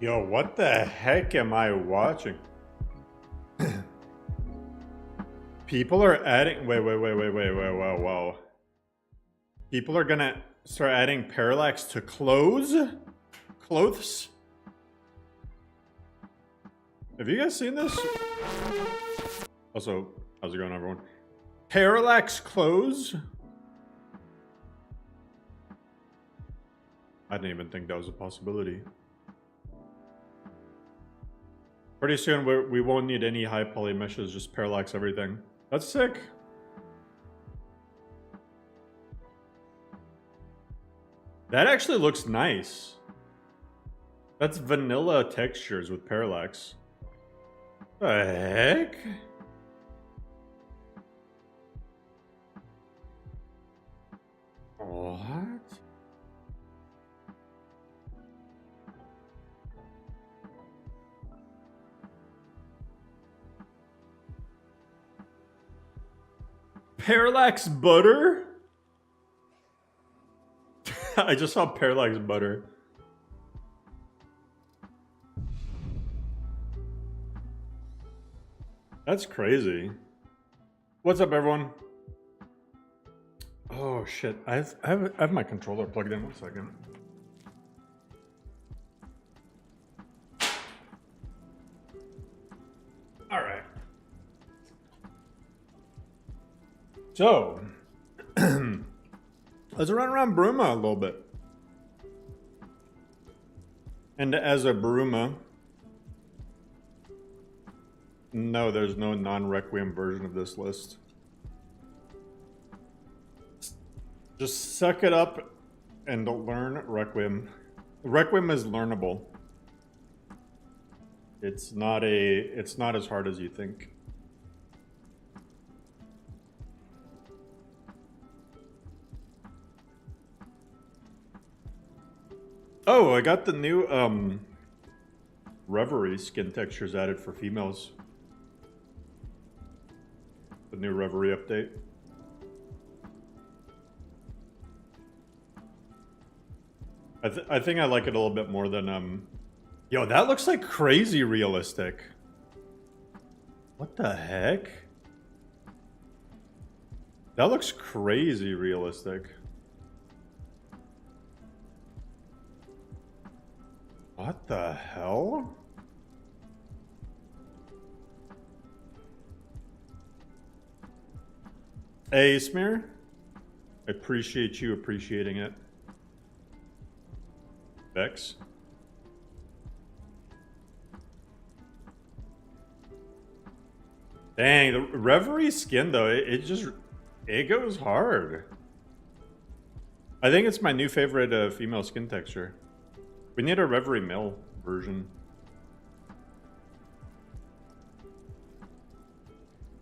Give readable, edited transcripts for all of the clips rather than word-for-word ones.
Yo, what the heck am I watching? People are adding. Wait, whoa. People are gonna start adding parallax to clothes? Clothes? Have you guys seen this? Also, how's it going, everyone? Parallax clothes? I didn't even think that was a possibility. Pretty soon we won't need any high poly meshes, just parallax everything. That's sick. That actually looks nice. That's vanilla textures with parallax. The heck? What? Parallax butter? I just saw parallax butter. That's crazy. What's up, everyone? Oh shit! I have my controller plugged in. 1 second. All right. So, let's run around Bruma a little bit. And as a Bruma, no, there's no non-Requiem version of this list. Just suck it up and learn Requiem. Requiem is learnable. It's not as hard as you think. Oh, I got the new Reverie skin textures added for females. The new Reverie update. I think I like it a little bit more than Yo, that looks like crazy realistic. What the heck? That looks crazy realistic. What the hell? Hey, Smear. I appreciate you appreciating it. Vex. Dang, the Reverie skin though, it goes hard. I think it's my new favorite female skin texture. We need a Reverie male version.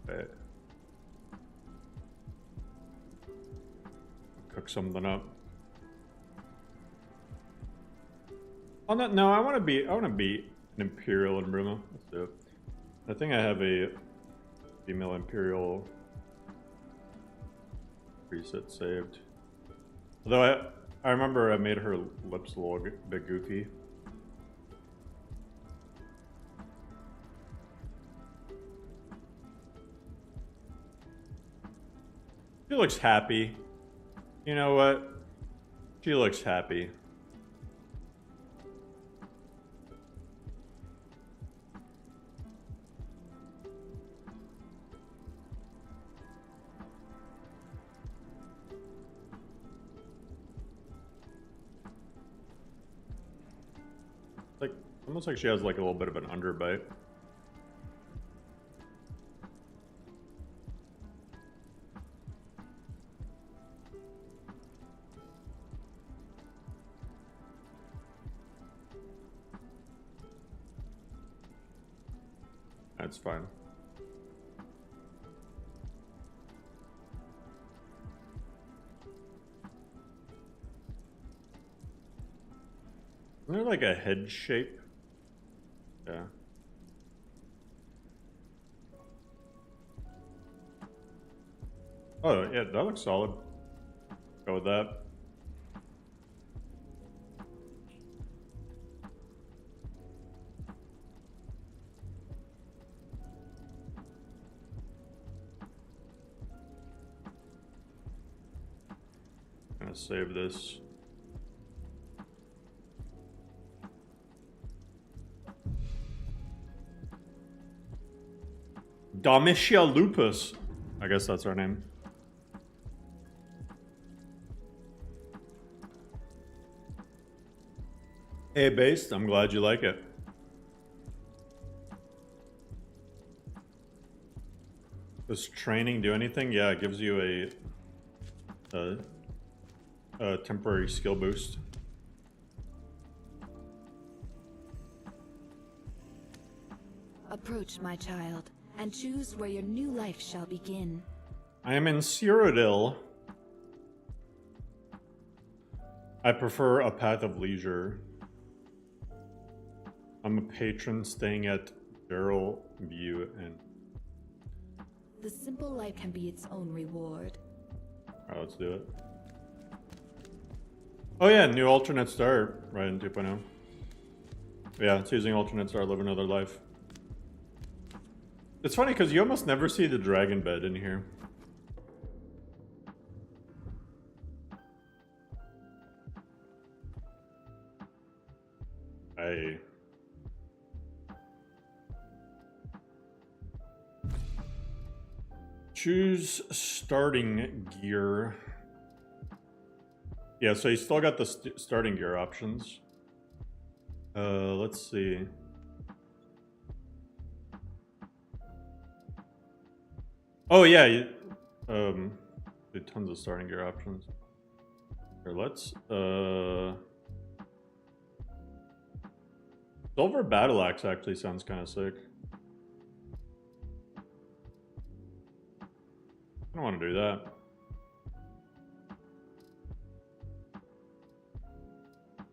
Okay. Cook something up. Oh no, I want to be an Imperial in Bruma. Let's do it. I think I have a female Imperial preset saved. Although I remember I made her lips a little bit goofy. She looks happy. You know what? She looks happy. Like, almost like she has like a little bit of an underbite. That's fine. Isn't there like a head shape? Yeah. Oh, yeah, that looks solid. Go with that. save this. Domitia Lupus. I guess that's our name. Hey, Based, I'm glad you like it. Does training do anything? Yeah, it gives you a temporary skill boost. Approach, my child, and choose where your new life shall begin. I am in Cyrodiil. I prefer a path of leisure. I'm a patron staying at Daryl View and... The simple life can be its own reward. Alright, let's do it. Oh yeah, new alternate star right in 2.0. Yeah, it's using alternate star, live another life. It's funny because you almost never see the dragon bed in here. Choose starting gear. Yeah, so you still got the starting gear options. Let's see. Oh yeah, tons of starting gear options. Here, let's Silver Battle Axe actually sounds kind of sick. I don't want to do that.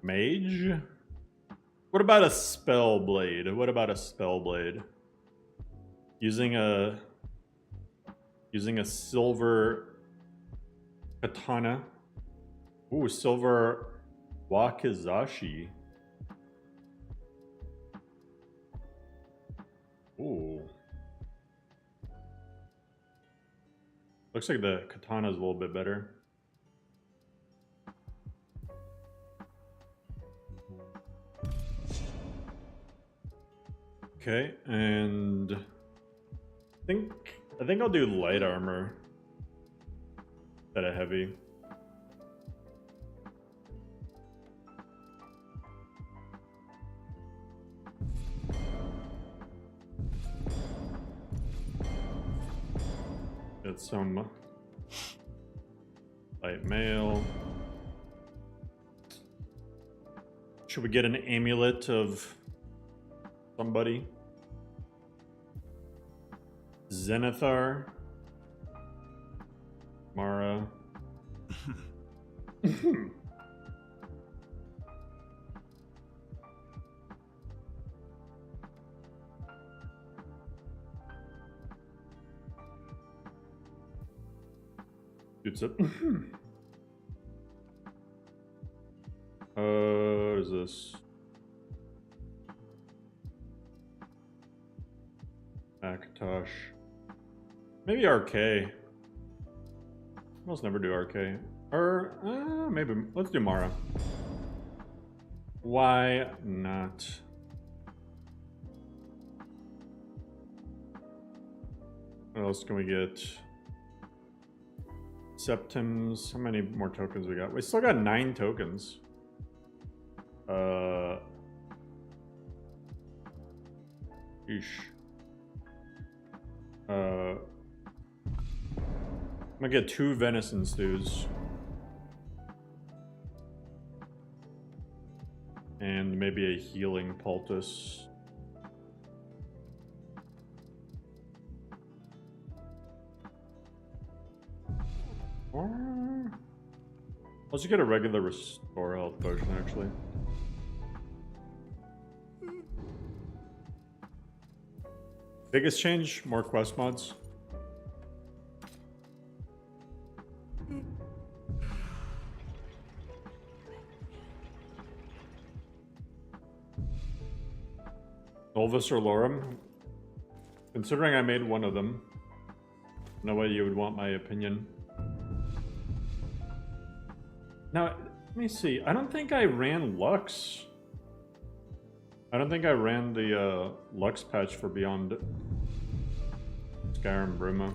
Mage? What about a spell blade? What about a spell blade? Using a silver katana. Ooh, silver wakizashi. Ooh. Looks like the katana is a little bit better. Okay, and I think I'll do light armor instead of heavy. Get some light mail. Should we get an amulet of somebody? Zenithar. Mara. It's a what is this? Akatosh. Maybe RK. Almost never do RK. Or maybe let's do Mara. Why not? What else can we get? Septims. How many more tokens we got? We still got 9 tokens. Eesh. I'm gonna get 2 venison stews. And maybe a healing poultice. Or let's just get a regular restore health potion actually. Biggest change, more quest mods. Novus or LoreRim? Considering I made one of them, no way you would want my opinion. Now, let me see. I don't think I ran Lux. I don't think I ran the Lux patch for Beyond Skyrim Bruma.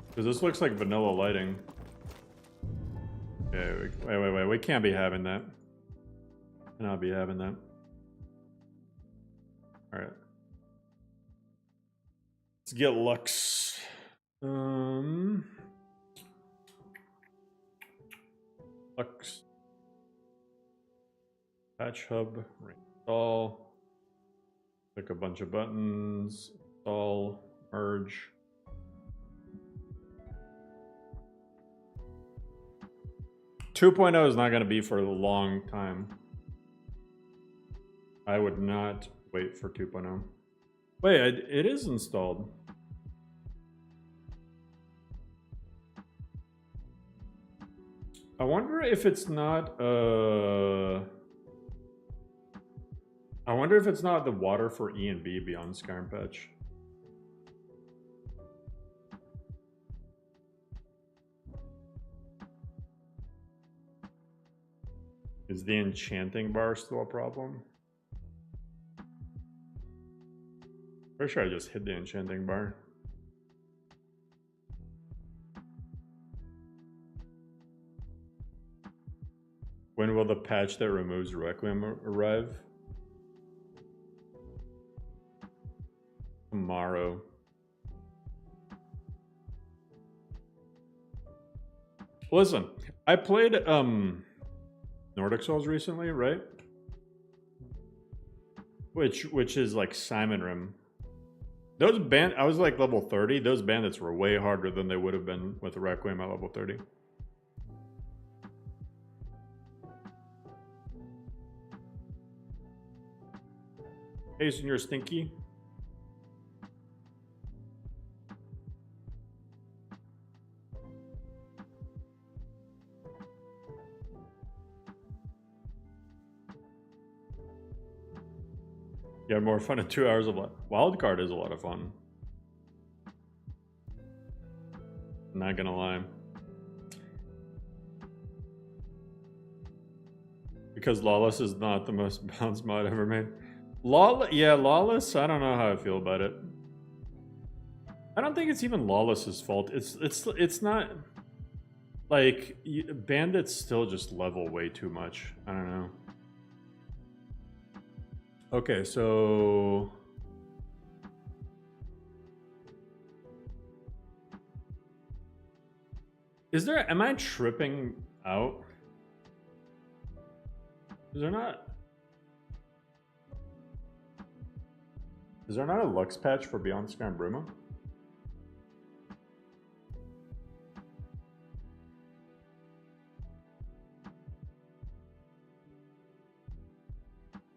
Because this looks like vanilla lighting. Okay, wait. We can't be having that. Cannot be having that. Alright. Let's get Lux. Lux. Patch hub. Reinstall. Click a bunch of buttons. Install. Merge. Two point oh is not going to be for a long time. I would not wait for 2.0. Wait, it is installed. I wonder if it's not I wonder if it's not the water for E and B Beyond Skyrim patch. Is the enchanting bar still a problem? Pretty sure I just hit the enchanting bar. When will the patch that removes Requiem arrive? Tomorrow. Listen, I played Nordic Souls recently, right? Which is like Simonrim. Those I was like level 30. Those bandits were way harder than they would have been with Requiem at level 30. Jason, you're stinky. You had more fun in 2 hours of Wildcard is a lot of fun. Not gonna lie. Because Lawless is not the most balanced mod ever made. Lawless, I don't know how I feel about it. I don't think it's even Lawless's fault. It's not like bandits still just level way too much. I don't know. Okay, so am I tripping out? Is there not a Lux patch for Beyond Skyrim Bruma?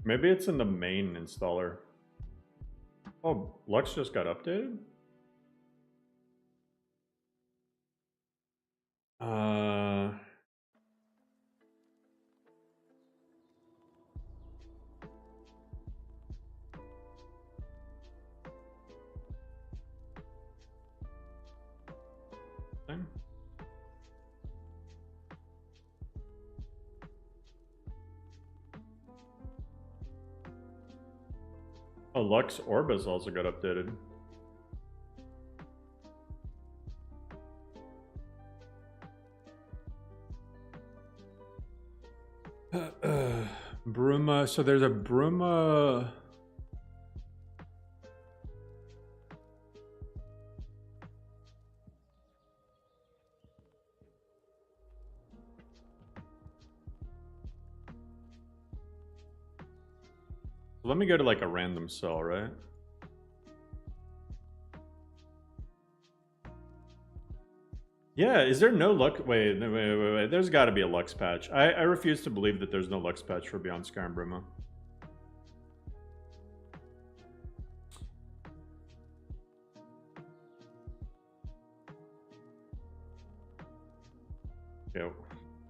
Maybe it's in the main installer. Oh, Lux just got updated? Thing? Oh, Lux Orbis also got updated. Bruma, so there's a Bruma. Let me go to like a random cell, right? Yeah, is there no Lux? Wait. There's got to be a Lux patch. I refuse to believe that there's no Lux patch for Beyond Skyrim Bruma. Yo,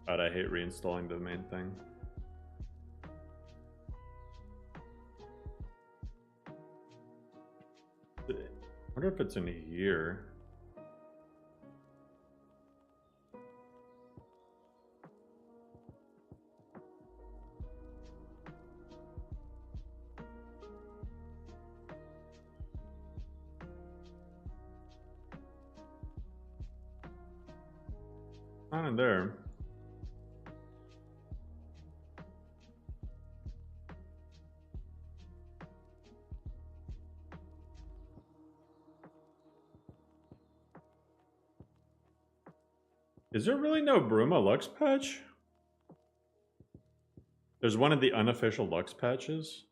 God, I hate reinstalling the main thing. I wonder if it's in here. not in there. Is there really no Bruma Lux patch? There's one of the unofficial Lux patches.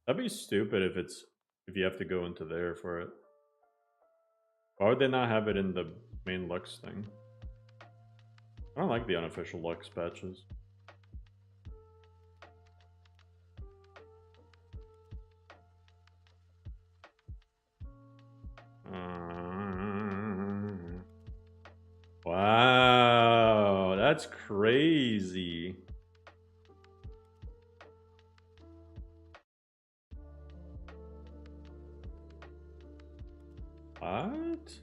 That'd be stupid if you have to go into there for it. Why would they not have it in the main Lux thing? I don't like the unofficial Lux patches. Wow, that's crazy. What?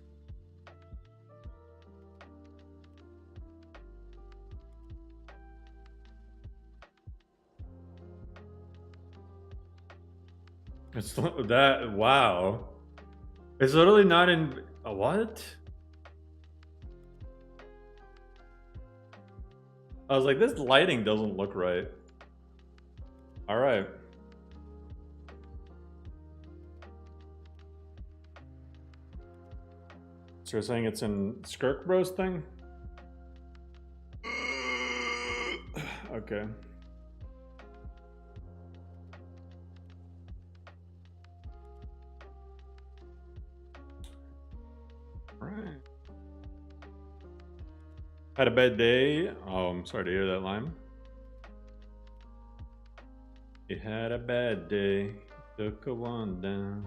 It's that, wow. It's literally not in, what? I was like, this lighting doesn't look right. All right. So you're saying it's in Skirk Bros thing? Okay. All right. Had a bad day. Oh, I'm sorry to hear that, Lime. You had a bad day. Took a one down.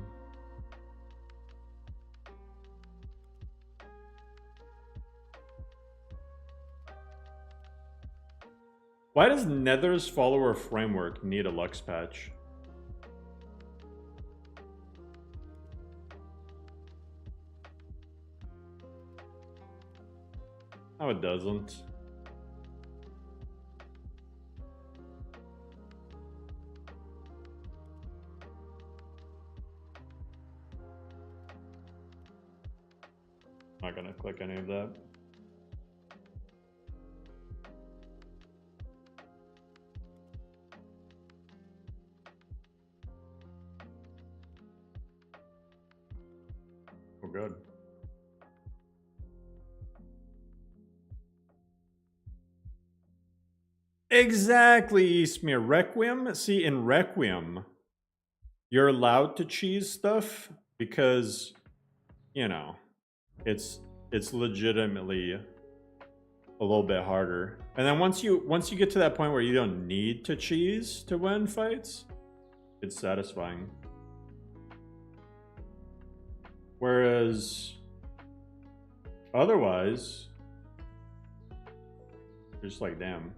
Why does Nether's follower framework need a Lux patch? No, it doesn't. I'm not gonna click any of that. Oh, good. Exactly, Eastmere. Requiem? See, in Requiem, you're allowed to cheese stuff because, you know, it's legitimately a little bit harder. And then once you get to that point where you don't need to cheese to win fights, it's satisfying. Whereas otherwise, you're just like, damn.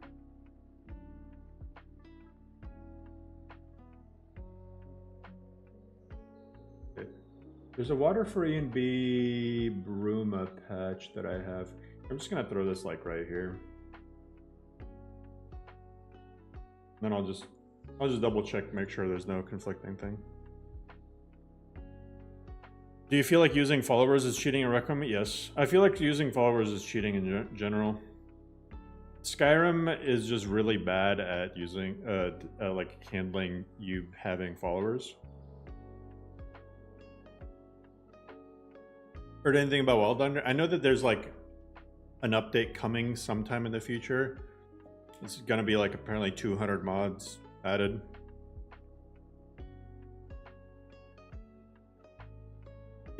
There's a water for E and B Bruma patch that I have. I'm just gonna throw this like right here. Then I'll just double check to make sure there's no conflicting thing. Do you feel like using followers is cheating in Requiem? Yes. I feel like using followers is cheating in general. Skyrim is just really bad at using, like handling you having followers. Heard anything about Wild Thunder? I know that there's like an update coming sometime in the future. It's gonna be like apparently 200 mods added.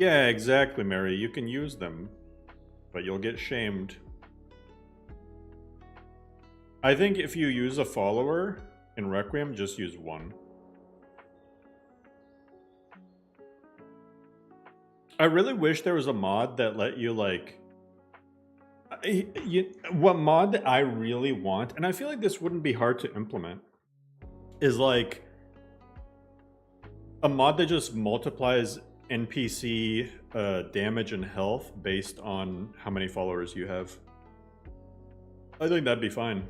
Yeah, exactly, Mary. You can use them, but you'll get shamed. I think if you use a follower in Requiem, just use one. I really wish there was a mod that let you like... what mod that I really want, and I feel like this wouldn't be hard to implement, is like a mod that just multiplies NPC damage and health based on how many followers you have. I think that'd be fine.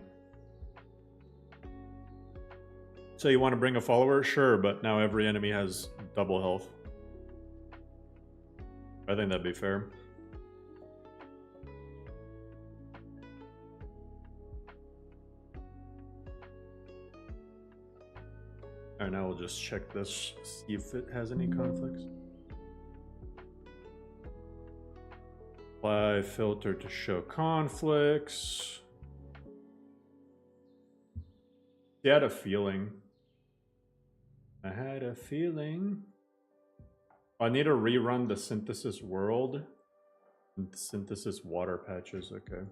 So you want to bring a follower? Sure, but now every enemy has double health. I think that'd be fair. Alright, now we'll just check this, see if it has any conflicts. Apply filter to show conflicts. I had a feeling. I had a feeling. I need to rerun the synthesis world and synthesis water patches. Okay.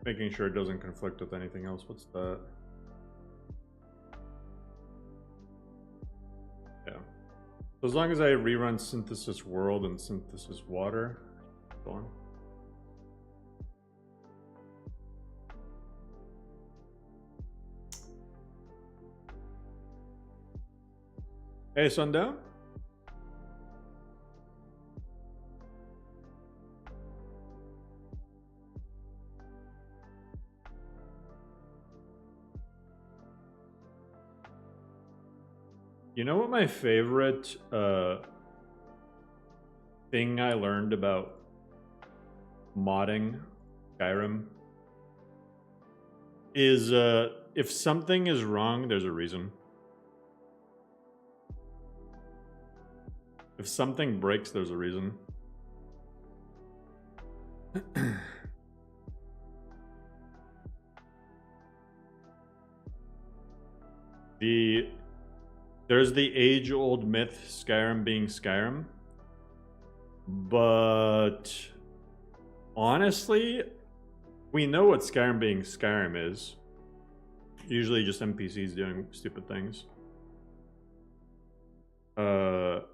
Making sure it doesn't conflict with anything else. What's that? Yeah. So as long as I rerun synthesis world and synthesis water, go on. Hey, Sundown. You know what my favorite thing I learned about modding Skyrim is if something is wrong, there's a reason. If something breaks, there's a reason. There's the age-old myth, Skyrim being Skyrim. But honestly, we know what Skyrim being Skyrim is. Usually just NPCs doing stupid things. Or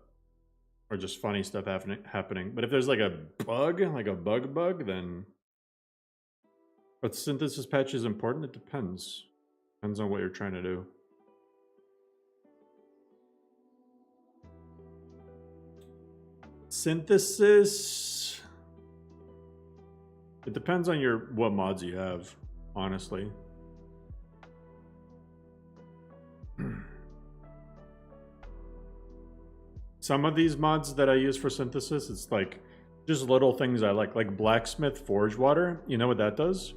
just funny stuff happening. But if there's like a bug, like a bug, then... But synthesis patch is important? It depends. Depends on what you're trying to do. Synthesis, it depends on what mods you have, honestly. Some of these mods that I use for synthesis, it's like just little things I like blacksmith forge water. You know what that does?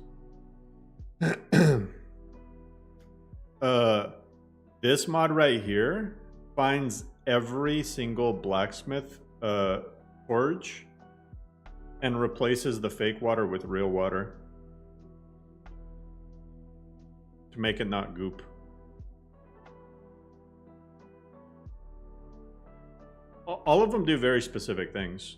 This mod right here finds every single blacksmith forge and replaces the fake water with real water to make it not goop. All of them do very specific things.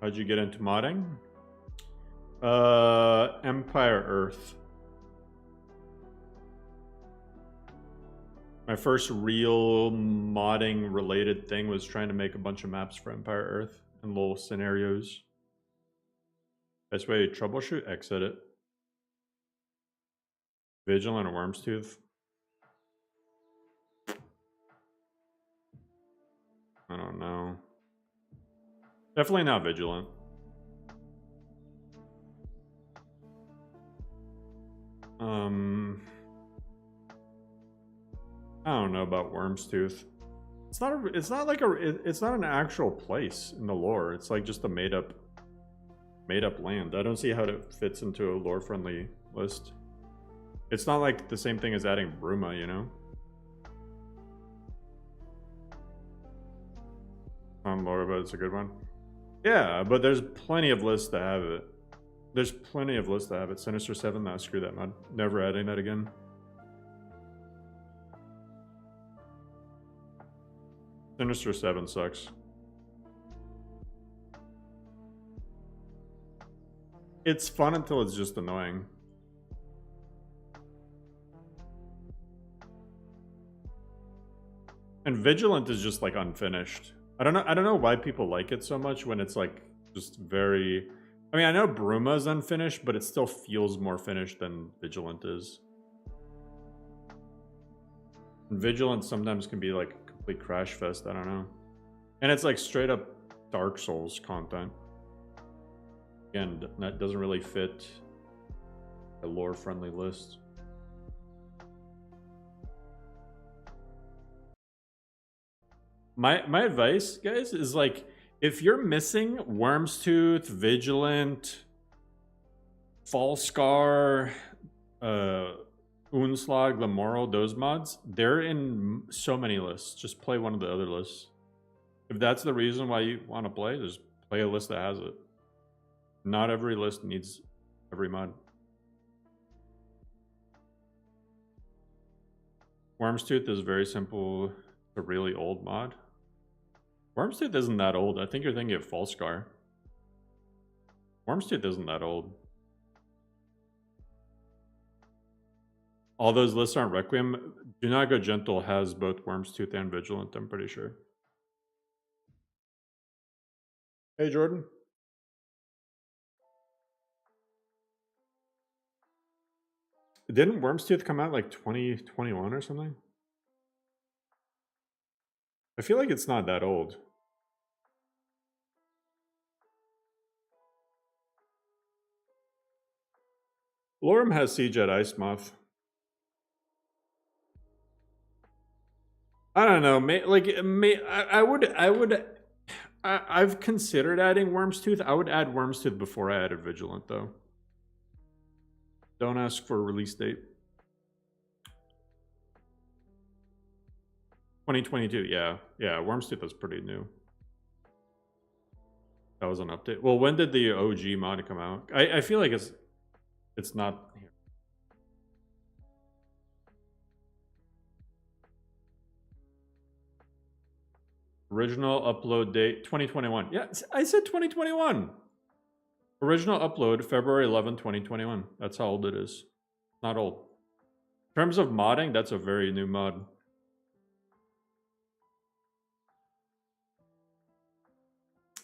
How'd you get into modding? Empire Earth. My first real modding related thing was trying to make a bunch of maps for Empire Earth and little scenarios. Best way to troubleshoot, exit it. Vigilant or Worm's Tooth? I don't know. Definitely not Vigilant. I don't know about Worm's Tooth. It's not an actual place in the lore. It's like just a made up land. I don't see how it fits into a lore friendly list. It's not like the same thing as adding Bruma, you know? Lore, but it's a good one. Yeah, but there's plenty of lists that have it. There's plenty of lists that have it. Sinister 7, nah, screw that mod. Never adding that again. Sinister 7 sucks. It's fun until it's just annoying. And Vigilant is just like unfinished. I don't know why people like it so much when it's like just very... I mean, I know Bruma's unfinished, but it still feels more finished than Vigilant is. And Vigilant sometimes can be like a complete crash fest, I don't know. And it's like straight up Dark Souls content. Again, that doesn't really fit a lore-friendly list. My advice, guys, is like, if you're missing Wormstooth, Vigilant, Falscar, Unslag, Lamoro, those mods, they're in so many lists. Just play one of the other lists. If that's the reason why you want to play, just play a list that has it. Not every list needs every mod. Wormstooth is very simple. It's a really old mod. Wormstooth isn't that old. I think you're thinking of Falscar. Wormstooth isn't that old. All those lists aren't Requiem. Do Not Go Gentle has both Wormstooth and Vigilant, I'm pretty sure. Hey, Jordan. Didn't Wormstooth come out like 2021 or something? I feel like it's not that old. LoreRim has Siege at Icemoth. I don't know. I've considered adding Wormstooth. I would add Wormstooth before I added Vigilant, though. Don't ask for a release date. 2022, yeah. Yeah, Wormstooth was pretty new. That was an update. Well, when did the OG mod come out? I feel like it's not here. Original upload date 2021. Yeah, I said 2021. Original upload February 11, 2021. That's how old it is. Not old. In terms of modding, that's a very new mod.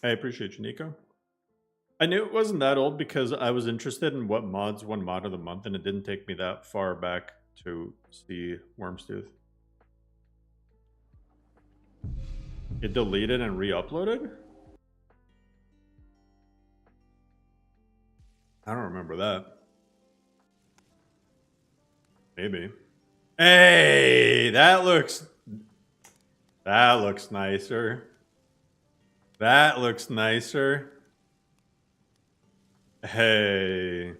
I appreciate you, Nico. I knew it wasn't that old because I was interested in what mods won mod of the month, and it didn't take me that far back to see Wormstooth. It deleted and re-uploaded? I don't remember that. Maybe. Hey, that looks nicer. That looks nicer. Hey.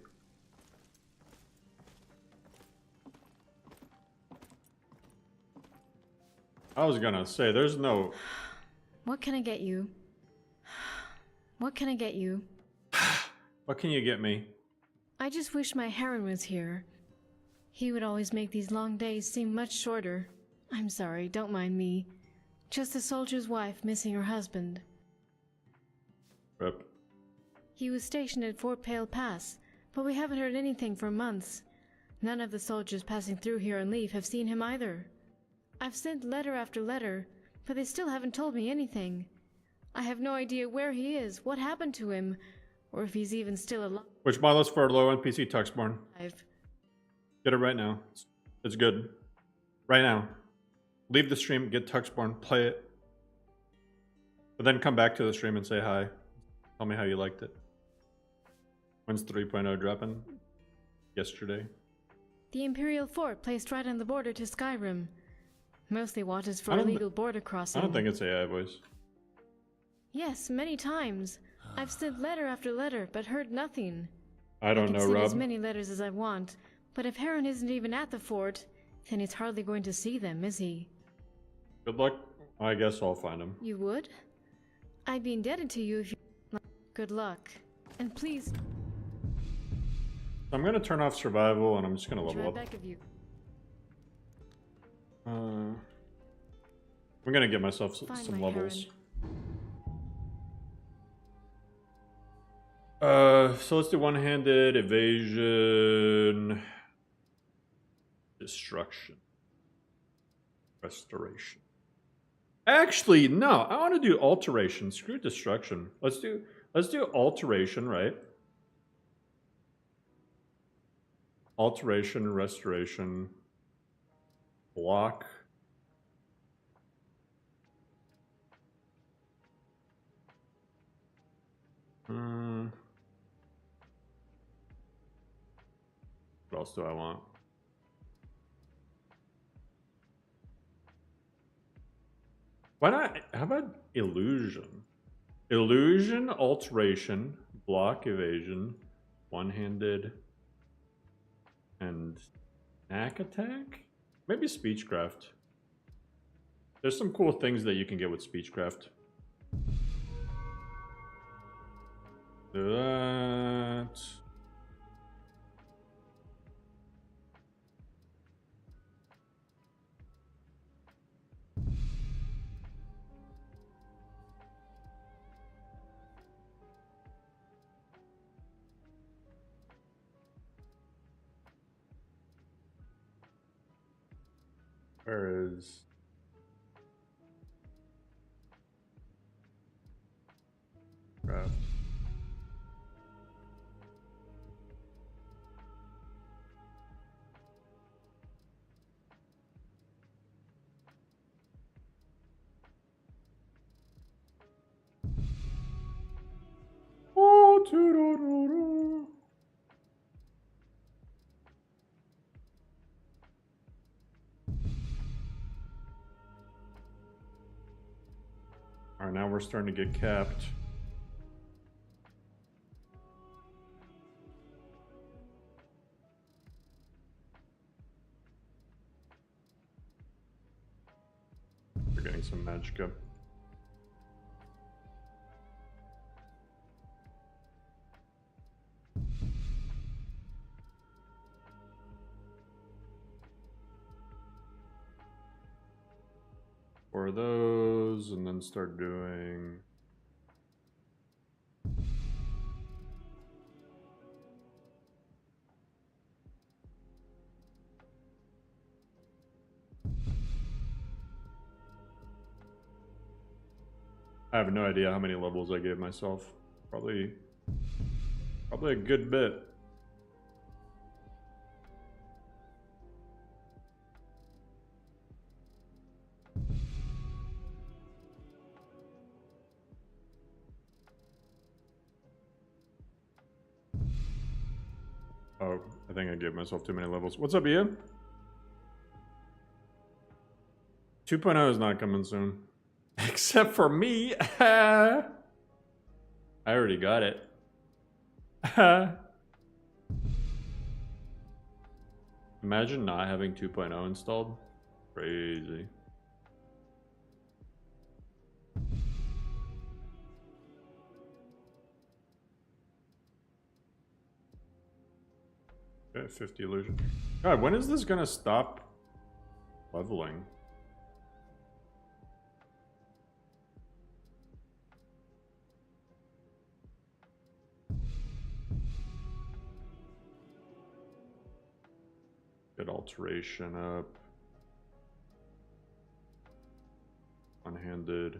I was gonna say, there's no... What can I get you? What can I get you? What can you get me? I just wish my Heron was here. He would always make these long days seem much shorter. I'm sorry, don't mind me. Just a soldier's wife missing her husband. Rip. He was stationed at Fort Pale Pass, but we haven't heard anything for months. None of the soldiers passing through here on leave have seen him either. I've sent letter after letter, but they still haven't told me anything. I have no idea where he is, what happened to him, or if he's even still alive. Which mod is for low NPC Tuxborn? Get it right now. It's good. Right now. Leave the stream, get Tuxborn, play it. But then come back to the stream and say hi. Tell me how you liked it. When's 3.0 dropping? Yesterday. The Imperial Fort placed right on the border to Skyrim. Mostly watches for illegal border crossing. I don't think it's AI voice. Yes, many times. I've sent letter after letter, but heard nothing. I don't know, Rob. I can send Rob. as many letters as I want, but if Heron isn't even at the fort, then he's hardly going to see them, is he? Good luck. I guess I'll find him. You would? I'd be indebted to you if you... Good luck. And please... I'm gonna turn off survival and I'm just gonna level up. Back of you. I'm gonna get myself some levels. So let's do one-handed evasion, destruction, restoration. Actually, no. I want to do alteration. Screw destruction. Let's do alteration, right? Alteration, restoration, block, What else do I want? Why not? How about illusion? Illusion, alteration, block evasion, one-handed, and knack attack? Maybe speechcraft. There's some cool things that you can get with speechcraft. Do that. Where is... craft? Oh, doo-doo-doo-doo. All right, now we're starting to get capped. We're getting some magicka. For those, and then start doing... I have no idea how many levels I gave myself. Probably a good bit. Oh, I think I gave myself too many levels. What's up, Ian? 2.0 is not coming soon. Except for me. I already got it. Imagine not having 2.0 installed. Crazy. Okay, 50 illusion. God, when is this gonna stop leveling? Get alteration up. One-handed. I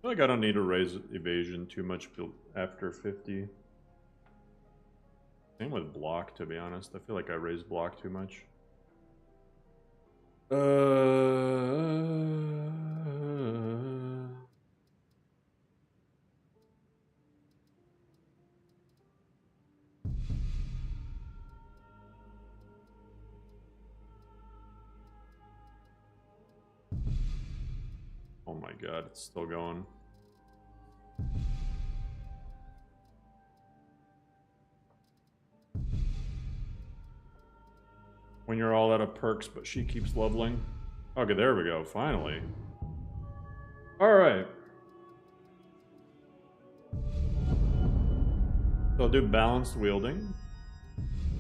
feel like I don't need to raise evasion too much after 50. Same with block, to be honest. I feel like I raised block too much. Oh my god, it's still going. When you're all out of perks, but she keeps leveling. Okay, there we go, finally. Alright. So I'll do balanced wielding.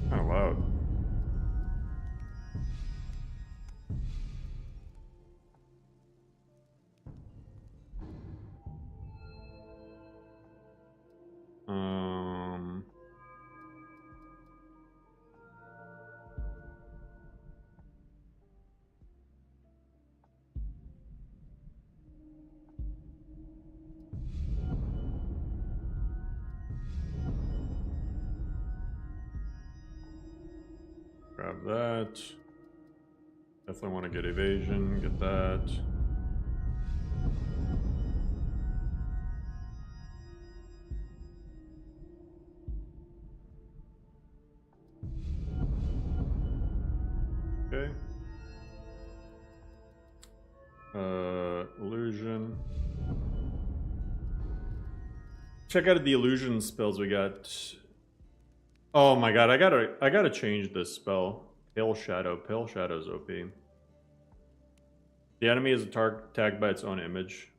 Kind of loud. Grab that. Definitely want to get evasion, get that. Okay. Illusion. Check out the illusion spells we got. Oh my god, I gotta change this spell. Pale Shadow. Pale Shadow's OP. The enemy is tagged by its own image.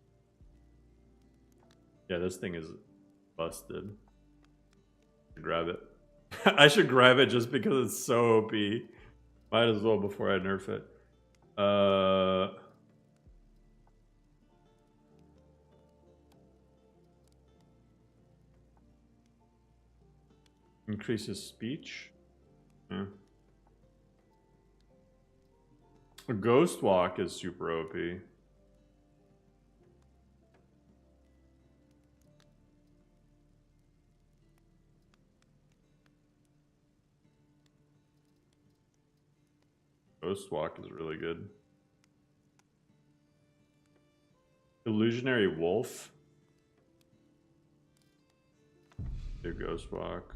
Yeah, this thing is busted. Grab it. I should grab it just because it's so OP. Might as well before I nerf it. Increases speech. Yeah. A Ghost Walk is super OP. Ghost Walk is really good. Illusionary Wolf. Do Ghost Walk.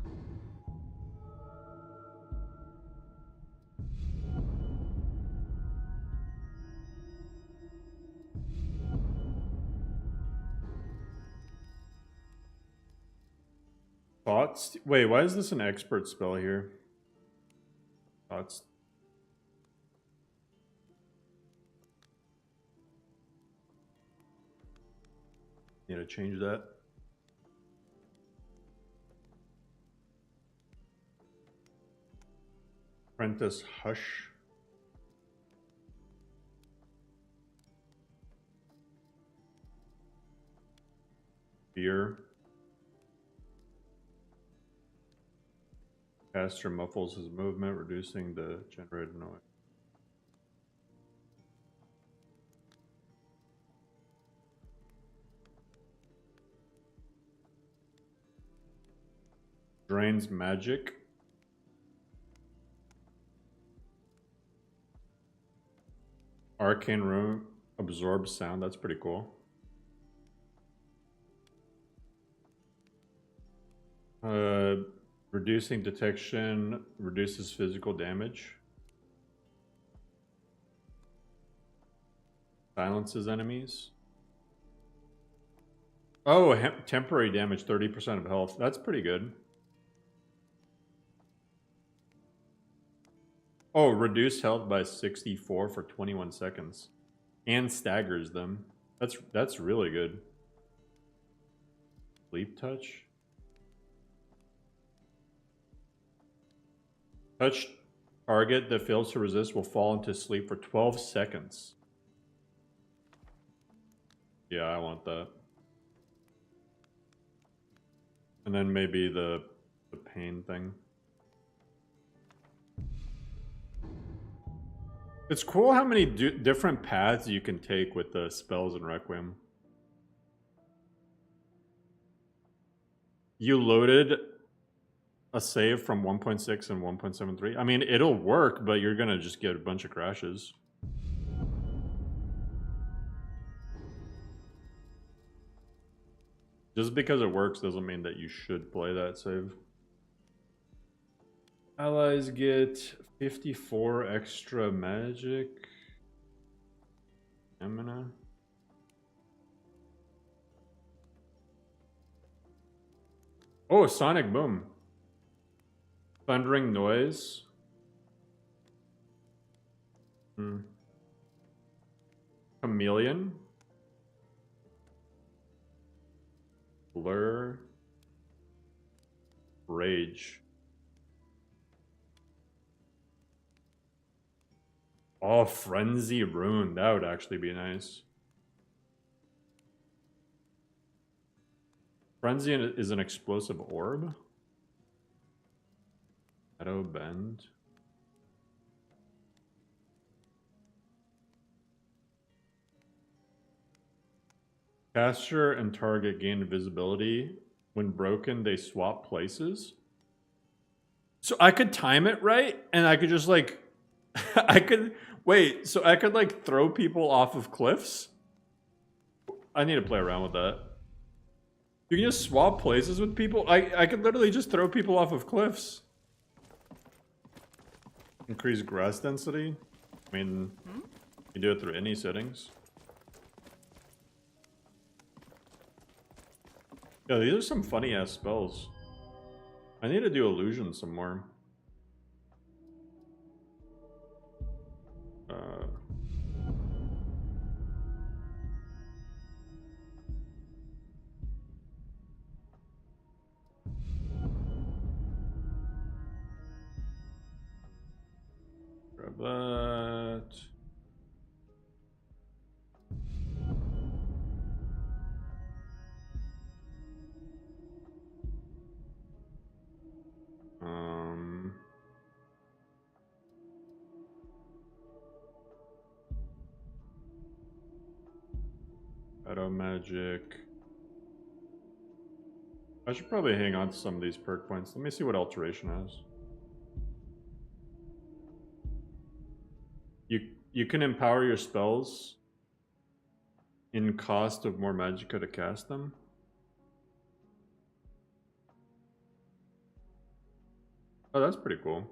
Thoughts? Wait, why is this an expert spell here? Thoughts? Need to change that. Apprentice Hush. Fear. Caster muffles his movement, reducing the generated noise. Drains magic. Arcane Room absorbs sound. That's pretty cool. Reducing detection reduces physical damage. Silences enemies. Oh, temporary damage, 30% of health. That's pretty good. Oh, reduced health by 64 for 21 seconds. And staggers them. That's really good. Sleep touch. Touch target that fails to resist will fall into sleep for 12 seconds. Yeah, I want that. And then maybe the pain thing. It's cool how many different paths you can take with the spells in Requiem. You loaded a save from 1.6 and 1.73. I mean, it'll work, but you're gonna just get a bunch of crashes. Just because it works doesn't mean that you should play that save. Allies get 54 extra magic. Stamina. Oh, Sonic Boom. Thundering noise. Chameleon. Blur. Rage. Oh, Frenzy Rune. That would actually be nice. Frenzy is an explosive orb. Shadow Bend. Caster and target gain invisibility. When broken, they swap places. So I could time it right, and I could just like... I could... Wait, so I could like throw people off of cliffs? I need to play around with that. You can just swap places with people? I could literally just throw people off of cliffs. Increase grass density. I mean, you do it through any settings. Yeah, these are some funny ass spells. I need to do illusion some more. Grab that. Shadow magic. I should probably hang on to some of these perk points. Let me see what alteration has. You can empower your spells in cost of more magicka to cast them. Oh, that's pretty cool.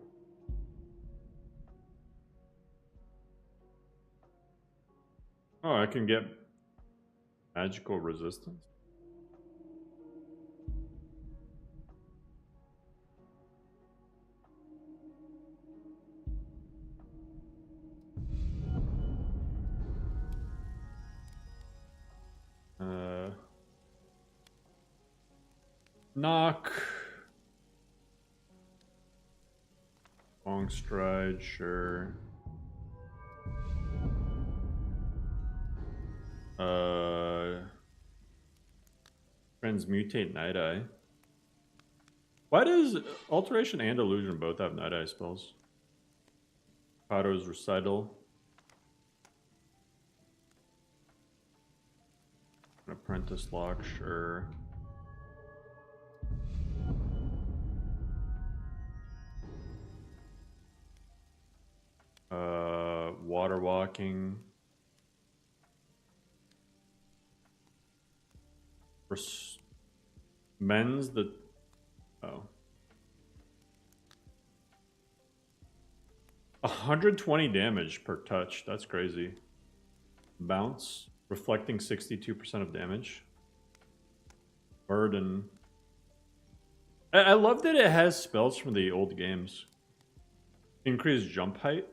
Oh, I can get magical resistance. Knock. Long stride, sure. Transmutate Night Eye. Why does Alteration and Illusion both have Night Eye spells? Pato's Recital. An Apprentice Lock, sure. Water Walking. Men's the... Oh. 120 damage per touch. That's crazy. Bounce. Reflecting 62% of damage. Burden. I love that it has spells from the old games. Increased jump height.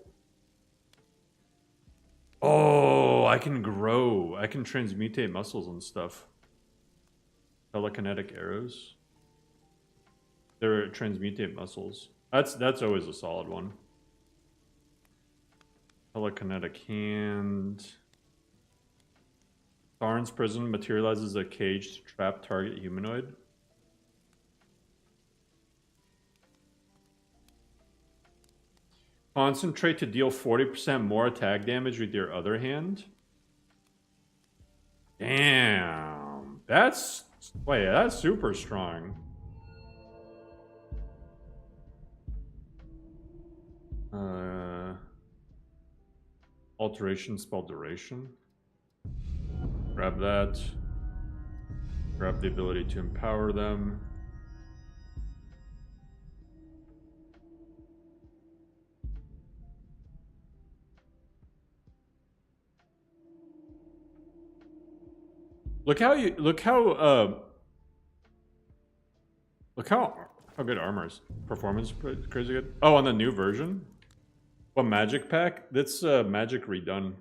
Oh, I can grow. I can transmutate muscles and stuff. Telekinetic arrows. They're transmutate muscles. That's always a solid one. Telekinetic hand. Tharn's prison materializes a cage to trap target humanoid. Concentrate to deal 40% more attack damage with your other hand. Damn. That's... Wait, that's super strong. Alteration spell duration. Grab that. Grab the ability to empower them. Look how good armor's performance is crazy good. Oh, on the new version, what magic pack? That's magic redone.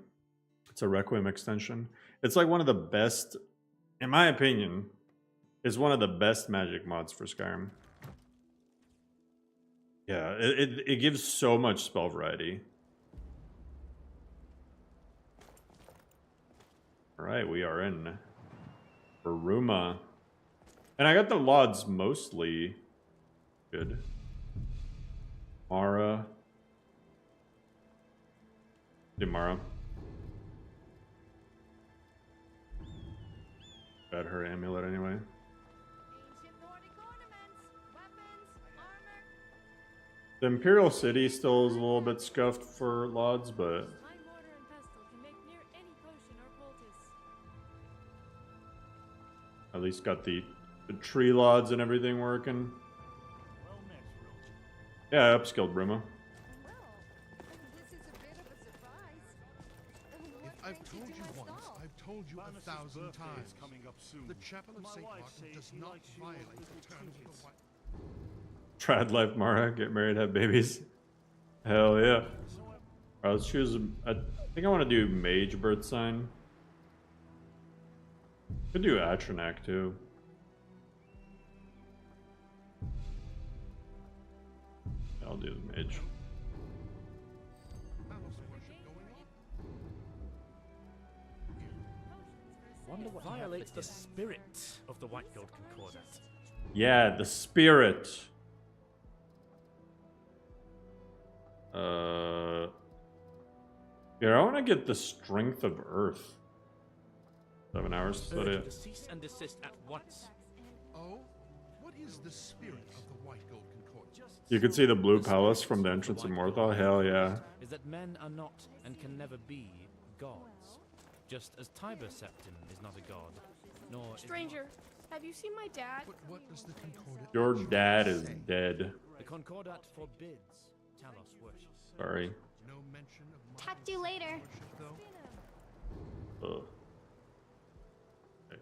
It's a Requiem extension. It's like one of the best, in my opinion, is one of the best magic mods for Skyrim. Yeah, it gives so much spell variety. All right, we are in Baruma. And I got the Lauds mostly good. Mara. Mara. Got her amulet anyway. The Imperial City still is a little bit scuffed for Lauds, but at least got the tree Lauds and everything working. Yeah, I upskilled Bruma. Well, this is a bit of a surprise. I've told you once, I've told you 1,000 times. Coming up soon. The Chapel of My St. wife Martin says does he not likes you violate little the terms of trinkets. the White. Trad life, Mara. Get married, have babies. Hell yeah. Alright, let's choose. I think I want to do Mage Bird Sign. Could do Atronak too. I'll do the Mage. Palace worship going on? Wonder what violates the spirit of the White Gold Concordat. Yeah, the spirit. Yeah, I want to get the Strength of Earth. 7 hours to study Urge you it. to cease and desist at once. Oh, what is the spirit of the White Gold Concordat? You can see the Blue Palace from the entrance of Morthal. Hell yeah. Is that men are not and can never be gods. Just as Tiber Septim is not a god, nor Stranger, have you seen my dad? But what does the Concordat Your actually dad is say? dead. the Concordat forbids Talos worship. Sorry. No mention of Talk to you later. worship, though? Ugh. Okay.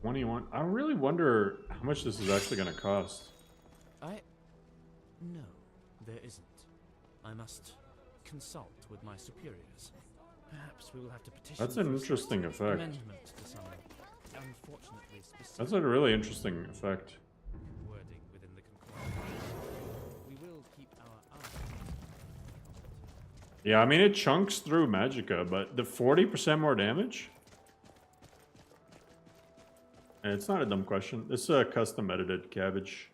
21. I really wonder how much this is actually going to cost. No, there isn't. I must consult with my superiors. Perhaps we will have to petition. That's an for a interesting slight effect. Amendment to some, unfortunately, specific That's a really interesting effect. wording within the Concordat. We will keep our eye. Yeah, I mean, it chunks through Magicka, but the 40% more damage? And it's not a dumb question. This is a custom edited cabbage.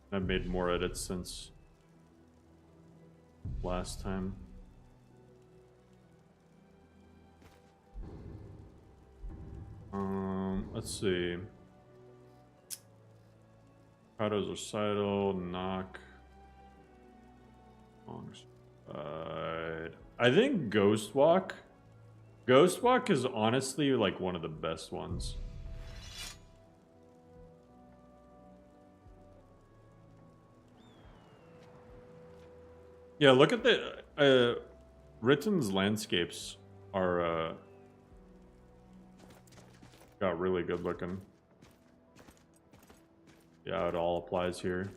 I've made more edits since last time. Let's see. Kado's recital, knock. I think Ghost Walk. Ghost Walk is honestly like one of the best ones. Yeah, look at the Ritten's landscapes are got really good looking. Yeah, it all applies here.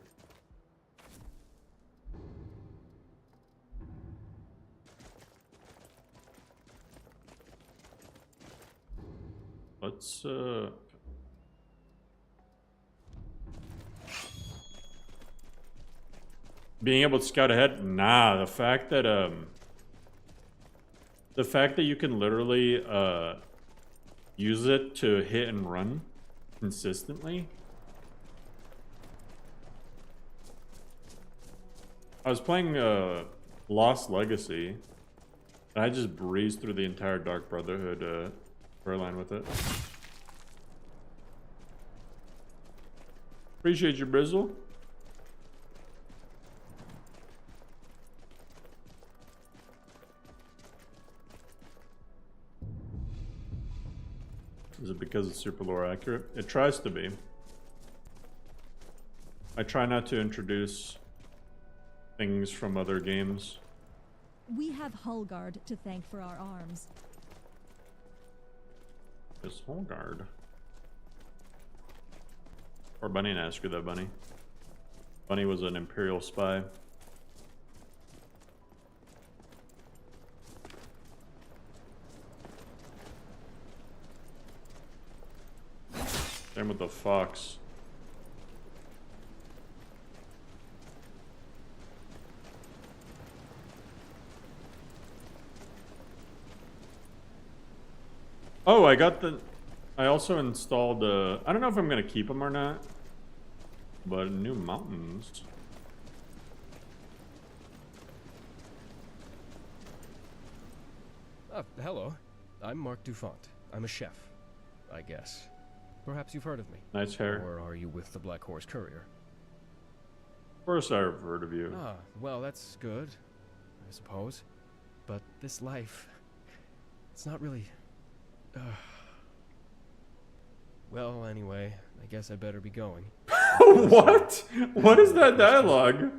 Let's being able to scout ahead? Nah, the fact that you can literally use it to hit and run consistently. I was playing Lost Legacy, and I just breezed through the entire Dark Brotherhood line with it. Appreciate you, Brizzle. Is it because it's super lore accurate? It tries to be. I try not to introduce things from other games. We have Hulgard to thank for our arms. This whole guard. Or Bunny and ask her that, Bunny. Bunny was an Imperial spy. Same with the fox. Oh, I also installed, I don't know if I'm going to keep them or not, but new mountains. Hello. I'm Mark Dufont. I'm a chef, I guess. Perhaps you've heard of me. Nice hair. Or are you with the Black Horse Courier? Of course I've heard of you. Ah, well, that's good, I suppose. But this life, it's not really... Well, anyway, I guess I better be going. What? What is that dialogue?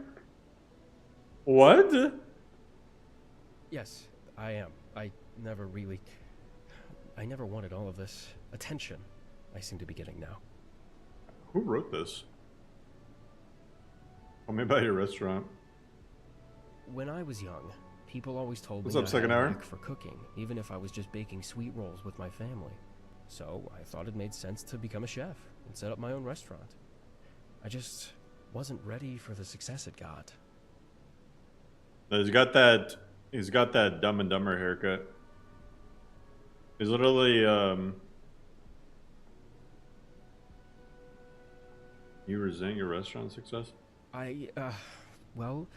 What? Yes, I am. I never wanted all of this attention I seem to be getting now. Who wrote this? Tell me about your restaurant. When I was young, people always told What's me up, I second had a hour? knack for cooking, even if I was just baking sweet rolls with my family. So I thought it made sense to become a chef and set up my own restaurant. I just wasn't ready for the success it got. He's got that Dumb and Dumber haircut. He's literally, you resent your restaurant success? Well,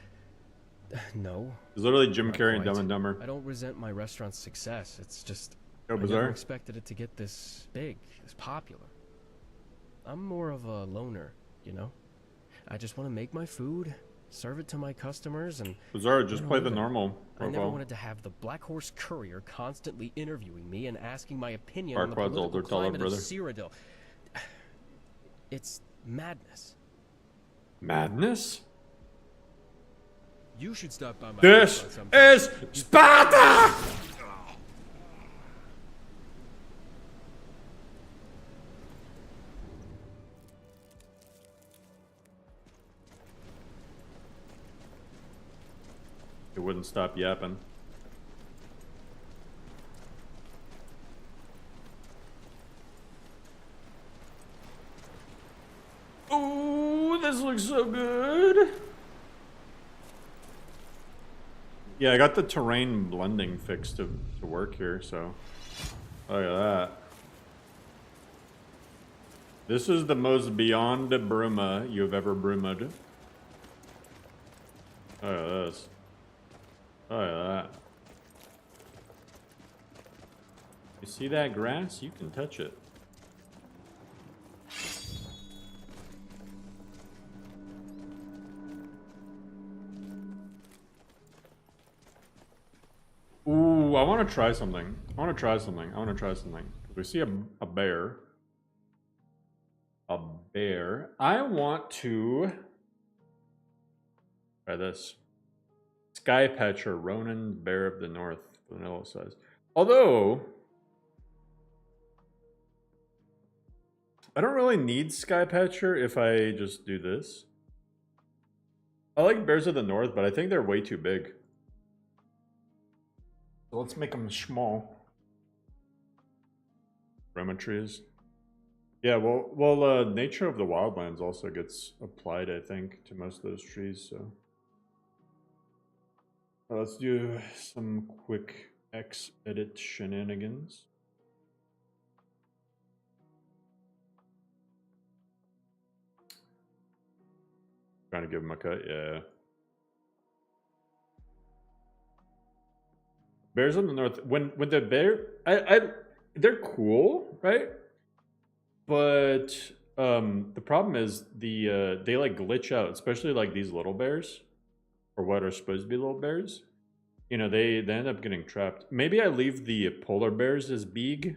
no. He's literally Jim Not Carrey and quite. Dumb and Dumber. I don't resent my restaurant's success. It's just Go I never bizarre. expected it to get this big, this popular. I'm more of a loner, you know? I just want to make my food, serve it to my customers, and Bizarre, just I play don't the know. normal I never profile. wanted to have the Black Horse Courier constantly interviewing me and asking my opinion Our on the quad's political older, taller climate of brother. Cyrodiil. It's madness. Madness? You should stop by my This restaurant sometime. is Sparta! It wouldn't stop yapping. Ooh, this looks so good. Yeah, I got the terrain blending fixed to work here, so look at that. This is the most beyond bruma you've ever brumed. Look at this. Look at that. You see that grass? You can touch it. Ooh, I want to try something. I want to try something. We see a bear. A bear. I want to try this. Skypatcher, Ronan, Bear of the North, vanilla size. Although, I don't really need Skypatcher if I just do this. I like Bears of the North, but I think they're way too big. So let's make them small. Roma trees. Yeah, well, Nature of the Wildlands also gets applied, I think, to most of those trees, so. Let's do some quick X-edit shenanigans. Trying to give him a cut, yeah. Bears in the North. When the bear, they're cool, right? But the problem is they like glitch out, especially like these little bears, or what are supposed to be little bears. You know, they end up getting trapped. Maybe I leave the polar bears as big,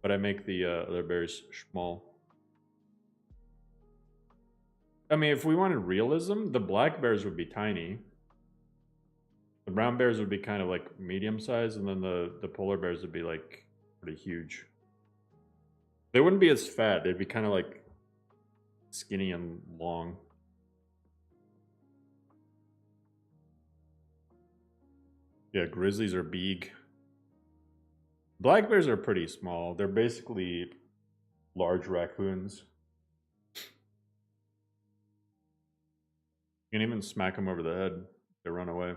but I make the other bears small. I mean, if we wanted realism, the black bears would be tiny. The brown bears would be kind of like medium size, and then the polar bears would be like pretty huge. They wouldn't be as fat. They'd be kind of like skinny and long. Yeah, grizzlies are big. Black bears are pretty small. They're basically large raccoons. You can even smack them over the head. They run away.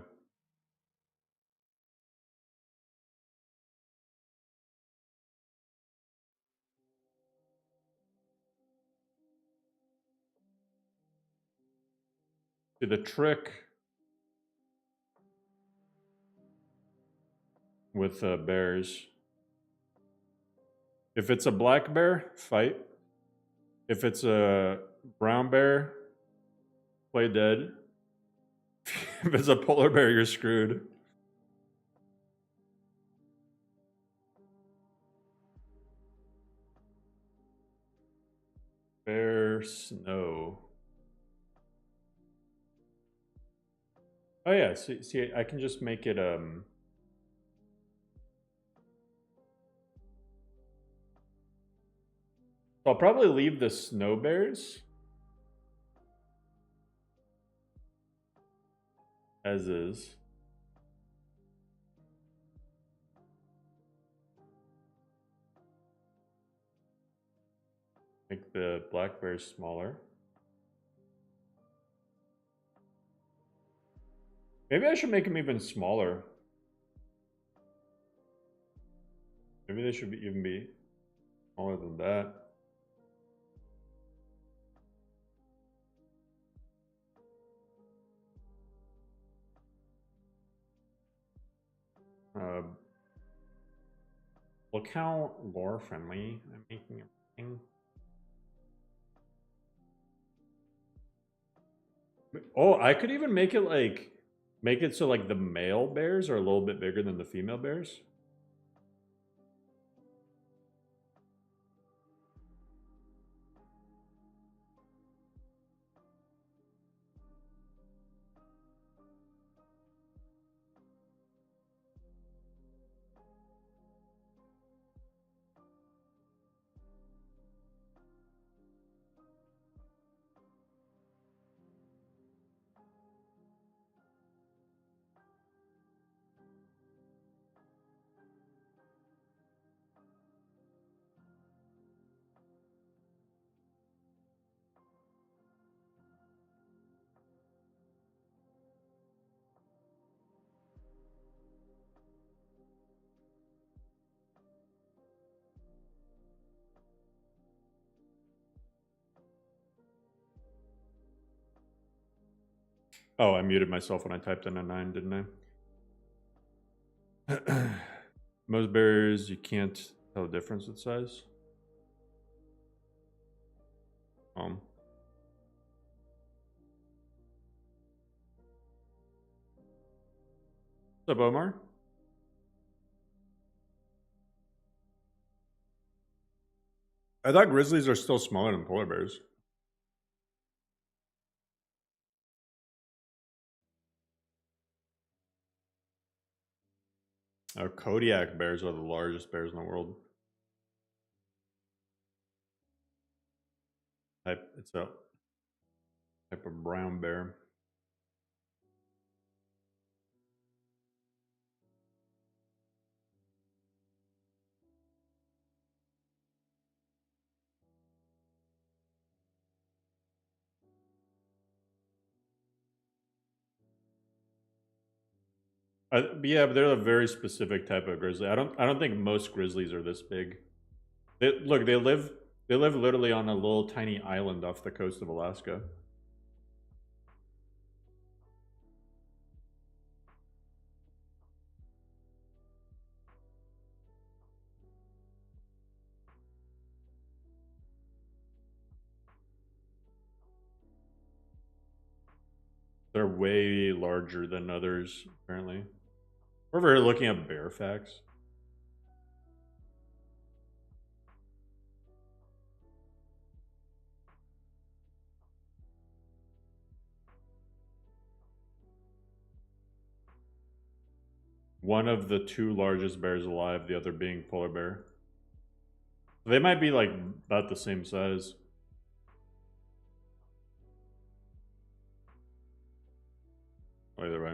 See, the trick with bears, if it's a black bear, fight. If it's a brown bear, play dead. If it's a polar bear, you're screwed. Bear snow. Oh yeah, see, I can just make it I'll probably leave the snow bears as is. Make the black bears smaller. Maybe I should make them even smaller. Maybe they should even be smaller than that. Look how lore friendly I'm making everything. Oh, I could even make it like, make it so like the male bears are a little bit bigger than the female bears. Oh, I muted myself when I typed in a 9, didn't I? Most bears, you can't tell the difference with size. What's up, Omar? I thought grizzlies are still smaller than polar bears. Kodiak bears are the largest bears in the world. It's a type of brown bear. Yeah, but they're a very specific type of grizzly. I don't think most grizzlies are this big. Look, they live literally on a little tiny island off the coast of Alaska. They're way larger than others, apparently. We're very looking at bear facts. One of the 2 largest bears alive, the other being polar bear. They might be like about the same size. Either way.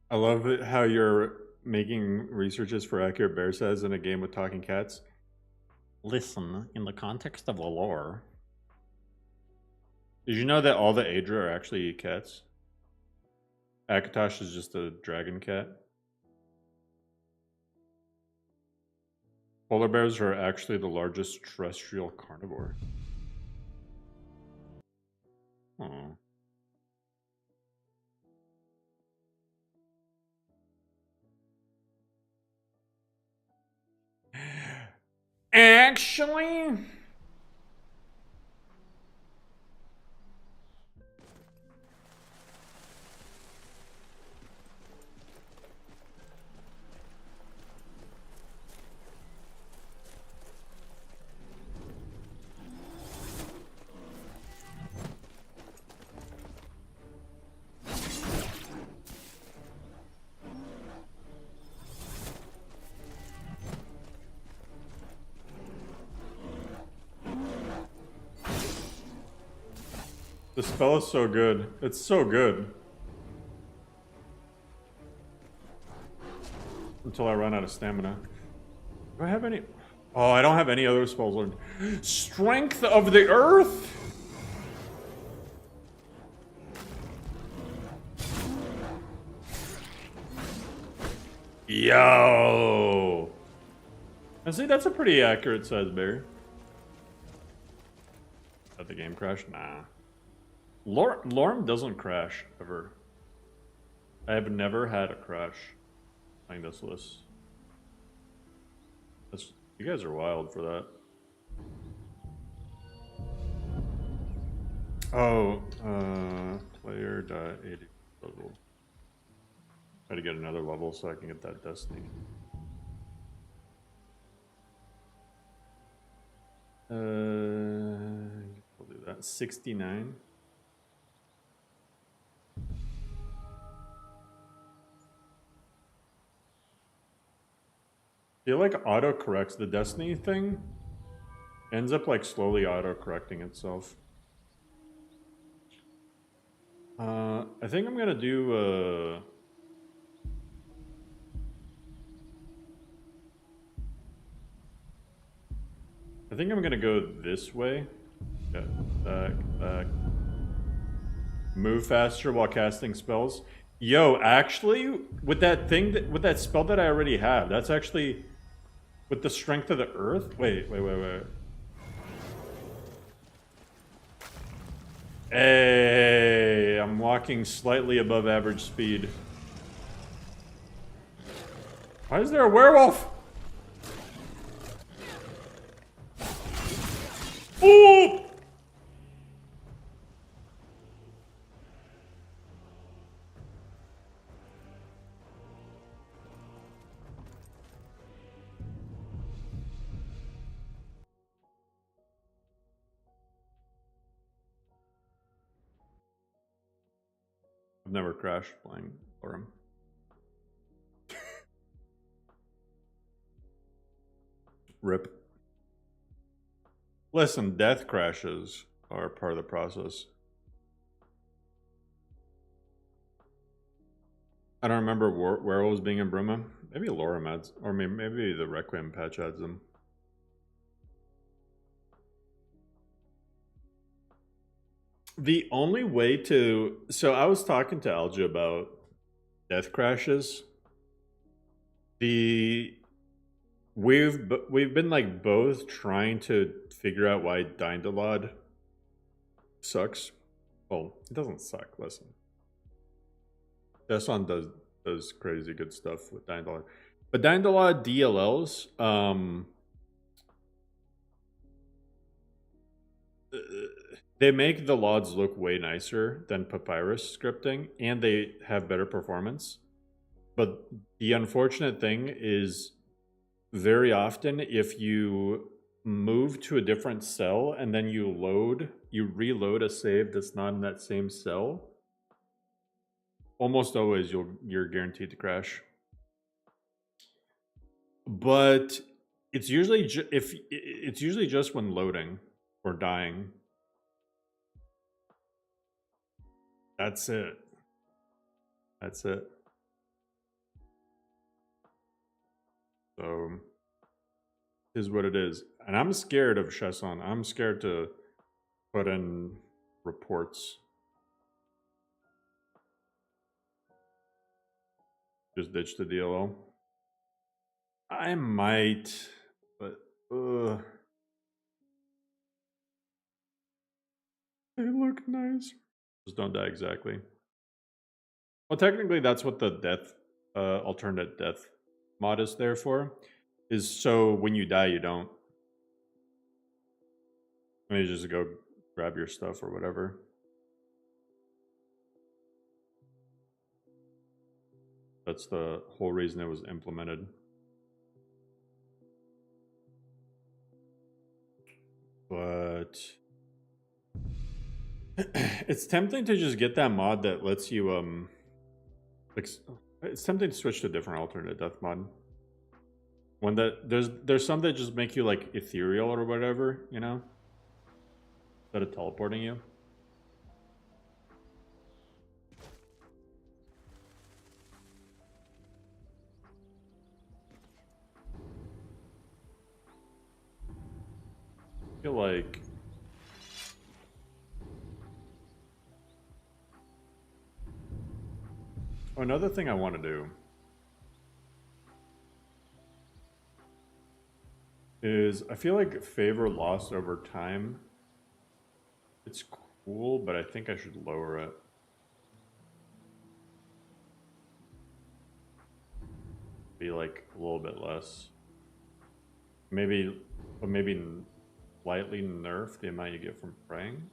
I love it how you're making researches for accurate bear size in a game with talking cats. Listen, in the context of the lore. Did you know that all the Aedra are actually cats? Akatosh is just a dragon cat. Polar bears are actually the largest terrestrial carnivore. Oh. Actually, The spell is so good. It's so good. Until I run out of stamina. Do I have any? Oh, I don't have any other spells learned. Strength of the Earth? Yo! And see, that's a pretty accurate size bear. Did the game crash? Nah. LoreRim doesn't crash, ever. I have never had a crash playing this list. You guys are wild for that. Oh, player.80 level. Try to get another level so I can get that destiny. We'll do that. 69. I feel like auto corrects the destiny thing. Ends up like slowly auto correcting itself. I think I'm gonna do I think I'm gonna go this way. Yeah, back. Move faster while casting spells. Yo, actually, with that spell that I already have, that's actually with the strength of the earth. Wait. Hey, I'm walking slightly above average speed. Why is there a werewolf? Ooh! I've never crashed playing LoreRim. Rip. Listen, death crashes are part of the process. I don't remember werewolves being in Bruma. Maybe LoreRim adds, or maybe the Requiem patch adds them. The only way to... So I was talking to Alja about death crashes. We've been like both trying to figure out why Dindalod sucks. Well, it doesn't suck, listen. Deson does crazy good stuff with Dindalod. But Dindalod DLLs, they make the LODs look way nicer than Papyrus scripting, and they have better performance. But the unfortunate thing is, very often, if you move to a different cell and then you reload a save that's not in that same cell, almost always you're guaranteed to crash. But it's usually just when loading or dying. That's it. That's it. So, is what it is. And I'm scared of Chesson. I'm scared to put in reports. Just ditch the DLL. I might, but they look nice. Just don't die exactly. Well, technically, that's what the death, alternate death mod is there for. Is so when you die, you don't. You just go grab your stuff or whatever. That's the whole reason it was implemented. But it's tempting to just get that mod that lets you it's tempting to switch to a different alternate death mod. When there's some that just make you like ethereal or whatever, you know, instead of teleporting you. I feel like... Oh, another thing I want to do is I feel like favor lost over time. It's cool, but I think I should lower it. Be like a little bit less. Maybe, but maybe lightly nerf the amount you get from praying.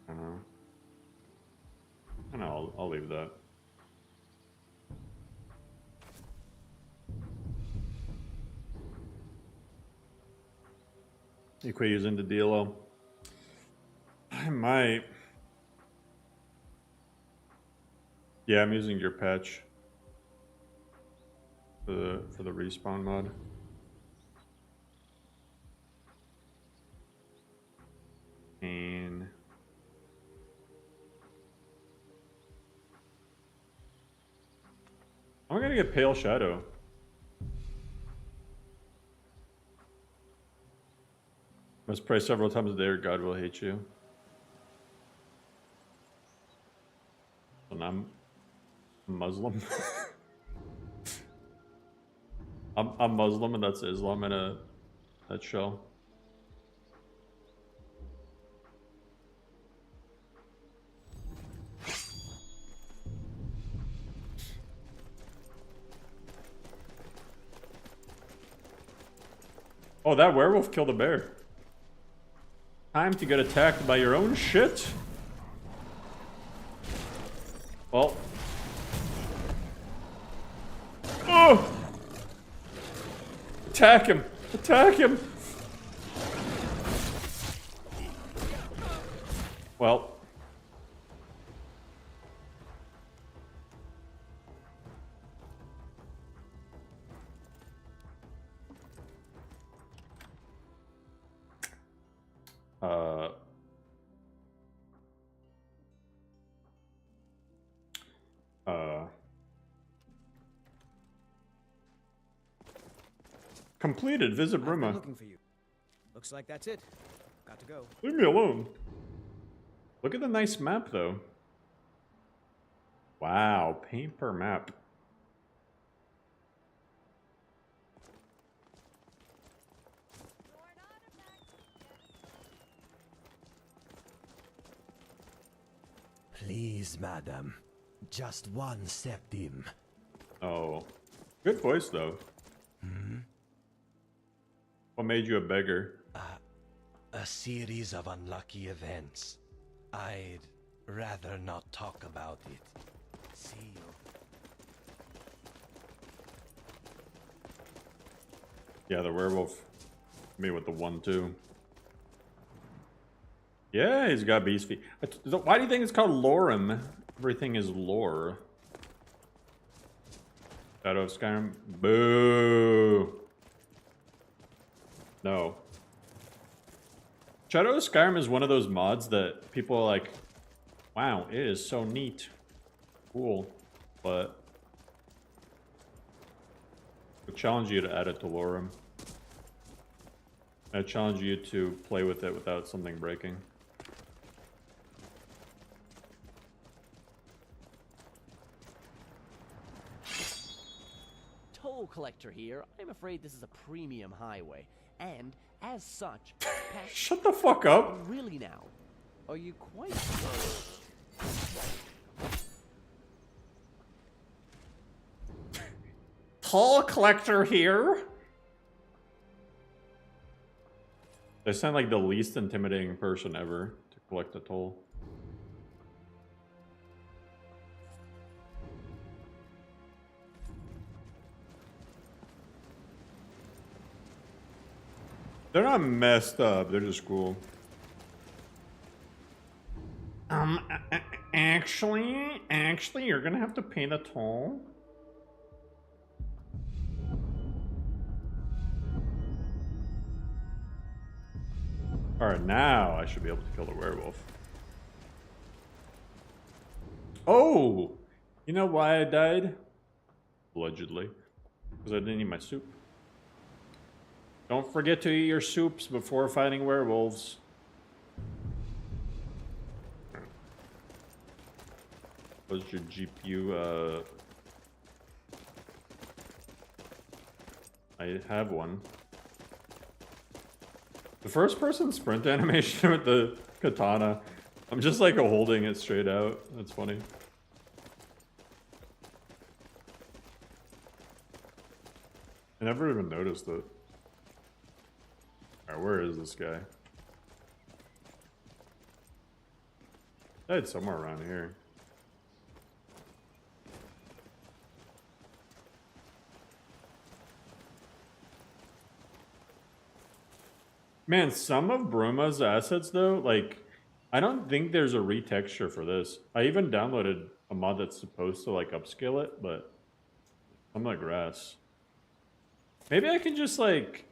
I don't know. I know, I'll leave that. You quit using the DLO? I might. Yeah, I'm using your patch for the respawn mod. And I'm gonna get Pale Shadow. Must pray several times a day or God will hate you. And I'm Muslim. I'm Muslim and that's Islam in a nutshell. Oh, that werewolf killed a bear. Time to get attacked by your own shit. Well. Oh! Attack him! Attack him! Well. Completed. Visit I've been Bruma. looking for you. Looks like that's it. Got to go. Leave me alone. Look at the nice map, though. Wow, paint per map. Please, madam. Just one septim. Oh. Good voice, though. Hmm? What made you a beggar? A series of unlucky events. I'd rather not talk about it. See you. Yeah, the werewolf. Me with the 1-2. Yeah, he's got beast feet. Why do you think it's called LoreRim? Everything is lore. Shadow of Skyrim. Boo. No. Shadow of Skyrim is one of those mods that people are like, wow, it is so neat. Cool. But I challenge you to add it to LoreRim. I challenge you to play with it without something breaking. Toll collector here. I'm afraid this is a premium highway, and as such, shut the fuck up. Really now, are you quite? Toll collector here. They sound like the least intimidating person ever to collect a toll. They're not messed up, they're just cool. Actually, you're gonna have to pay the toll. Alright, now I should be able to kill the werewolf. Oh! You know why I died? Allegedly. Because I didn't eat my soup. Don't forget to eat your soups before fighting werewolves. What's your GPU? I have one. The first person sprint animation with the katana. I'm just like holding it straight out. That's funny. I never even noticed it. Alright, where is this guy? Died somewhere around here. Man, some of Bruma's assets though, like, I don't think there's a retexture for this. I even downloaded a mod that's supposed to like upscale it, but I'm like grass. Maybe I can just like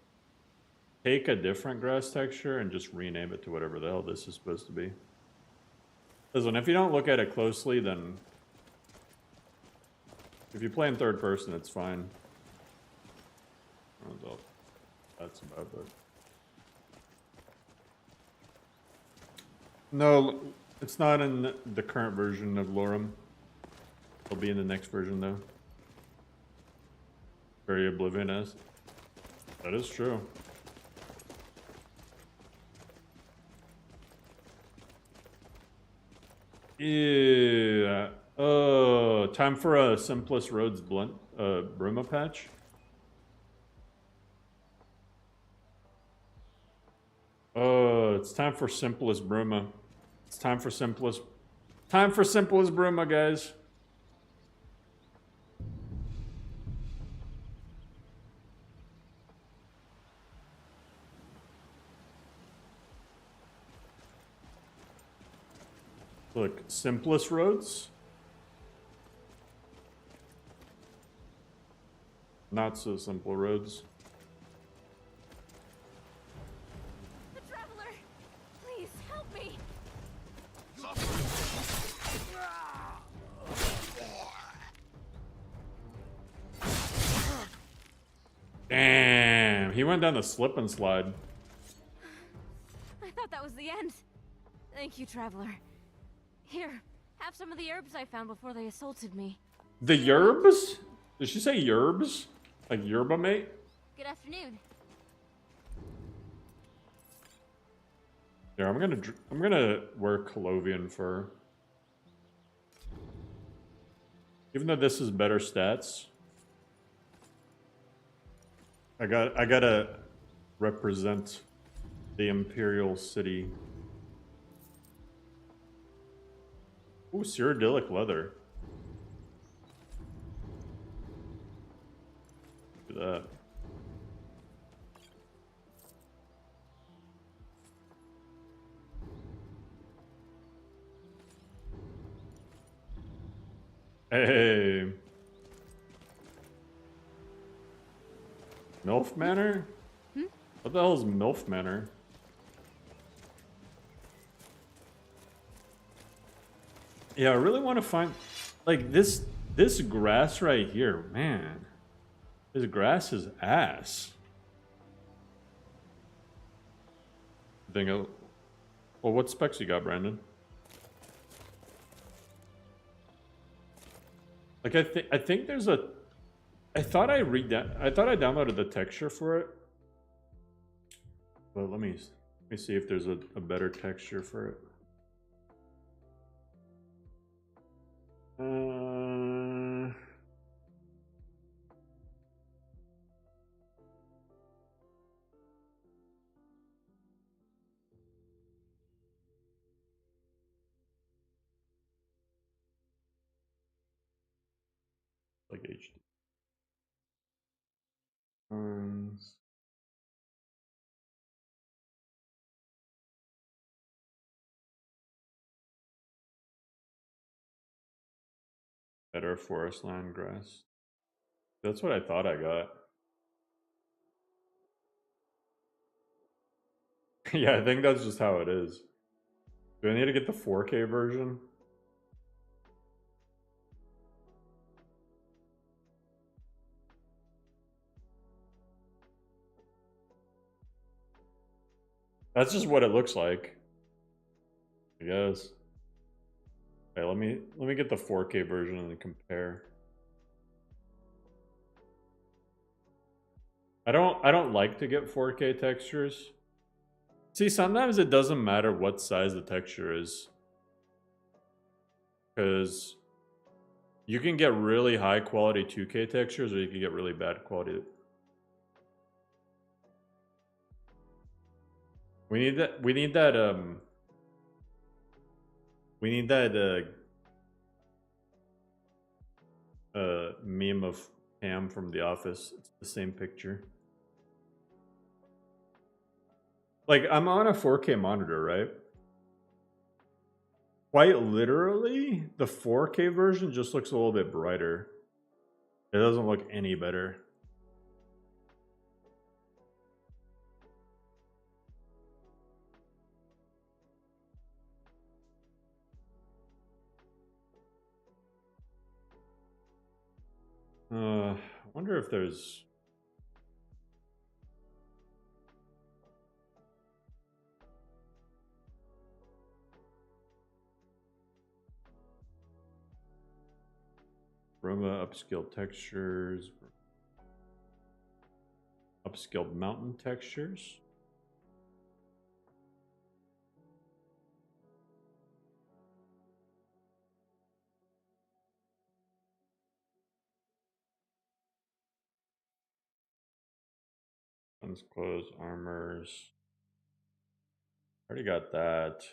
take a different grass texture and just rename it to whatever the hell this is supposed to be. Listen, if you don't look at it closely, then if you play in third person, it's fine. That's about it. No, it's not in the current version of LoreRim. It'll be in the next version, though. Very oblivious. That is true. Yeah. Oh, time for a simplest roads blunt Bruma patch. Oh, it's time for simplest Bruma. It's time for simplest Bruma, guys. Look, simplest roads. Not so simple roads. The Traveler! Please, help me! Damn, he went down the slip and slide. I thought that was the end. Thank you, Traveler. Here, have some of the herbs I found before they assaulted me. The yerbs? Did she say yerbs? Like yerba mate? Good afternoon. Yeah, I'm gonna wear Colovian fur. Even though this is better stats, I gotta represent the Imperial City. Ooh, Cyrodiilic leather. Look at that. Hey. MILF Manor? What the hell is MILF Manor? Yeah, I really want to find like this grass right here, man. This grass is ass. Well, what specs you got, Brandon? Like I think there's a I thought I downloaded the texture for it. But let me see if there's a better texture for it. Like HD. Better forest land grass. That's what I thought I got. Yeah, I think that's just how it is. Do I need to get the 4K version? That's just what it looks like, I guess. Okay, let me get the 4K version and compare. I don't like to get 4K textures. See, sometimes it doesn't matter what size the texture is, because you can get really high quality 2K textures, or you can get really bad quality. We need that. We need that. We need that. Meme of Pam from The Office. It's the same picture. Like, I'm on a 4K monitor, right? Quite literally, the 4K version just looks a little bit brighter. It doesn't look any better. I wonder if there's... Roma upscale textures. Upscaled mountain textures. Guns, clothes, armors. Already got that.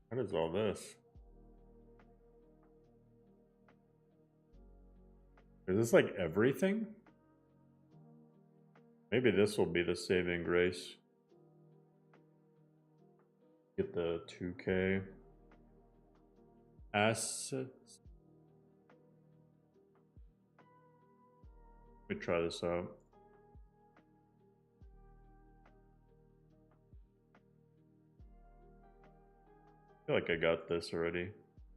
What is all this? Is this like everything? Maybe this will be the saving grace. Get the 2K assets. Let me try this out. I feel like I got this already.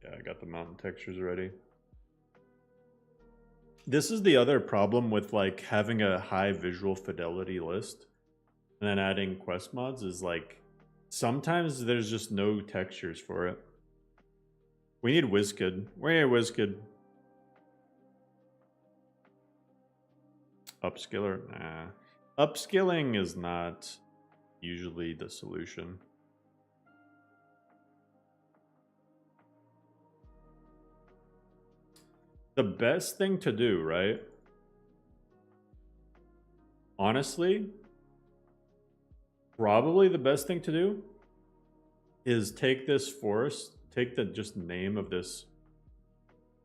Yeah, I got the mountain textures already. This is the other problem with like having a high visual fidelity list and then adding quest mods is like sometimes there's just no textures for it. We need WizKid. Where WizKid? Upscaler? Nah. Upscaling is not usually the solution. The best thing to do, right? Honestly, probably the best thing to do is take this forest, take the just name of this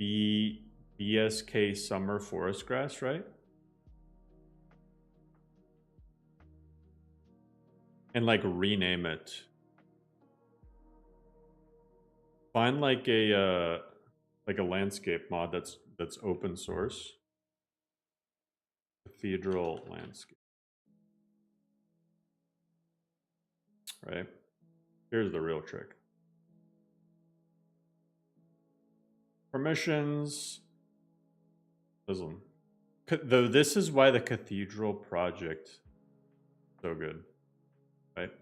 BSK summer forest grass, right? And like rename it. Find like a landscape mod that's open source. Cathedral landscape. Right? Here's the real trick. Permissions. Listen. Though this is why the Cathedral project is so good. Right?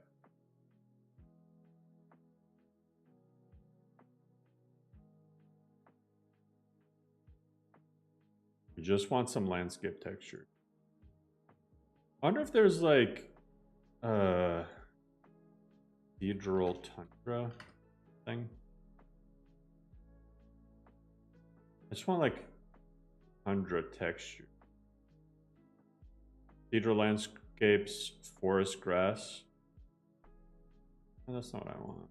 You just want some landscape texture. I wonder if there's like cathedral tundra thing. I just want like tundra texture. Cathedral landscapes, forest grass. Oh, that's not what I want.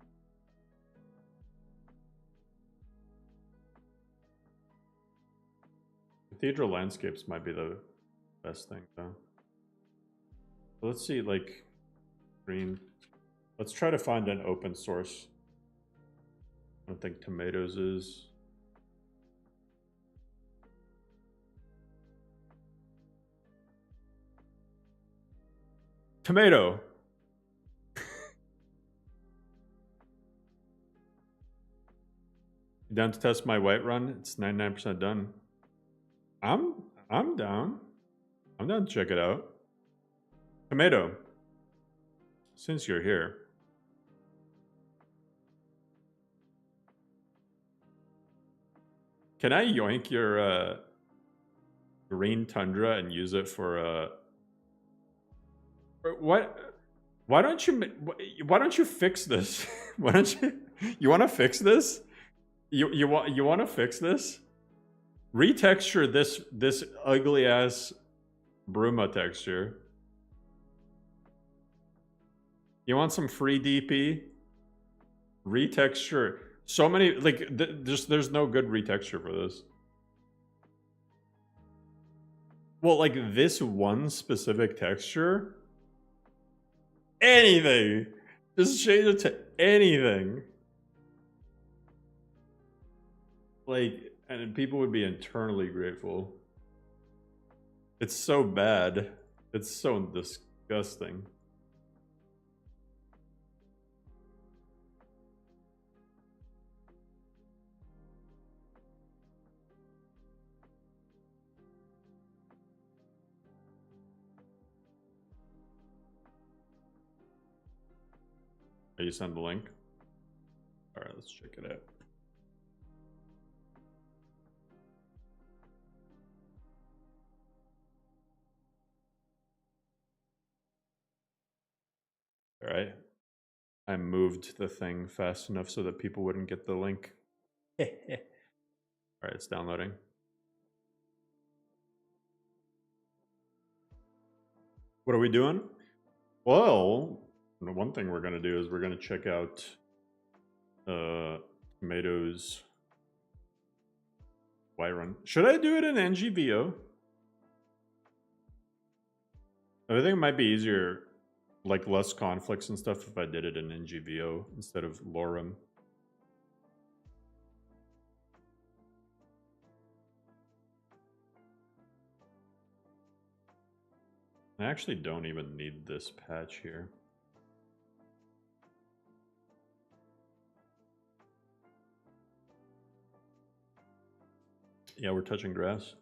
Cathedral landscapes might be the best thing though. So let's see, like green. Let's try to find an open source. I don't think tomatoes is. Tomato. Down to test my Whiterun? It's 99% done. I'm down. I'm down to check it out. Tomato. Since you're here. Can I yoink your green tundra and use it for what? Why don't you fix this? Why don't you want to fix this? You want to fix this? Retexture this ugly ass Bruma texture. You want some free DP? Retexture. So many, like, there's no good retexture for this. Well, like, this one specific texture? Anything! Just change it to anything. Like, and people would be internally grateful. It's so bad. It's so disgusting. You send the link? Alright, let's check it out. Alright. I moved the thing fast enough so that people wouldn't get the link. Alright, it's downloading. What are we doing? Well, one thing we're going to do is we're going to check out Tomatoes Whiterun. Should I do it in NGVO? I think it might be easier, like less conflicts and stuff, if I did it in NGVO instead of LoreRim. I actually don't even need this patch here. Yeah, we're touching grass.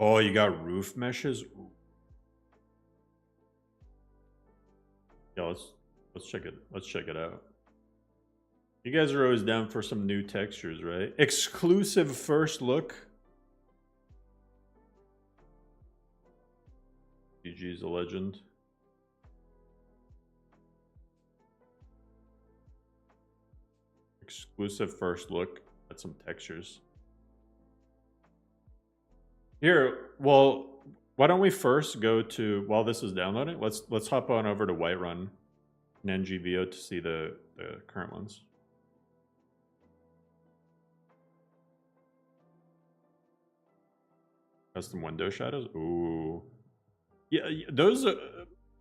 Oh, you got roof meshes? Ooh. Yeah, let's check it. Let's check it out. You guys are always down for some new textures, right? Exclusive first look. GG's a legend. Exclusive first look at some textures. Here, well, why don't we first go to, while this is downloading, let's hop on over to Whiterun and NGVO to see the current ones. Custom window shadows? Ooh. Yeah, those,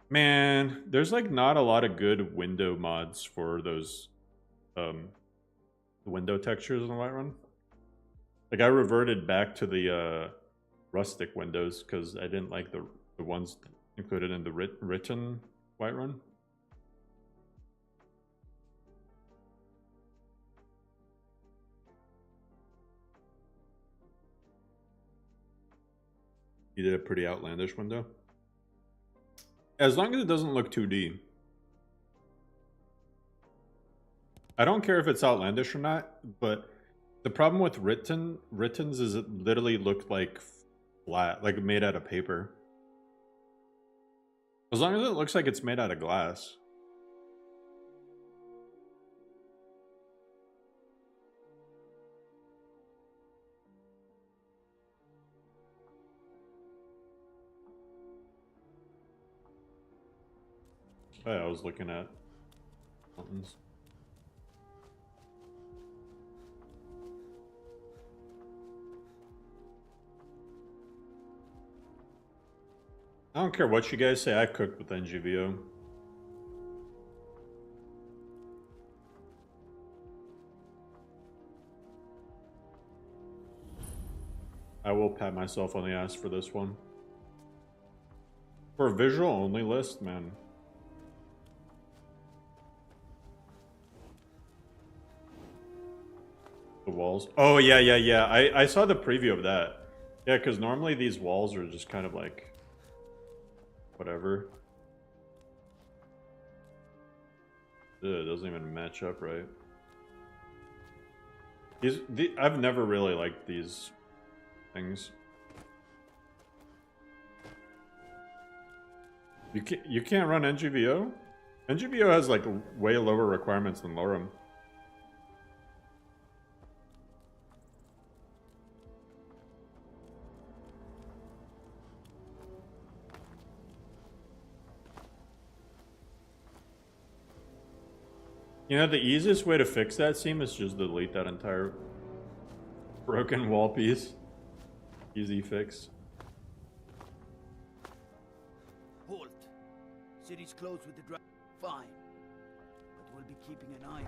man, there's like not a lot of good window mods for those window textures in Whiterun. Like, I reverted back to the rustic windows because I didn't like the ones included in the written Whiterun. You did a pretty outlandish window. As long as it doesn't look 2D. I don't care if it's outlandish or not, but the problem with writtens is it literally looked like flat, like made out of paper. As long as it looks like it's made out of glass. Oh, yeah, I was looking at mountains. I don't care what you guys say, I cooked with NGVO. I will pat myself on the ass for this one. For a visual only list, man. The walls. Oh, yeah, yeah, yeah. I saw the preview of that. Yeah, because normally these walls are just kind of like... whatever. Ugh, it doesn't even match up right. I've never really liked these things. You can't run NGVO? NGVO has like way lower requirements than LoreRim. You know, the easiest way to fix that seam is just delete that entire broken wall piece. Easy fix. Halt. City's closed with the dra- Fine. But we'll be keeping an eye on it.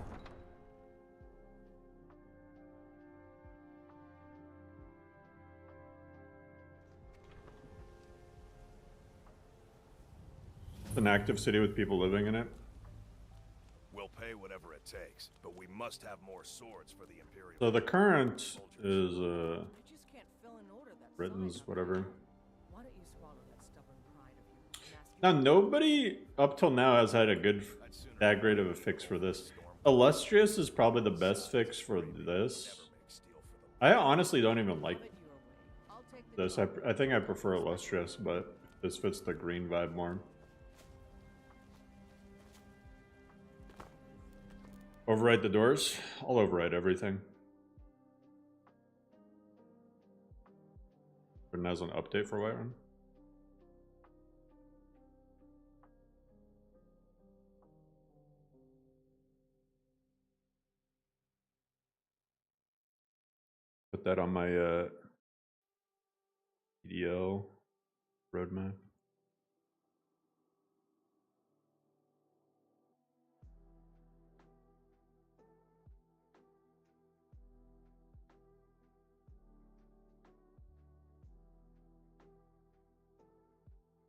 An active city with people living in it. We'll pay whatever it takes, but we must have more swords for the Imperial. So the current is Britain's whatever. Now nobody up till now has had that great of a fix for this. Illustrious is probably the best fix for this. I honestly don't even like this. I think I prefer Illustrious, but this fits the green vibe more. Override the doors? I'll override everything. But has an update for Whiterun. Put that on my EDL roadmap.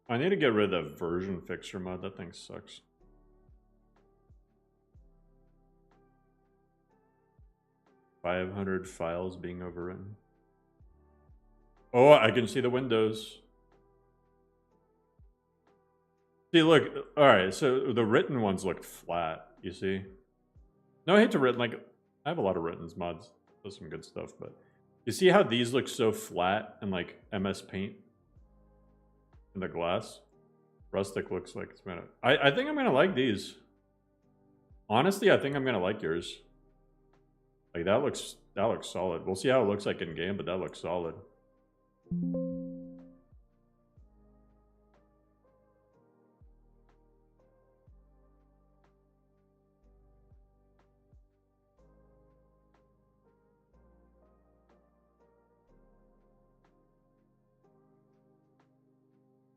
I need to get rid of that version fixer mod. That thing sucks. $500 files being overwritten. Oh, I can see the windows. See, look. All right, so the written ones look flat. You see? No, I hate to written. Like, I have a lot of written mods. Does some good stuff, but you see how these look so flat and like MS Paint? In the glass. Rustic looks like it's gonna... I think I'm gonna like these. Honestly, I think I'm gonna like yours. Like that looks solid. We'll see how it looks like in game, but that looks solid.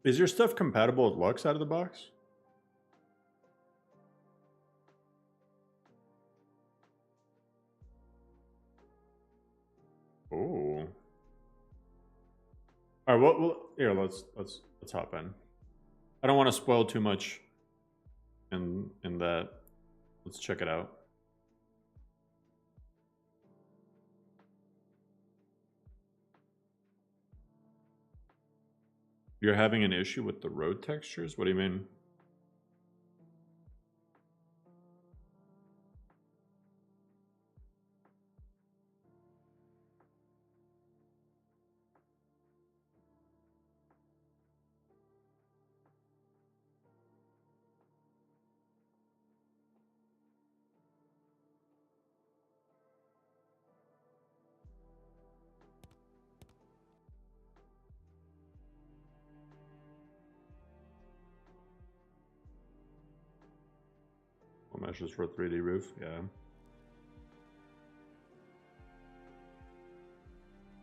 Is your stuff compatible with Lux out of the box? Oh. All right. Well, here. Let's hop in. I don't want to spoil too much. In that, let's check it out. You're having an issue with the road textures? What do you mean? Meshes for a 3D roof, yeah.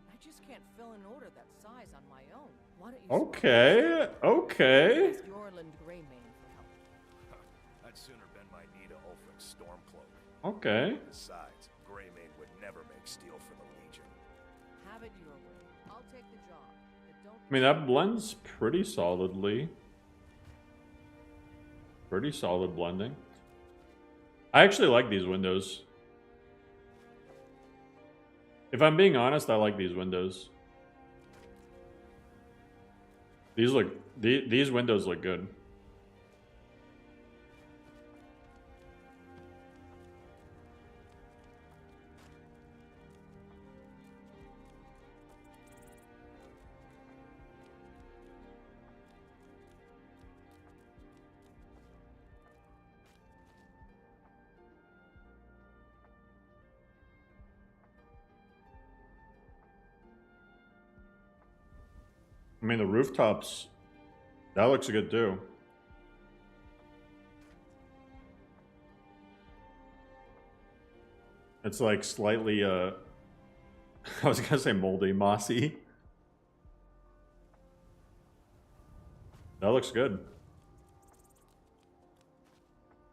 I just can't fill an order that size on my own. Why don't you Okay, okay. ask Yorland Greymane for help? I'd sooner bend my knee to Ulfric's Stormcloak. Okay. Besides, Greymane would never make steel for the Legion. Have it your way. I'll take I mean, that blends pretty solidly. Pretty solid blending. I actually like these windows. If I'm being honest, I like these windows. These windows look good. I mean, the rooftops, that looks good too. It's like slightly, I was gonna say moldy, mossy. That looks good.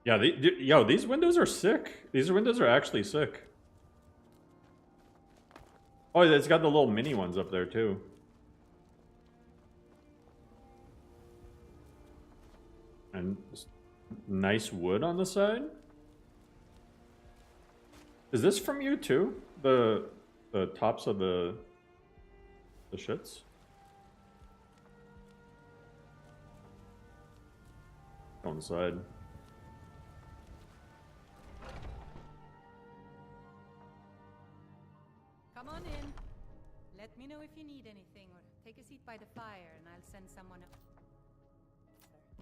Yeah, yo, these windows are sick. These windows are actually sick. Oh, it's got the little mini ones up there too. And nice wood on the side. Is this from you too? The tops of the shits? On the side. Come on in. Let me know if you need anything, or take a seat by the fire and I'll send someone up.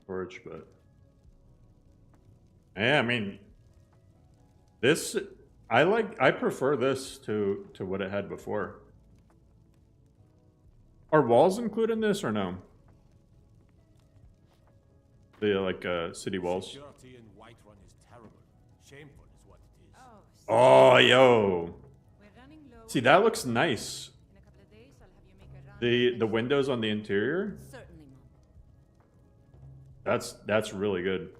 Torch, but yeah, I mean, this I prefer this to what it had before. Are walls included in this or no? The like city walls. Security in Whiterun is terrible. Shameful is what it is. Oh, yo. See, that looks nice. The windows on the interior. Certainly, Mom. That's really good.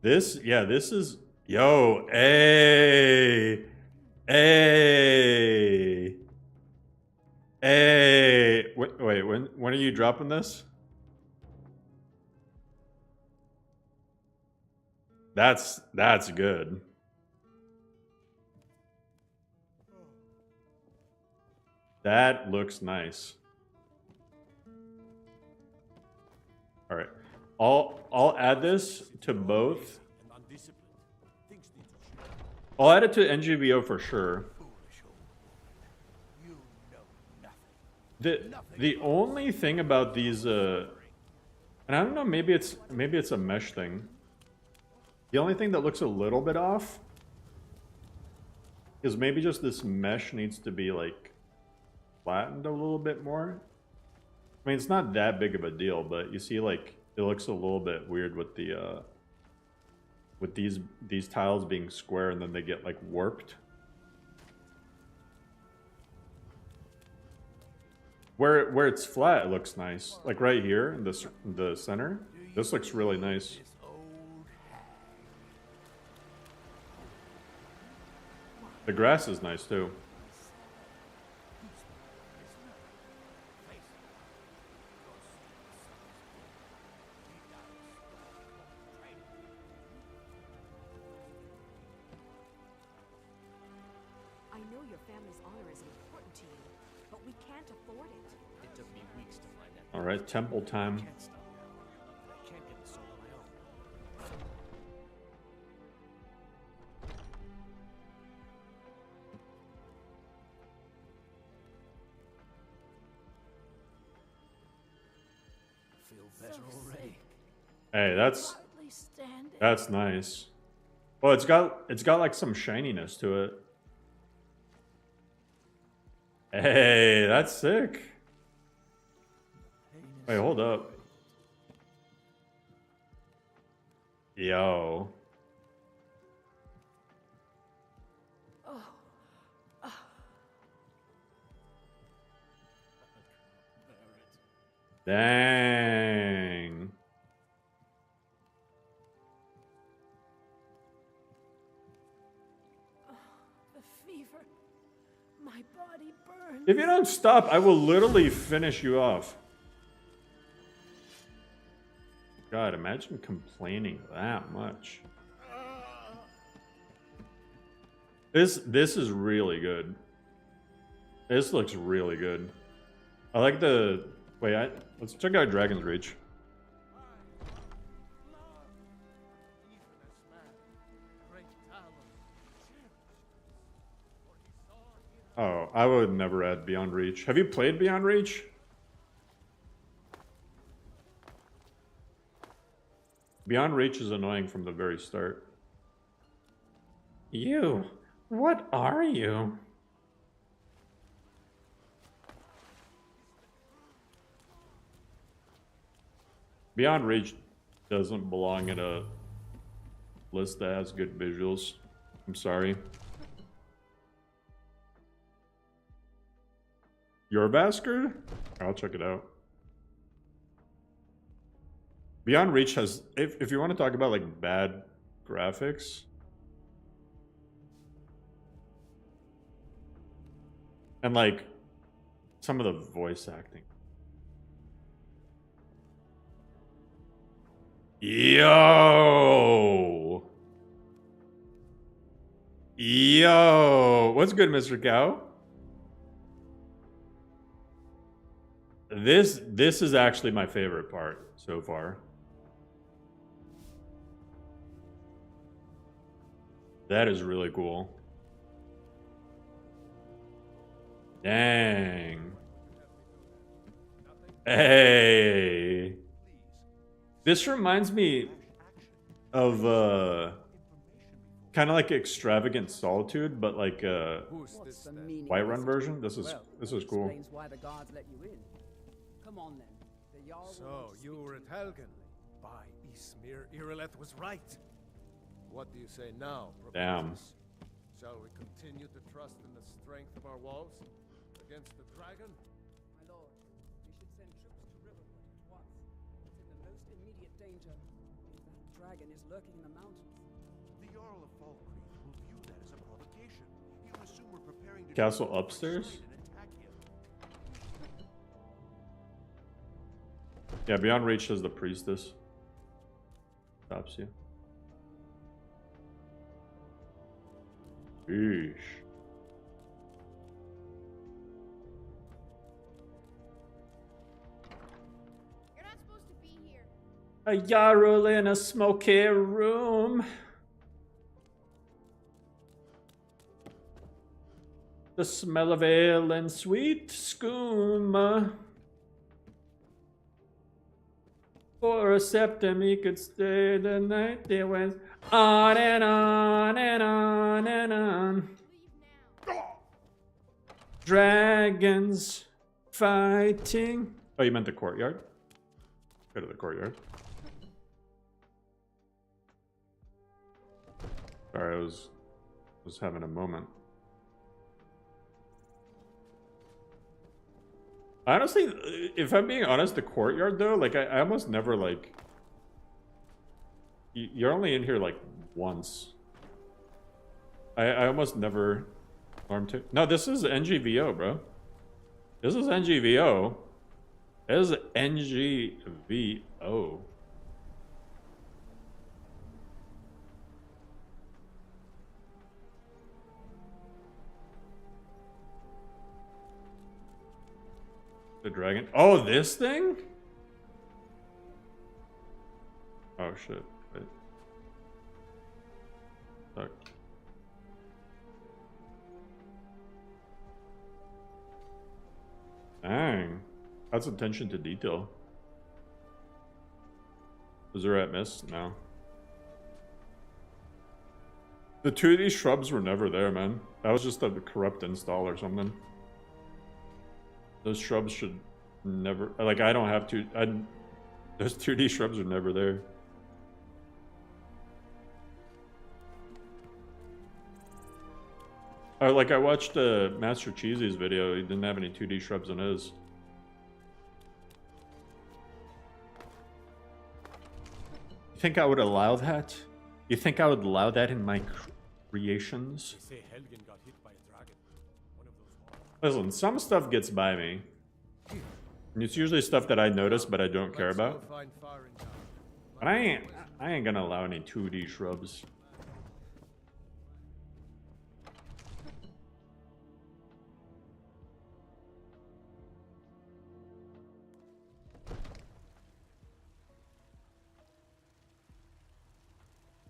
This is yo, hey, wait, when are you dropping this? That's good. That looks nice. All right. I'll add this to both. I'll add it to NGVO for sure. The only thing about these and I don't know, maybe it's a mesh thing. The only thing that looks a little bit off is maybe just this mesh needs to be like flattened a little bit more. I mean, it's not that big of a deal, but you see like it looks a little bit weird with the with these tiles being square and then they get like warped. Where it's flat, it looks nice. Like right here in the center, this looks really nice. The grass is nice too. I know your family's honor is important to you, but we can't afford it. It took me weeks to find that. All right, temple time. I can't stop now. I can't get the soul on my own. Feel better already. Hey, that's nice. Well, it's got like some shininess to it. Hey, that's sick. Wait, hold up. Yo. Dang. fever. My body burns. If you don't stop, I will literally finish you off. God, imagine complaining that much. This is really good. This looks really good. I like the... Wait, let's check out Dragon's Reach. Oh, I would never add Beyond Reach. Have you played Beyond Reach? Beyond Reach is annoying from the very start. You, what are you? Beyond Reach doesn't belong in a list that has good visuals. I'm sorry. Your Basker? I'll check it out. Beyond Reach has, if you want to talk about like bad graphics, and like some of the voice acting. Yo! What's good, Mr. Cow? This is actually my favorite part so far. That is really cool. Dang. Hey. This reminds me of kind of like Extravagant Solitude, but like Whiterun version. This is cool. Explains why the guards let you in. Come on then. The Jarl So you were at Helgen. By Ysmir, Irileth was right. What do you say now, Damn. Prometheus? Shall we continue to trust in the strength of our walls against the dragon? My lord, we should send troops to Riverwood at once. It's in the most immediate danger. That dragon is lurking in the mountains. The Jarl of Falkreath will view that as a provocation. He'll assume we're preparing to Castle upstairs? Yeah, Beyond Reach has the priestess. Stops you. Eesh. You're not supposed to be here. A Jarl in a smoky room. The smell of ale and sweet skooma. For a septim he could stay the night. They went on and on and on and on. Dragons fighting. Oh, you meant the courtyard? Go to the courtyard. Sorry, I was having a moment. Honestly, if I'm being honest, the courtyard though, like I almost never like. You're only in here like once. I almost never farm to. No, this is NGVO, bro. This is NGVO. This is NGVO. The dragon. Oh, this thing? Oh shit. Wait. Fuck. Dang. That's attention to detail. Was there at miss? No. The 2D shrubs were never there, man. That was just a corrupt install or something. Those shrubs should never... Like, I don't have to... Those 2D shrubs are never there. Oh, like, I watched Master Cheesy's video. He didn't have any 2D shrubs on his. You think I would allow that? You think I would allow that in my creations. They say Helgen got hit by a dragon. One of those Listen, some stuff gets by me. And it's usually stuff that I notice but I don't care about. But I ain't gonna allow any 2D shrubs.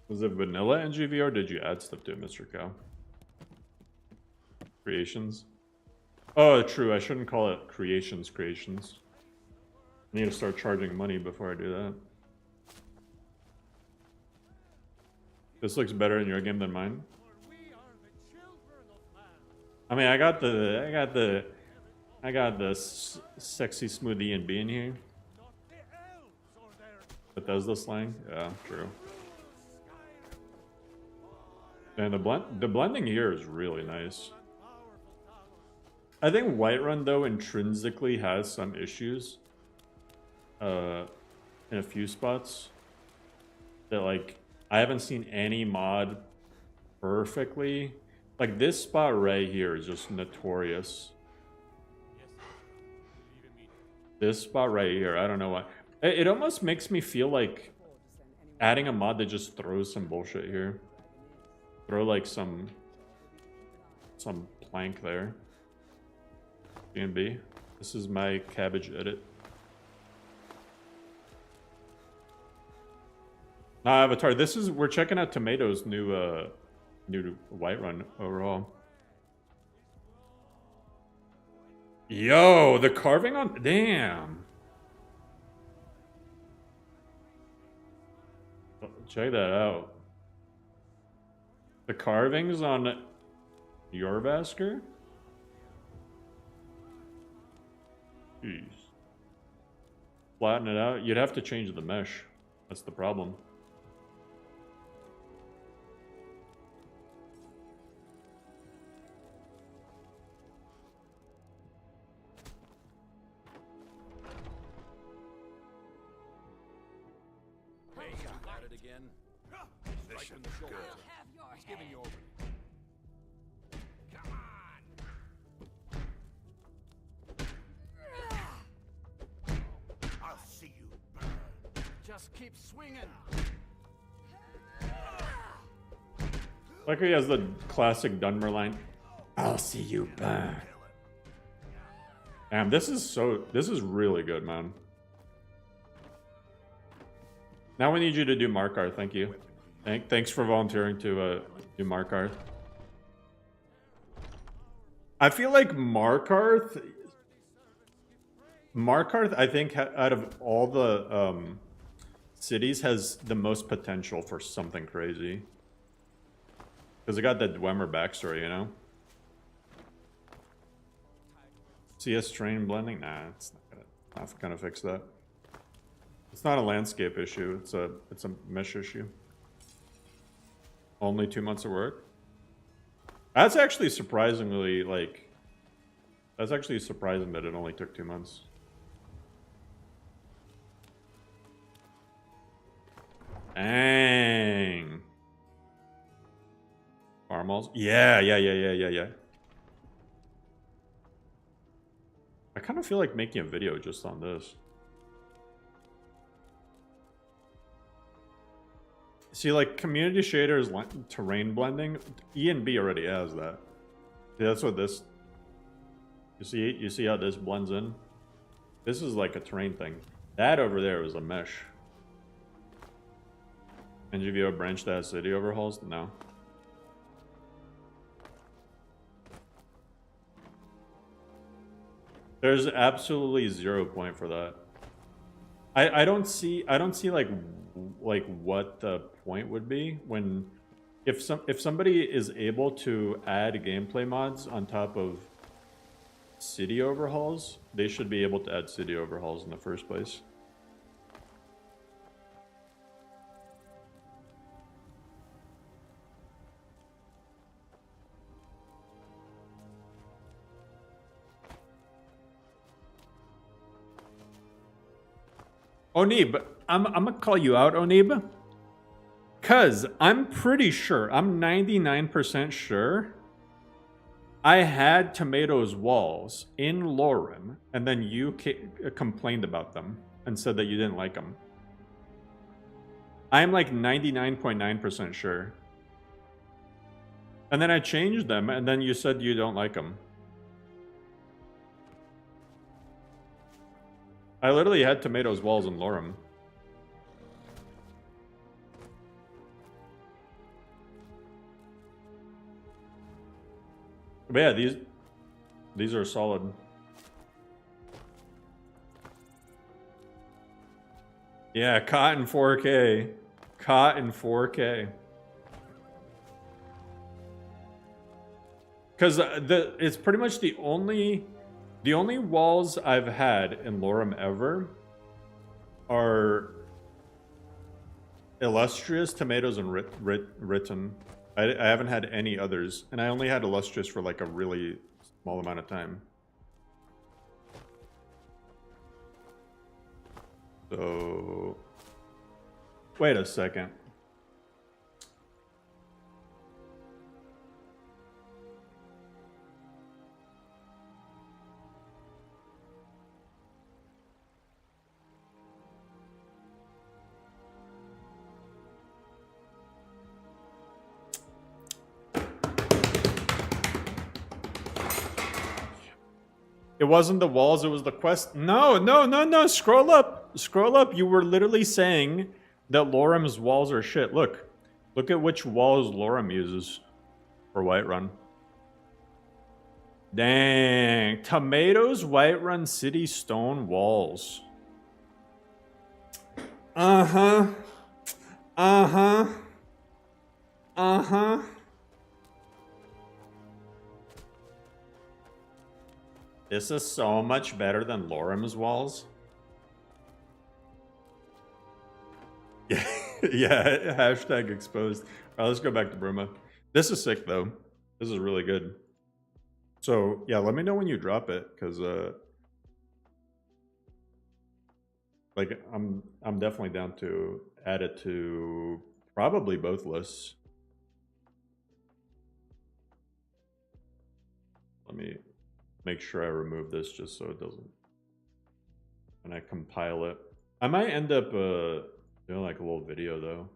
Was it vanilla in GV or did you add stuff to it, Mr. Cow? Creations? Oh, true. I shouldn't call it creations. I need to start charging money before I do that. This looks better in your game than mine. I mean, I got the sexy smooth E&B in here. But does the slang? Yeah, true. And the blending here is really nice. I think Whiterun though intrinsically has some issues in a few spots that like I haven't seen any mod perfectly. Like this spot right here is just notorious. This spot right here, I don't know why. It almost makes me feel like adding a mod that just throws some bullshit here. Throw like some plank there. B&B. This is my cabbage edit. Avatar. This is we're checking out Tomato's new Whiterun overhaul. Yo, the carving on damn. Check that out. The carvings on Jorvasker? Jeez. Flatten it out. You'd have to change the mesh. That's the problem. Hey, you got it again. Mission good. He's giving you over. I'll see you burn. Just keep swinging. Like he has the classic Dunmer line. I'll see you burn. Damn, this is really good, man. Now we need you to do Markarth, thank you. Thanks for volunteering to do Markarth. I feel like Markarth, I think, out of all the cities, has the most potential for something crazy. Because it got that Dwemer backstory, you know? CS train blending? Nah, it's not gonna fix that. It's not a landscape issue, it's a mesh issue. Only 2 months of work? That's actually surprisingly, like... That's actually surprising that it only took 2 months. Dang. Farmalls? Yeah. I kind of feel like making a video just on this. See, like, community shaders, terrain blending, E&B already has that. See, that's what this... You see how this blends in? This is like a terrain thing. That over there was a mesh. NGVO branch that has city overhauls? No. There's absolutely 0 point for that. I don't see like what the point would be when if somebody is able to add gameplay mods on top of city overhauls, they should be able to add city overhauls in the first place. Onib, I'm gonna call you out, Onib. Because I'm pretty sure, I'm 99% sure I had Tomatoes walls in LoreRim, and then you complained about them and said that you didn't like them. I'm like 99.9% sure. And then I changed them, and then you said you don't like them. I literally had Tomatoes walls in LoreRim. But yeah, these are solid. Yeah, caught in 4K. Caught in 4K. Because it's pretty much the only walls I've had in LoreRim ever are Illustrious, Tomatoes, and Written. I haven't had any others, and I only had Illustrious for like a really small amount of time. So, wait a second. It wasn't the walls, it was the quest. No. Scroll up. Scroll up. You were literally saying that LoreRim's walls are shit. Look at which walls LoreRim uses for Whiterun. Dang. Tomatoes, Whiterun City stone walls. Uh-huh. This is so much better than LoreRim's walls. Yeah, yeah, hashtag exposed. All right, let's go back to Bruma. This is sick, though. This is really good. So, yeah, let me know when you drop it, because, like, I'm definitely down to add it to probably both lists. Let me make sure I remove this just so it doesn't. When I compile it, I might end up doing like a little video though.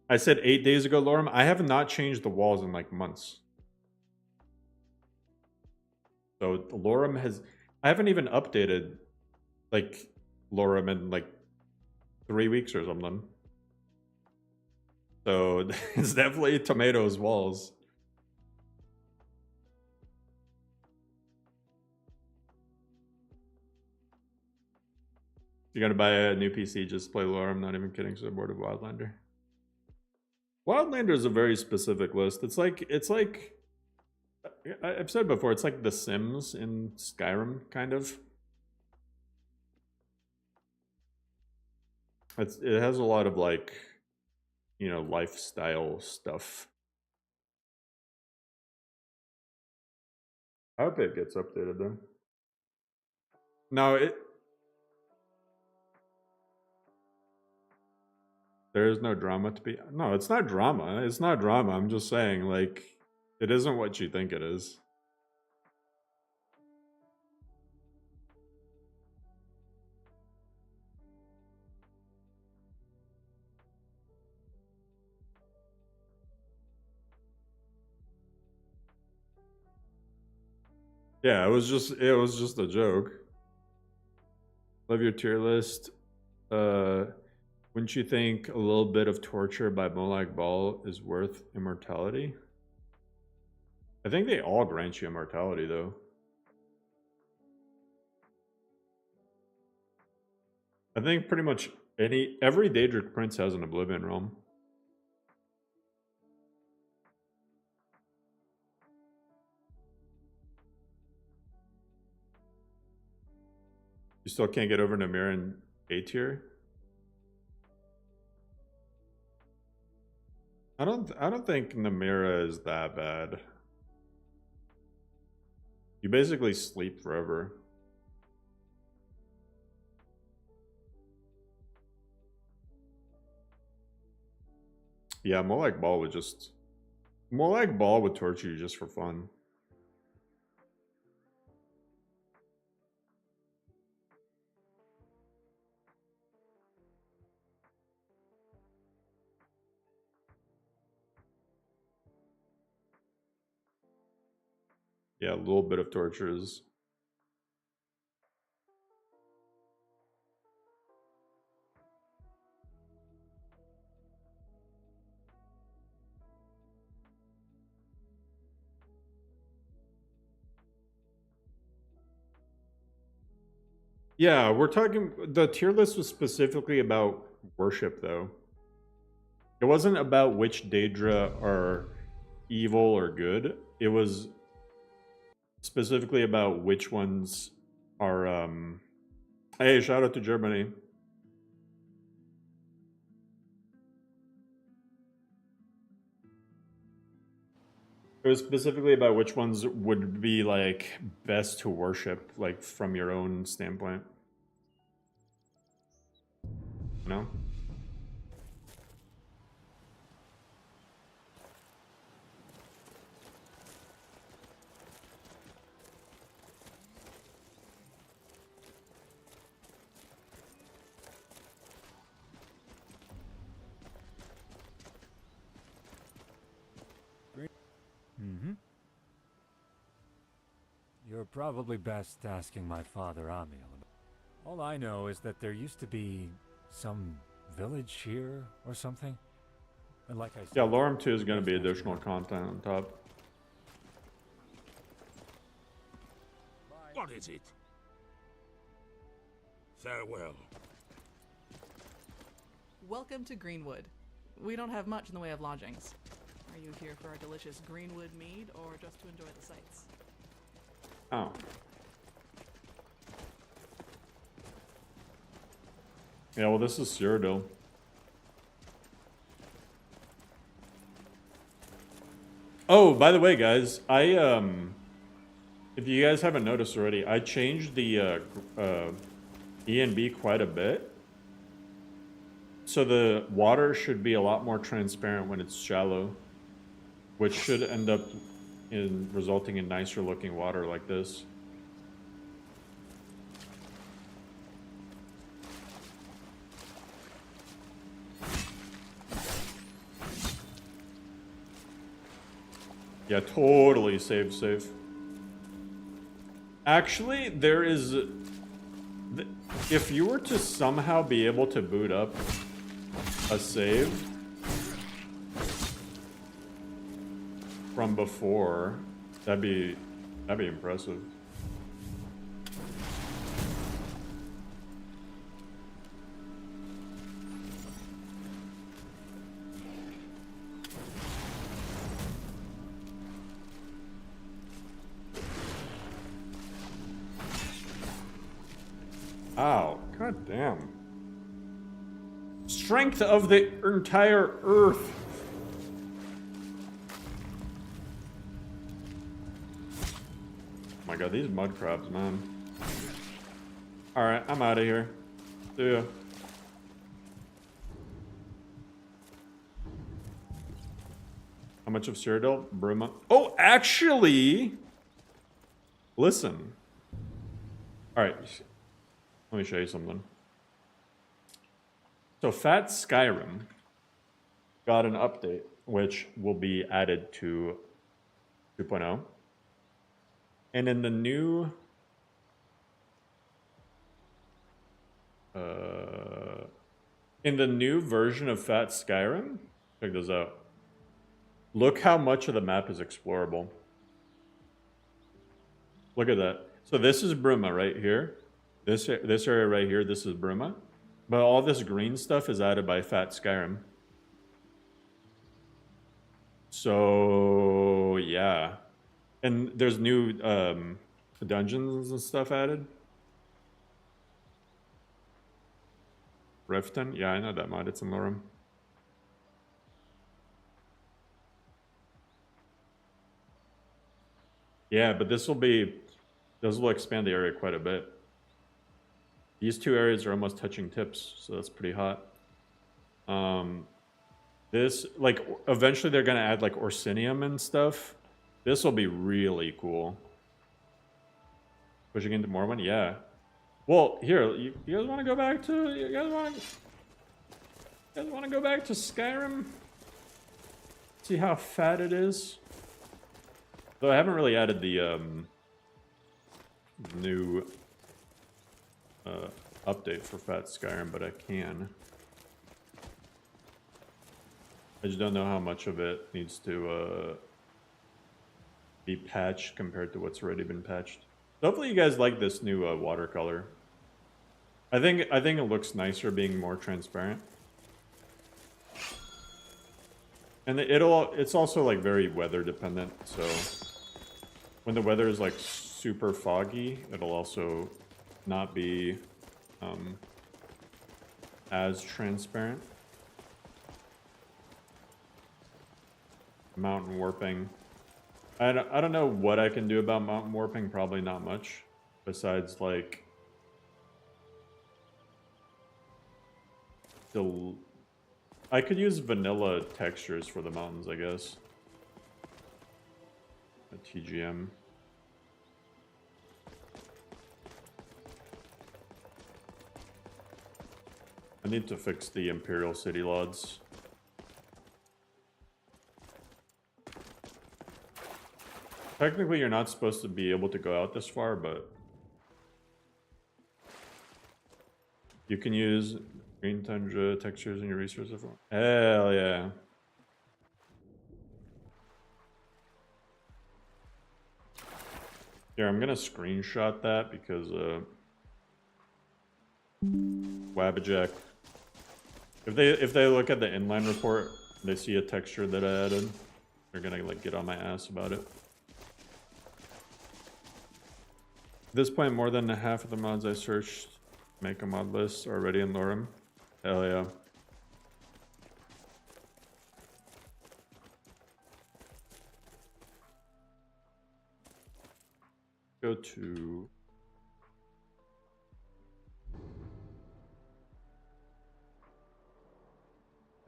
I said 8 days ago, LoreRim. I have not changed the walls in like months. So LoreRim has. I haven't even updated like LoreRim in like 3 weeks or something. So it's definitely Tomatoes walls. You gotta buy a new PC, just play LoreRim. I'm not even kidding. So bored of Wildlander. Wildlander is a very specific list. It's like I've said before. It's like The Sims in Skyrim, kind of. It has a lot of like, you know, lifestyle stuff. I hope it gets updated though. No, there is no drama to be. No, it's not drama. It's not drama. I'm just saying, like, it isn't what you think it is. Yeah, it was just a joke. Love your tier list. Wouldn't you think a little bit of torture by Molag Bal is worth immortality? I think they all grant you immortality though. I think pretty much every Daedric prince has an Oblivion Realm. You still can't get over Namira in A tier? I don't think Namira is that bad. You basically sleep forever. Yeah, more like ball would torture you just for fun. Yeah, a little bit of torture is. Yeah, we're talking. The tier list was specifically about worship, though. It wasn't about which Daedra are evil or good. It was specifically about which ones are. Hey, shout out to Germany. It was specifically about which ones would be like best to worship, like from your own standpoint. You know? Mm-hmm. You're probably best asking my father, Amiel. All I know is that there used to be some village here or something. And like I said, Yeah, LoreRim 2 is going to be additional content on top. What is it? Farewell. Welcome to Greenwood. We don't have much in the way of lodgings. Are you here for our delicious Greenwood mead, or just to enjoy the sights? Oh. Yeah, well, this is Cyrodiil. Oh, by the way, guys, if you guys haven't noticed already, I changed the ENB quite a bit. So the water should be a lot more transparent when it's shallow, which should end up in resulting in nicer looking water like this. Yeah, totally safe. Actually, there is... If you were to somehow be able to boot up a save from before, that'd be impressive. Ow, god damn. Strength of the entire earth. Oh my god, these mud crabs, man. Alright, I'm out of here. See ya. How much of Cyrodiil? Bruma. Oh, actually! Listen. Alright. Let me show you something. So Fat Skyrim got an update, which will be added to 2.0. And in the new... in the new version of Fat Skyrim, check this out. Look how much of the map is explorable. Look at that. So this is Bruma right here. This area right here, this is Bruma. But all this green stuff is added by Fat Skyrim. So, yeah. And there's new dungeons and stuff added. Riften? Yeah, I know that mod. It's in LoreRim. Yeah, but this will expand the area quite a bit. These two areas are almost touching tips, so that's pretty hot. This, like, eventually they're gonna add like Orsinium and stuff. This will be really cool. Pushing into Morrowind, yeah. Well, here, you guys want to go back to? You guys want to go back to Skyrim? See how fat it is. Though I haven't really added the new update for fat Skyrim, but I can. I just don't know how much of it needs to be patched compared to what's already been patched. So hopefully you guys like this new watercolor. I think it looks nicer being more transparent. And it's also like very weather dependent, so when the weather is like super foggy, it'll also not be as transparent. Mountain warping. I don't know what I can do about mountain warping, probably not much. Besides like I could use vanilla textures for the mountains, I guess. A TGM. I need to fix the Imperial City LODs. Technically, you're not supposed to be able to go out this far, but you can use green tundra textures in your resources. Hell yeah. Here, I'm gonna screenshot that because Wabbajack. If they look at the inline report, they see a texture that I added, they're gonna like get on my ass about it. At this point, more than half of the mods I searched make a mod list already in LoreRim. Hell yeah. Go to...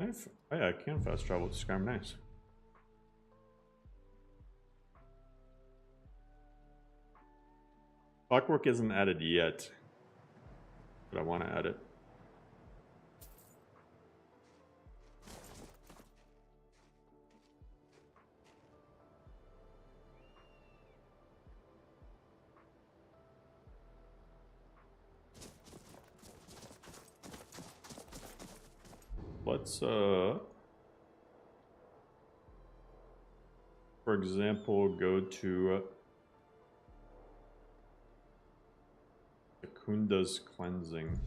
Oh yeah, I can fast travel to Skyrim, nice. Clockwork isn't added yet, but I want to add it. Let's, for example, go to Kunda's Cleansing.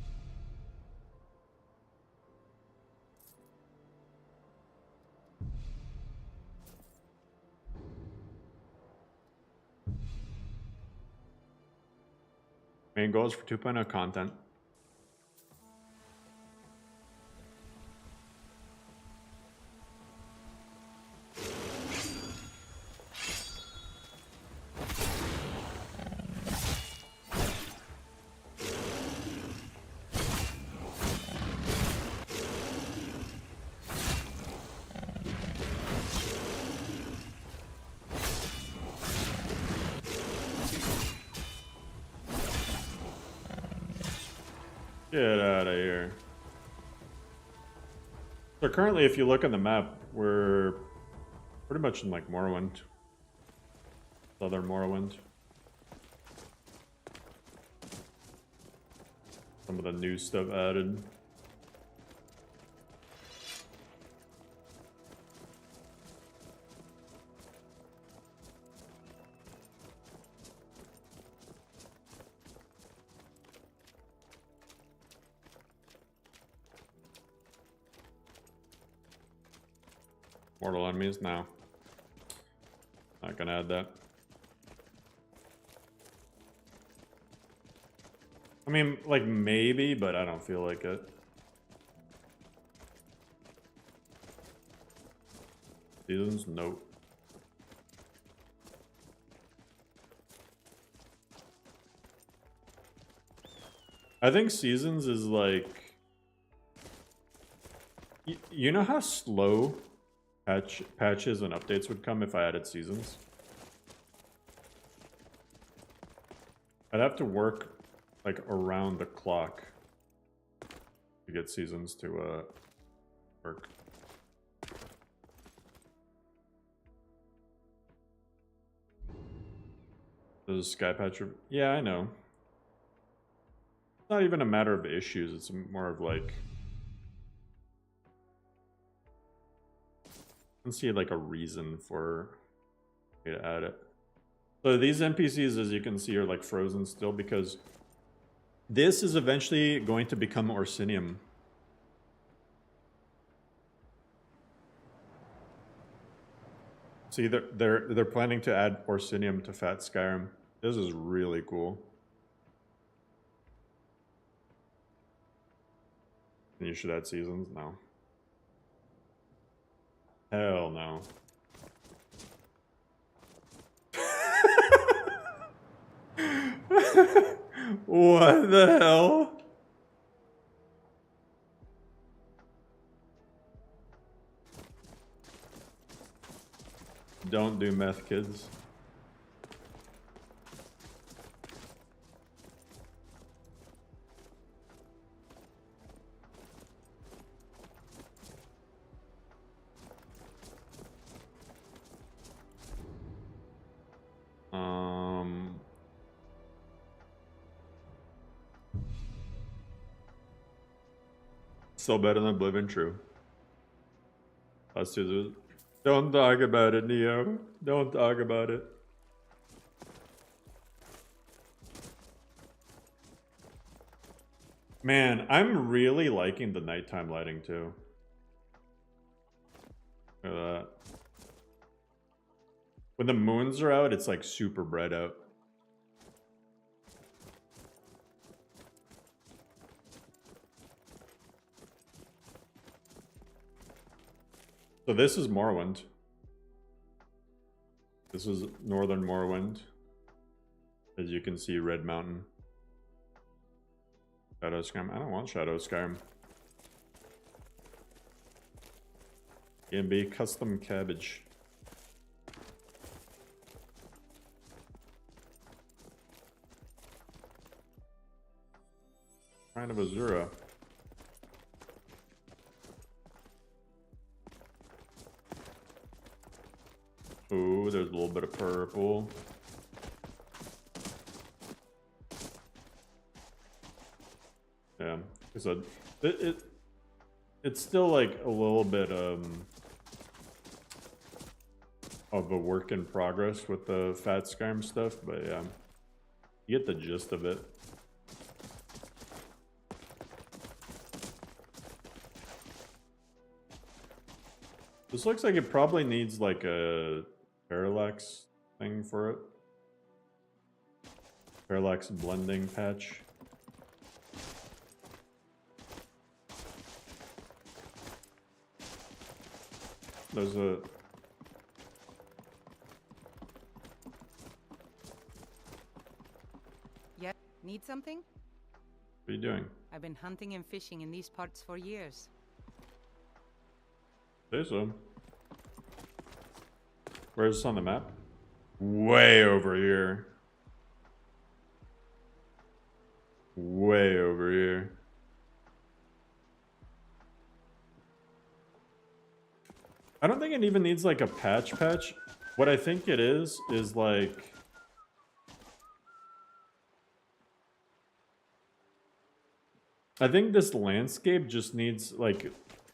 Main goals for 2.0 content. Get out of here. So currently, if you look on the map, we're pretty much in like Morrowind. Southern Morrowind. Some of the new stuff added. Mortal enemies? No. Not gonna add that. I mean, like, maybe, but I don't feel like it. Seasons? Nope. I think Seasons is like... You know how slow patches and updates would come if I added seasons? I'd have to work like around the clock to get seasons to work. Does Sky Patch? Yeah, I know. It's not even a matter of issues. It's more of like, I don't see like a reason for me to add it. So these NPCs, as you can see, are like frozen still because this is eventually going to become Orsinium. See, they're planning to add Orsinium to Fat Skyrim. This is really cool. And you should add seasons? No. Hell no. What the hell? Don't do meth, kids. Still better than Oblivion, true. Let's do this. Don't talk about it, Neo. Don't talk about it. Man, I'm really liking the nighttime lighting too. Look at that. When the moons are out, it's like super bright out. So this is Morrowind. This is Northern Morrowind. As you can see, Red Mountain. Shadow Skyrim. I don't want Shadow Skyrim. GMB custom cabbage. Kind of Azura. Ooh, there's a little bit of purple. Yeah, because it's still like a little bit of a work in progress with the Fat Skyrim stuff, but yeah, you get the gist of it. This looks like it probably needs like a Parallax thing for it. Parallax blending patch. There's a... Yeah, need something? What are you doing? I've been hunting and fishing in these parts for years. Say so. Where's this on the map? Way over here. Way over here. I don't think it even needs like a patch. What I think it is like... I think this landscape just needs like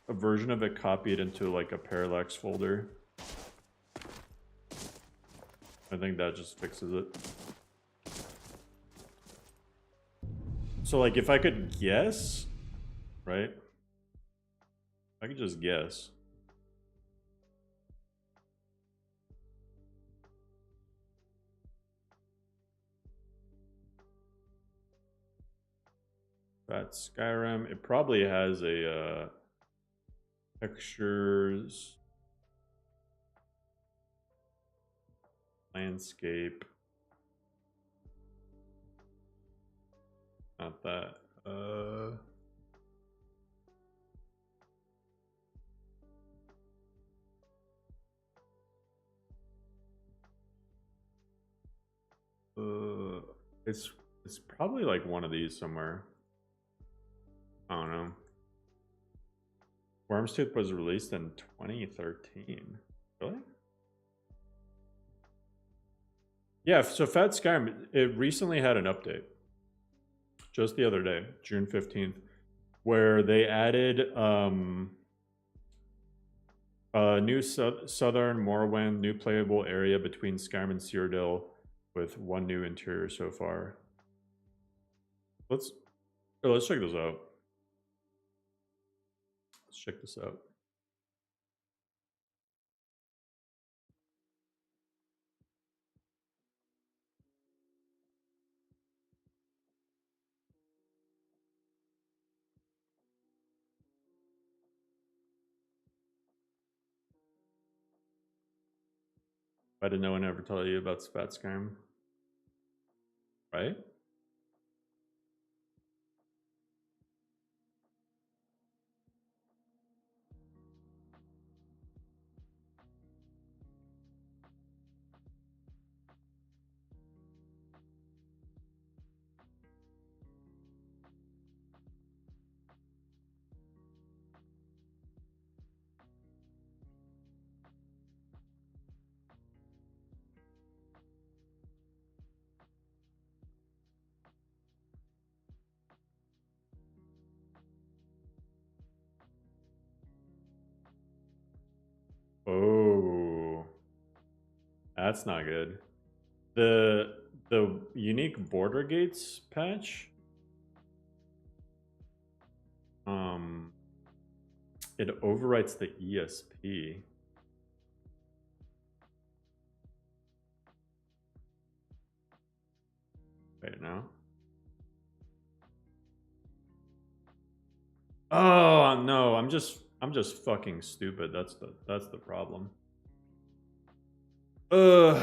a version of it copied into like a Parallax folder. I think that just fixes it. So like if I could guess, right? I could just guess. That Skyrim, it probably has a textures, landscape. Not that. It's probably like one of these somewhere. I don't know. Wormstooth was released in 2013. Really? Yeah, so Fat Skyrim, it recently had an update. Just the other day, June 15th, where they added a new southern Morrowind, new playable area between Skyrim and Cyrodiil with one new interior so far. Let's check this out. Let's check this out. Why did no one ever tell you about Fat Skyrim? Right? Oh, that's not good. The unique border gates patch, it overwrites the ESP. Wait, no. Oh no, I'm just fucking stupid. That's the problem. Well,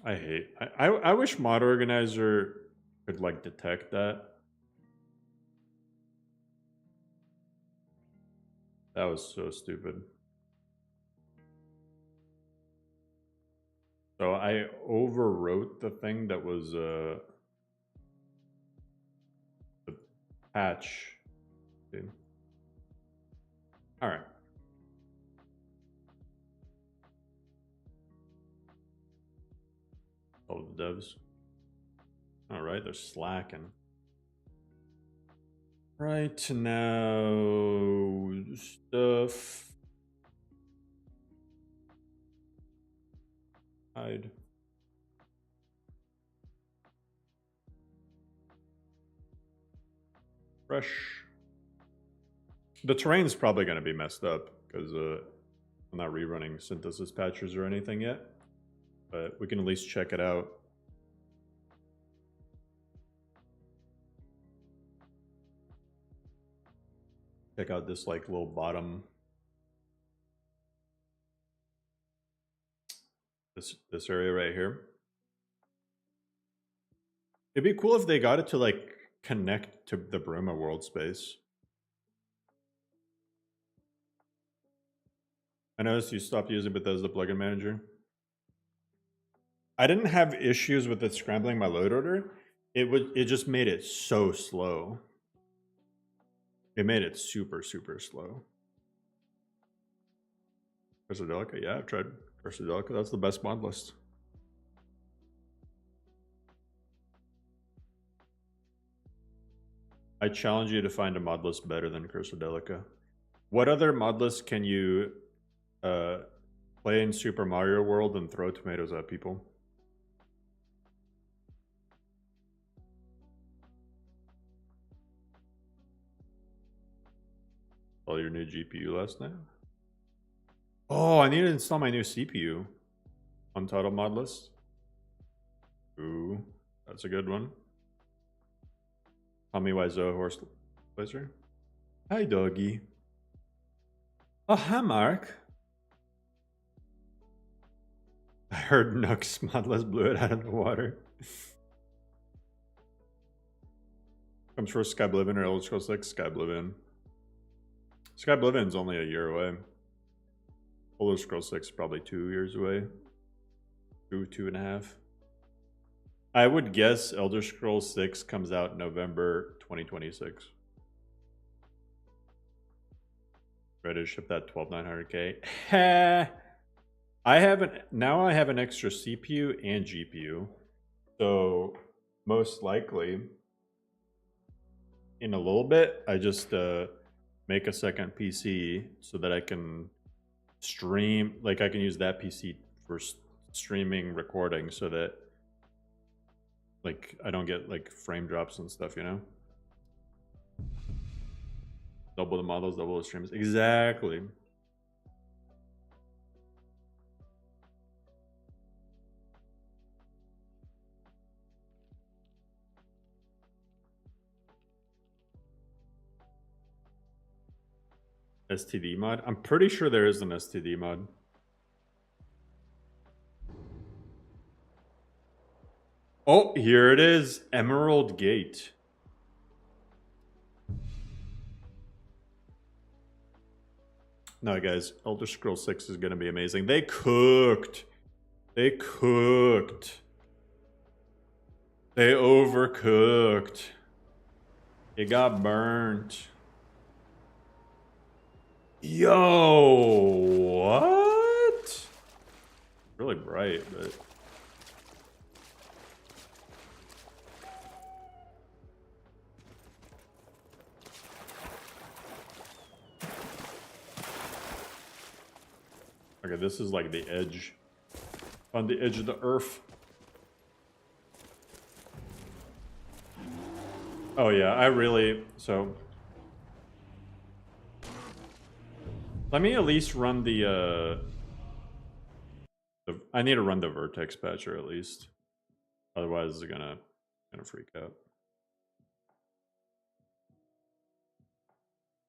I wish Mod Organizer could like detect that. That was so stupid. So I overwrote the thing that was the patch. Dude. All right. All the devs. All right, they're slacking. Right now, stuff. Hide. Fresh. The terrain's probably going to be messed up because I'm not rerunning synthesis patchers or anything yet, but we can at least check it out. Check out this like little bottom. This area right here. It'd be cool if they got it to like connect to the Bruma world space. I noticed you stopped using Bethesda plugin manager. I didn't have issues with it scrambling my load order. It just made it so slow. It made it super slow. Cursodelica, yeah, I've tried Cursodelica. That's the best mod list. I challenge you to find a mod list better than Cursodelica. What other mod list can you play in Super Mario World and throw tomatoes at people? All your new GPU last night? Oh, I need to install my new CPU. Untitled mod list. Ooh, that's a good one. Tell me why Zoa Horse Blazer. Hi, doggy. Oh, hi, Mark. I heard Nook's modless blew it out of the water. Comes first, Skybliven or Elder Scrolls 6? Skybliven. Skybliven's only a year away. Elder Scrolls 6 is probably 2 years away. 2.5. I would guess Elder Scrolls 6 comes out November 2026. Ready to ship that 12900K. I have an extra CPU and GPU. So most likely in a little bit, I just make a second PC so that I can stream, like I can use that PC for streaming recording so that like I don't get like frame drops and stuff, you know? Double the models, double the streams. Exactly. STD mod? I'm pretty sure there is an STD mod. Oh, here it is. Emerald Gate. No, guys. Elder Scrolls 6 is going to be amazing. They cooked. They cooked. They overcooked. It got burnt. Yo, what? Really bright, but... Okay, this is like the edge. On the edge of the earth. Oh yeah, I really... So... Let me at least run the I need to run the vertex patcher at least. Otherwise it's gonna freak out.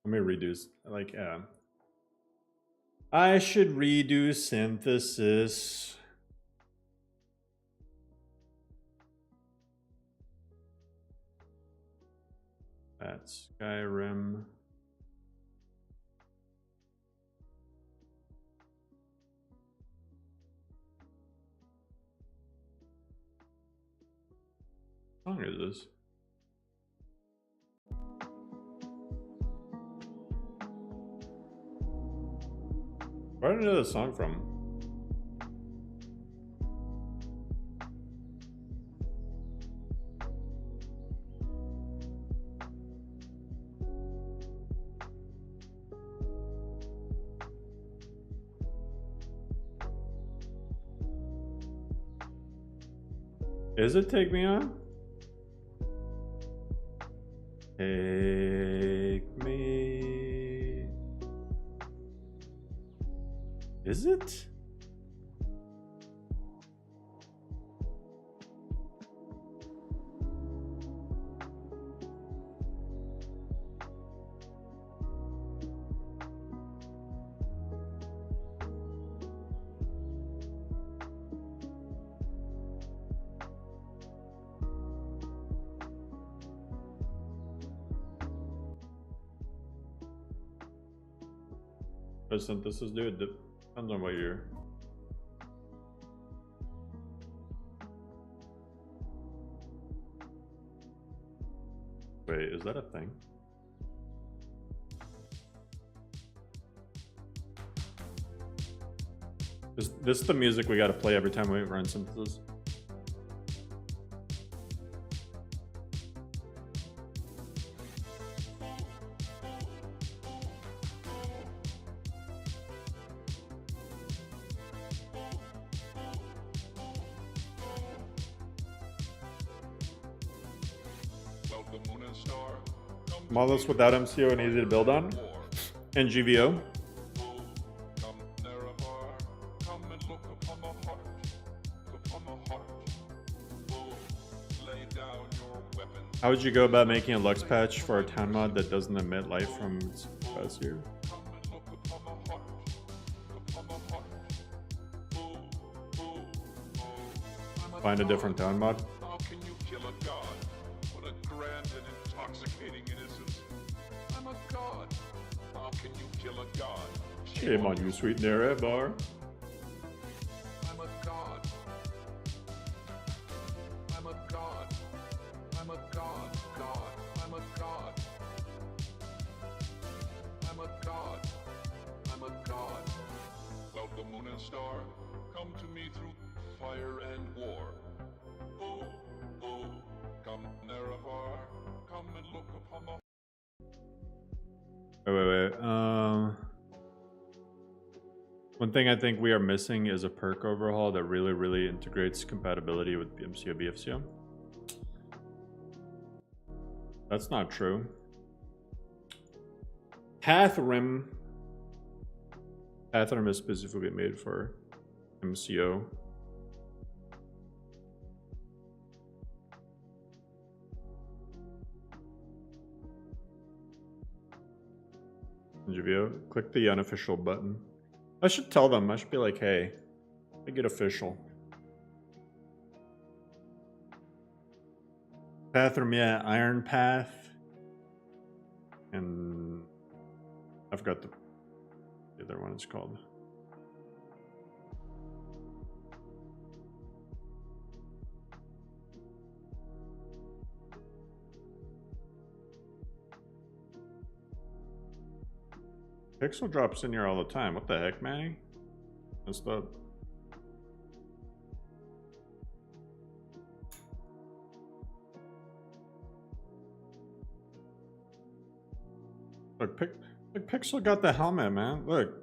Let me redo, like, yeah. I should redo synthesis. That's Skyrim. What song is this? Where did I know this song from? Is it Take Me On? Take me. Is it? Synthesis, dude, depends on what you're... Wait, is that a thing? Is this the music we gotta play every time we run synthesis? Models without MCO and easy to build on, and GVO. How would you go about making a Lux patch for a town mod that doesn't emit light from its here? Find a different town mod. Can you kill a god? Shame on you, sweet Nera bar. I'm a god. I'm a god. I'm a god. God. I'm a god. I'm a god. I'm a god. Welcome, moon and star. Come to me through fire and war. Oh, oh, come, Nerevar. Come and look upon the... Wait. One thing I think we are missing is a perk overhaul that really integrates compatibility with MCO BFCO. That's not true. LoreRim is specifically made for MCO. Click the unofficial button. I should tell them. I should be like, hey, make it official. LoreRim, yeah, Iron Path. And I forgot the other one it's called. Pixel drops in here all the time. What the heck, Manny? Messed up. Look, Pixel got the helmet, man. Look.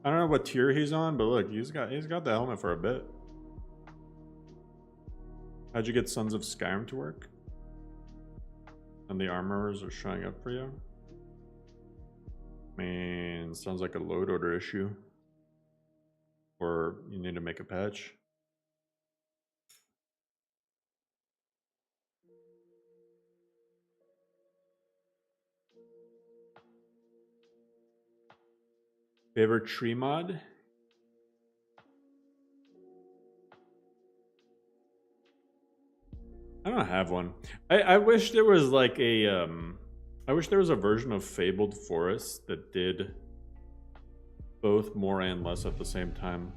I don't know what tier he's on, but look, he's got the helmet for a bit. How'd you get Sons of Skyrim to work? And the armorers are showing up for you? Man, sounds like a load order issue. Or you need to make a patch. Favorite tree mod? I don't have one. I wish there was like a I wish there was a version of Fabled Forest that did both more and less at the same time.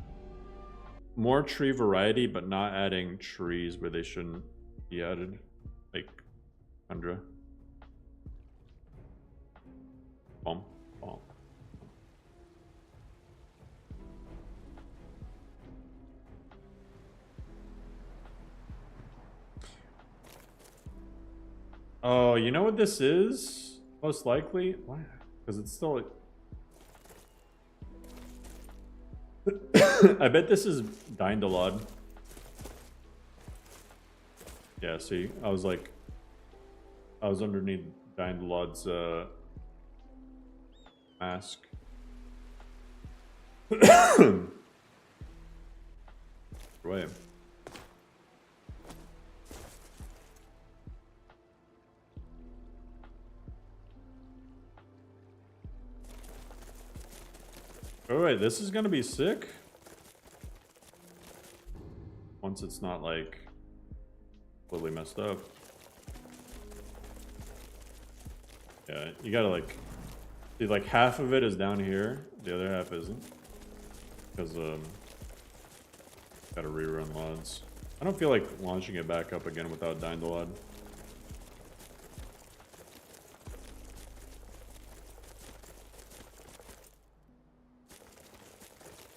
More tree variety, but not adding trees where they shouldn't be added. Like tundra. Bomb. Oh, you know what this is? Most likely? Why? Because it's still... I bet this is Dindalod. Yeah, see? I was underneath Dindalod's mask. Wait. Oh wait, this is gonna be sick. Once it's not like totally messed up. Yeah, you gotta like see, like half of it is down here, the other half isn't. Because gotta rerun LODs. I don't feel like launching it back up again without Dindalod.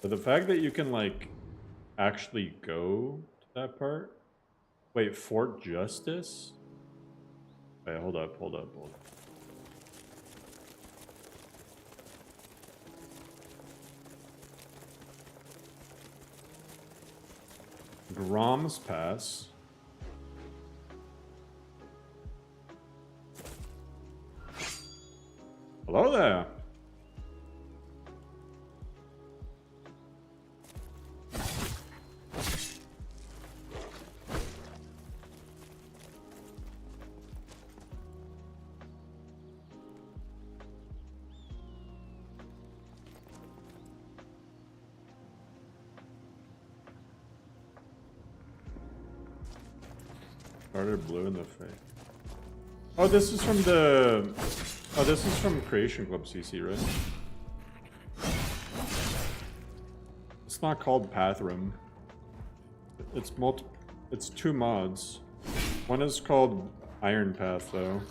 But the fact that you can like actually go to that part. Wait, Fort Justice? Wait, hold up. Grom's Pass. Hello there. Started blue in the face. Oh, this is from the Oh, this is from Creation Club CC, right? It's not called Pathrum. It's 2 mods. One is called Iron Path, though.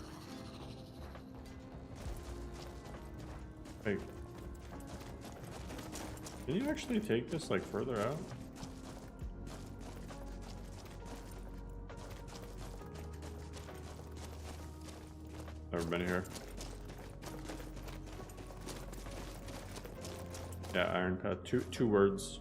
Wait. Can you actually take this, like, further out? Never been here. Yeah, Iron Path. Two words.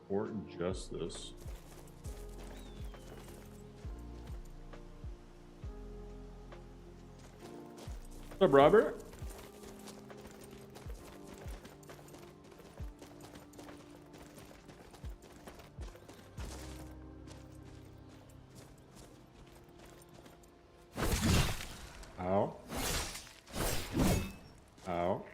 Or just this. What's up, Robert? Ow. Ow.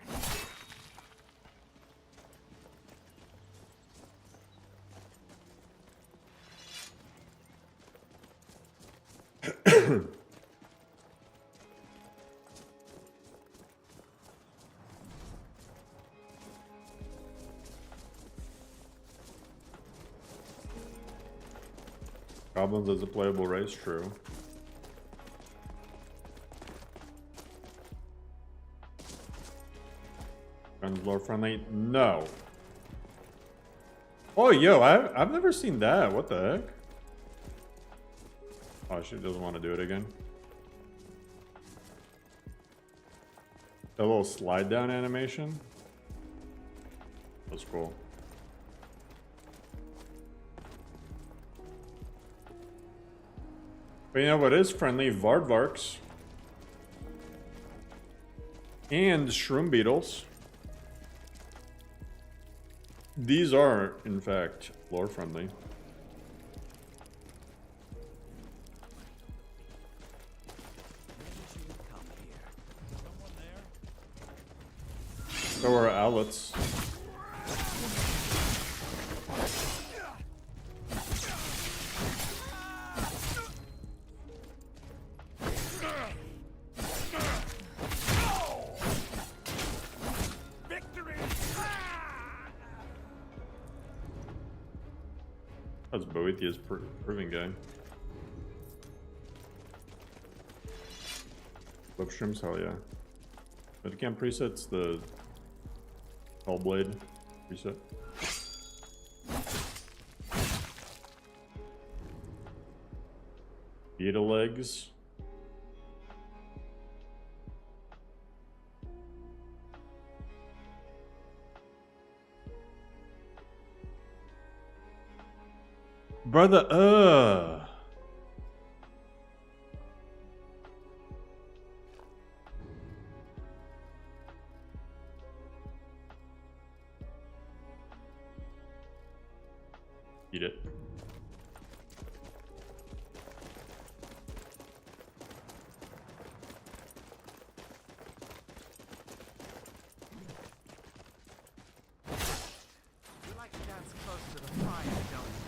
Goblins as a playable race, true. Guns lore friendly? No. Oh, yo, I've never seen that. What the heck? Oh, she doesn't want to do it again. A little slide down animation. That's cool. But you know what is friendly? Vardvarks. And shroom beetles. These are, in fact, lore friendly. So are owlets. That's Boethia's proving guy. Flip shrooms, hell yeah. But again, presets the Hellblade preset. Beta legs. Brother, Eat it. You like to dance close to the fire, don't you?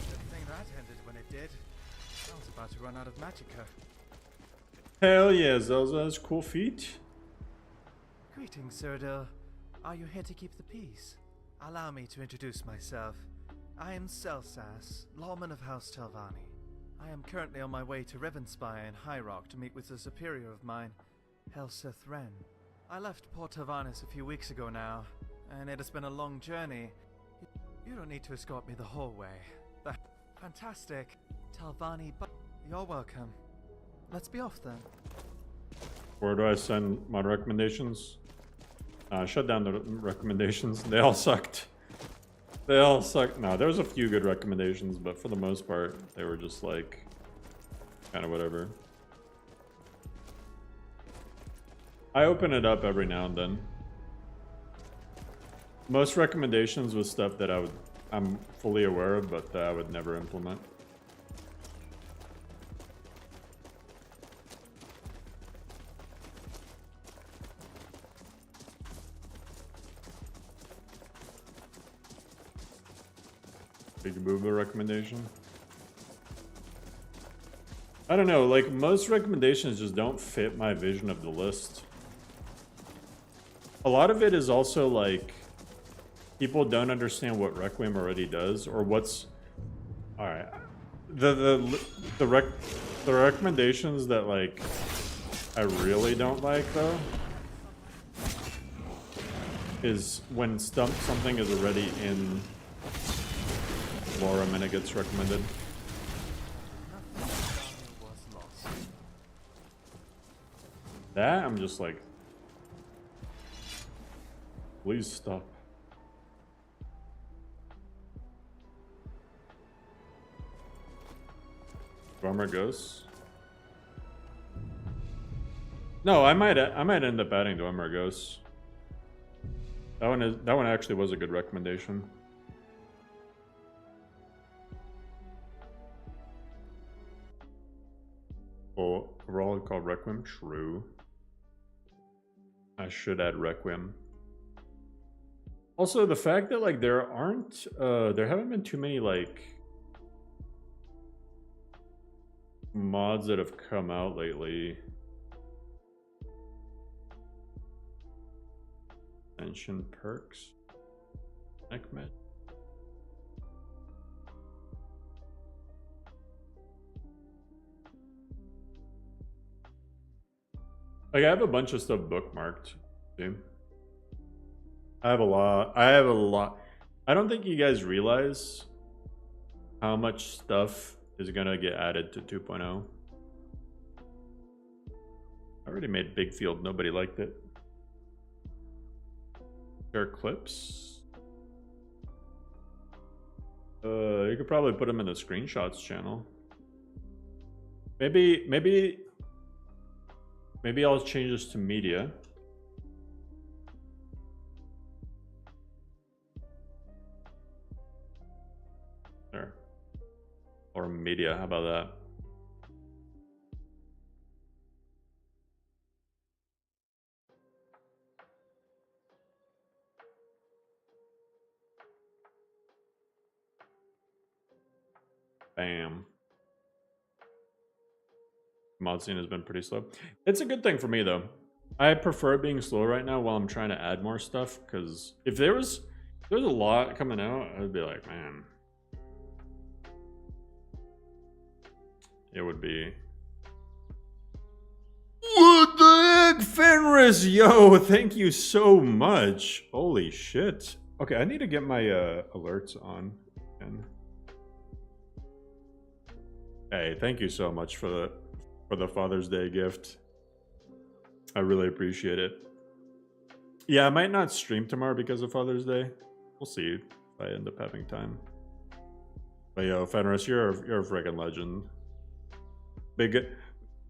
Good thing that ended when it did. I was about to run out of magicka. Hell yeah, Zelza has cool feet. Greetings, Cyrodiil. Are you here to keep the peace? Allow me to introduce myself. I am Celsas, lawman of House Telvanni. I am currently on my way to Rivenspire in High Rock to meet with a superior of mine, Helseth Wren. I left Port Tavanis a few weeks ago now, and it has been a long journey. You don't need to escort me the whole way. Fantastic. Telvanni, but you're welcome. Let's be off then. Where do I send my recommendations? Shut down the recommendations. They all sucked. They all sucked. No, there was a few good recommendations, but for the most part, they were just like kind of whatever. I open it up every now and then. Most recommendations was stuff that I'm fully aware of, but I would never implement. Big Booba recommendation. I don't know, like most recommendations just don't fit my vision of the list. A lot of it is also like people don't understand what Requiem already does or what's all right. The recommendations that like I really don't like though is when something is already in LoreRim and it gets recommended. That I'm just like, please stop. Dwemer Ghosts? No, I might end up adding Dwemer Ghosts. That one actually was a good recommendation. Oh, overall called Requiem? True. I should add Requiem. Also, the fact that like there haven't been too many like mods that have come out lately. Mention perks. Neckmet. Like I have a bunch of stuff bookmarked. See? I have a lot. I don't think you guys realize how much stuff is gonna get added to 2.0. I already made Big Field. Nobody liked it. Share clips. You could probably put them in the screenshots channel. Maybe I'll change this to media. There. Or media, how about that? Bam. Mod scene has been pretty slow. It's a good thing for me though. I prefer it being slow right now while I'm trying to add more stuff, because if there's a lot coming out, I'd be like, man. It would be. What the heck, Fenris? Yo, thank you so much. Holy shit. Okay, I need to get my alerts on. Hey, thank you so much for the Father's Day gift. I really appreciate it. Yeah, I might not stream tomorrow because of Father's Day. We'll see if I end up having time. But yo, Fenris, you're a freaking legend. Big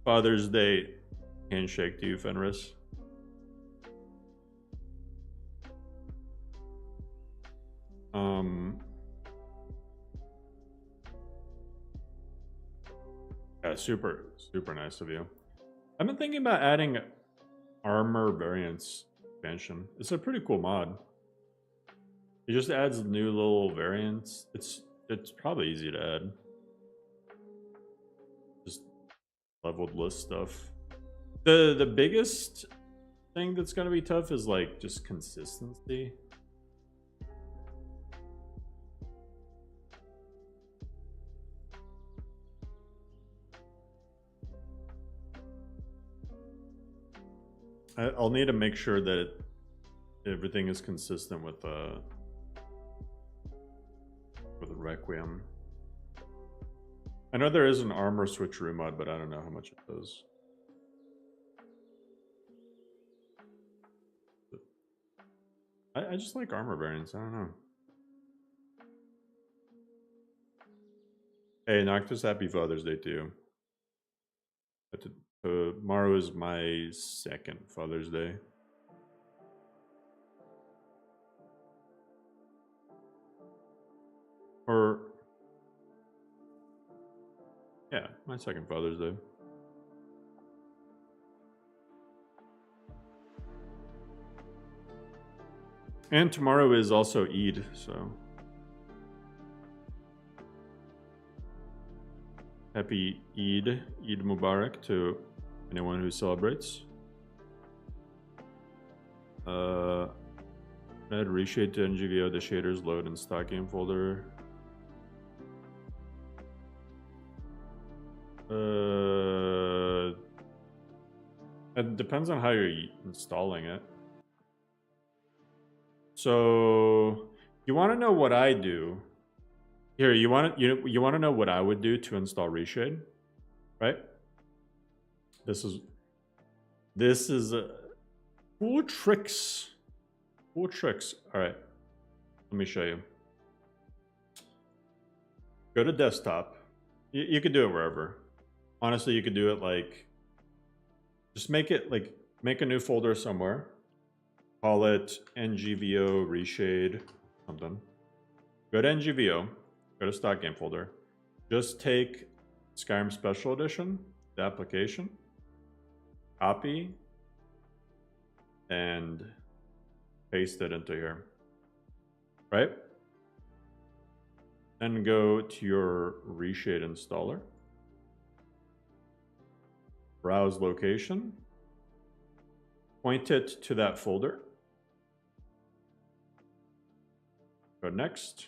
Father's Day handshake to you, Fenris. Yeah, super nice of you. I've been thinking about adding armor variants expansion. It's a pretty cool mod. It just adds new little variants. It's probably easy to add. Just leveled list stuff. The biggest thing that's gonna be tough is like just consistency. I'll need to make sure that everything is consistent with the Requiem. I know there is an armor switcheroo mod, but I don't know how much it does. I just like armor variants. I don't know. Hey, Noctis, happy Father's Day to you. Tomorrow is my second Father's Day. Or yeah, my second Father's Day. And tomorrow is also Eid, so happy Eid Mubarak to anyone who celebrates. Add reshade to NGVO, the shaders load in stock game folder. It depends on how you're installing it. So you want to know what I do? Here, you want to know what I would do to install reshade, right? This is cool tricks. Cool tricks. All right, let me show you. Go to desktop. You could do it wherever. Honestly, you could do it like, just make a new folder somewhere. Call it NGVO reshade something. Go to NGVO. Go to stock game folder. Just take Skyrim Special Edition, the application, copy, and paste it into here. Right? Then go to your reshade installer. Browse location. Point it to that folder. Go next.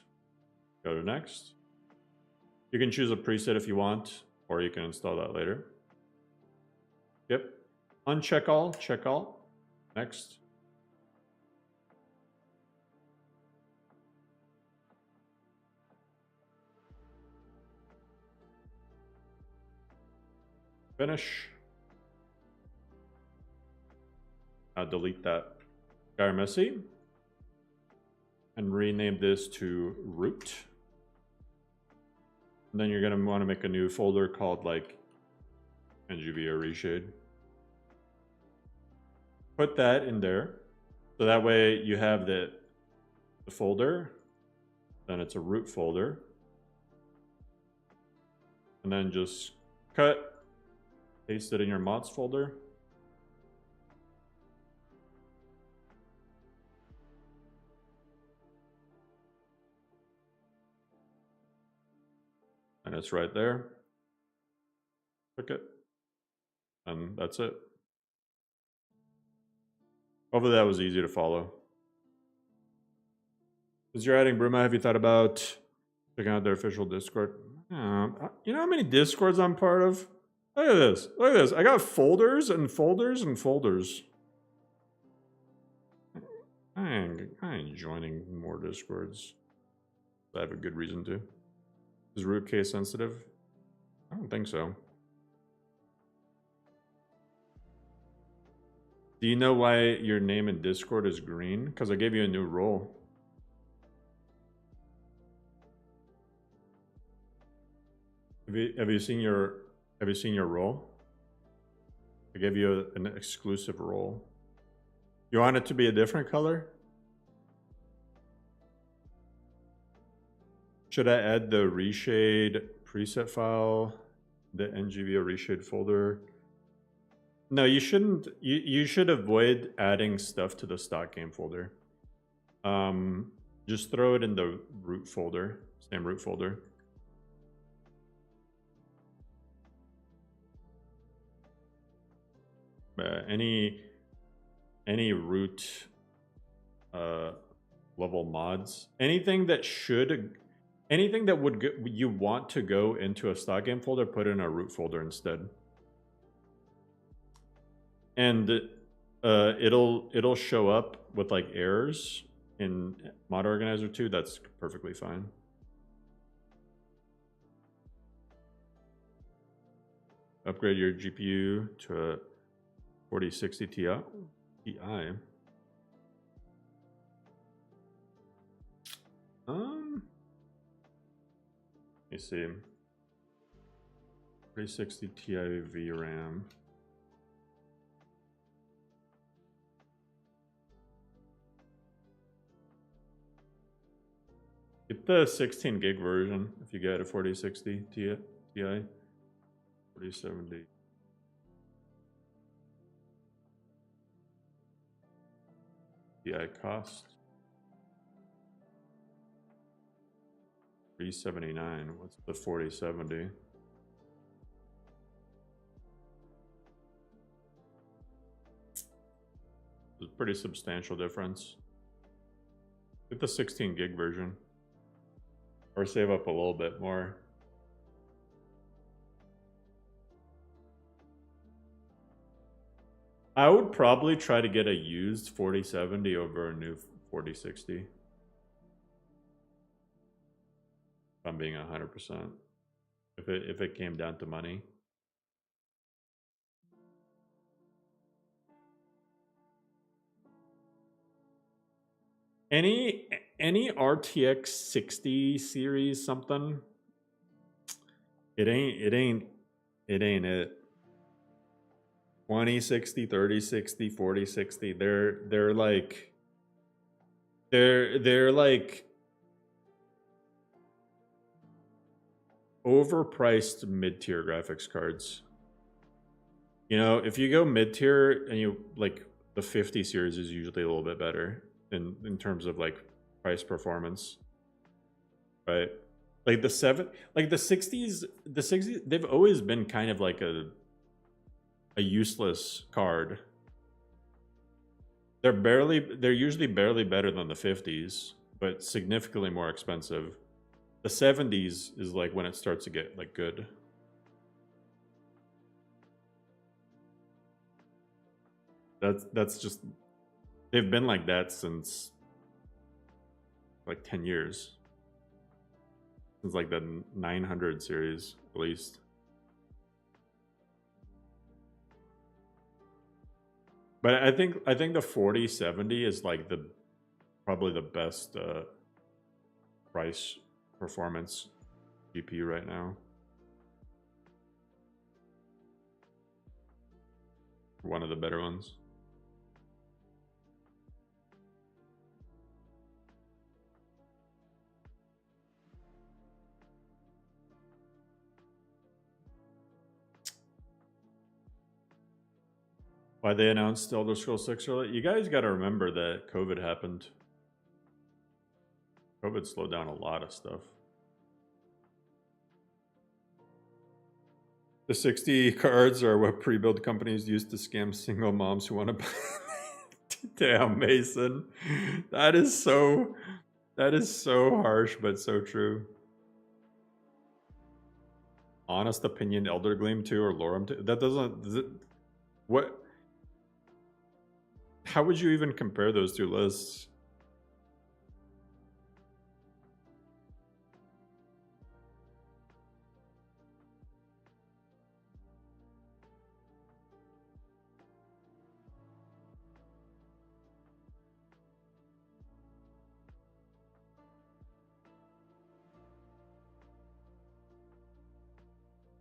Go to next. You can choose a preset if you want, or you can install that later. Yep. Uncheck all, check all. Next. Finish. Now delete that Skyrim and rename this to root. And then you're going to want to make a new folder called like NGVO reshade. Put that in there. So that way you have the folder, then it's a root folder. And then just cut, paste it in your mods folder. And it's right there. Click it. And that's it. Hopefully that was easy to follow. As you're adding Bruma, have you thought about checking out their official Discord? You know how many Discords I'm part of? Look at this. Look at this. I got folders and folders and folders. I ain't joining more Discords. I have a good reason to. Is root case sensitive? I don't think so. Do you know why your name in Discord is green? Because I gave you a new role. Have you seen your role? I gave you an exclusive role. You want it to be a different color? Should I add the reshade preset file, the NGVO reshade folder? No, you shouldn't. You should avoid adding stuff to the stock game folder. Just throw it in the root folder, same root folder. Any root level mods, anything that would you want to go into a stock game folder, put it in a root folder instead. And it'll show up with like errors in Mod Organizer 2. That's perfectly fine. Upgrade your GPU to a 4060 Ti. Let me see. 4060 Ti VRAM. Get the 16 gig version if you get a 4060 Ti. 4070. Ti cost. 379. What's the 4070? It's a pretty substantial difference. Get the 16 gig version. Or save up a little bit more. I would probably try to get a used 4070 over a new 4060. If I'm being 100%. If it came down to money. Any RTX 60 series something? It ain't it. 2060, 3060, 4060. They're like overpriced mid-tier graphics cards. You know, if you go mid-tier and you like the 50 series is usually a little bit better in terms of like price performance. Right? Like the 60s, they've always been kind of like a useless card. They're usually barely better than the 50s, but significantly more expensive. The 70s is like when it starts to get like good. That's just, they've been like that since like 10 years. Since like the 900 series at least. But I think the 4070 is like probably the best price performance GPU right now. One of the better ones. Why they announced Elder Scrolls 6 early? You guys got to remember that COVID happened. COVID slowed down a lot of stuff. The 60 cards are what pre-built companies use to scam single moms who want to buy. Damn, Mason. That is so harsh, but so true. Honest opinion, Elder Gleam 2 or LoreRim 2? That doesn't... What... How would you even compare those two lists?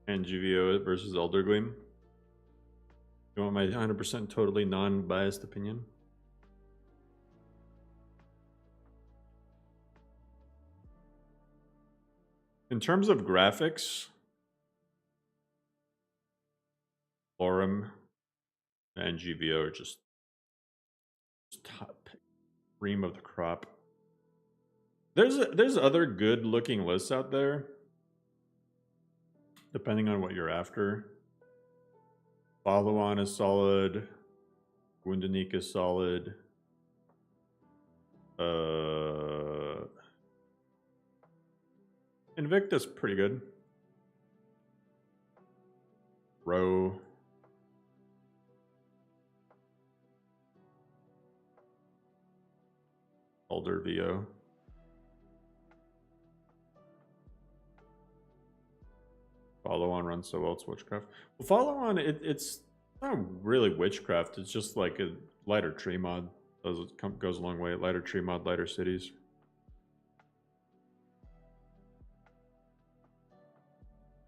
And GVO versus Elder Gleam. You want my 100% totally non-biased opinion? In terms of graphics, LoreRim and GVO are just top cream of the crop. There's other good looking lists out there, depending on what you're after. Follow On is solid. Woundanique is solid. Invictus pretty good. Row. Elder VO. Follow On runs so well, it's Witchcraft. Well, Follow On, it's not really Witchcraft. It's just like a lighter tree mod. Goes a long way. Lighter tree mod, lighter cities.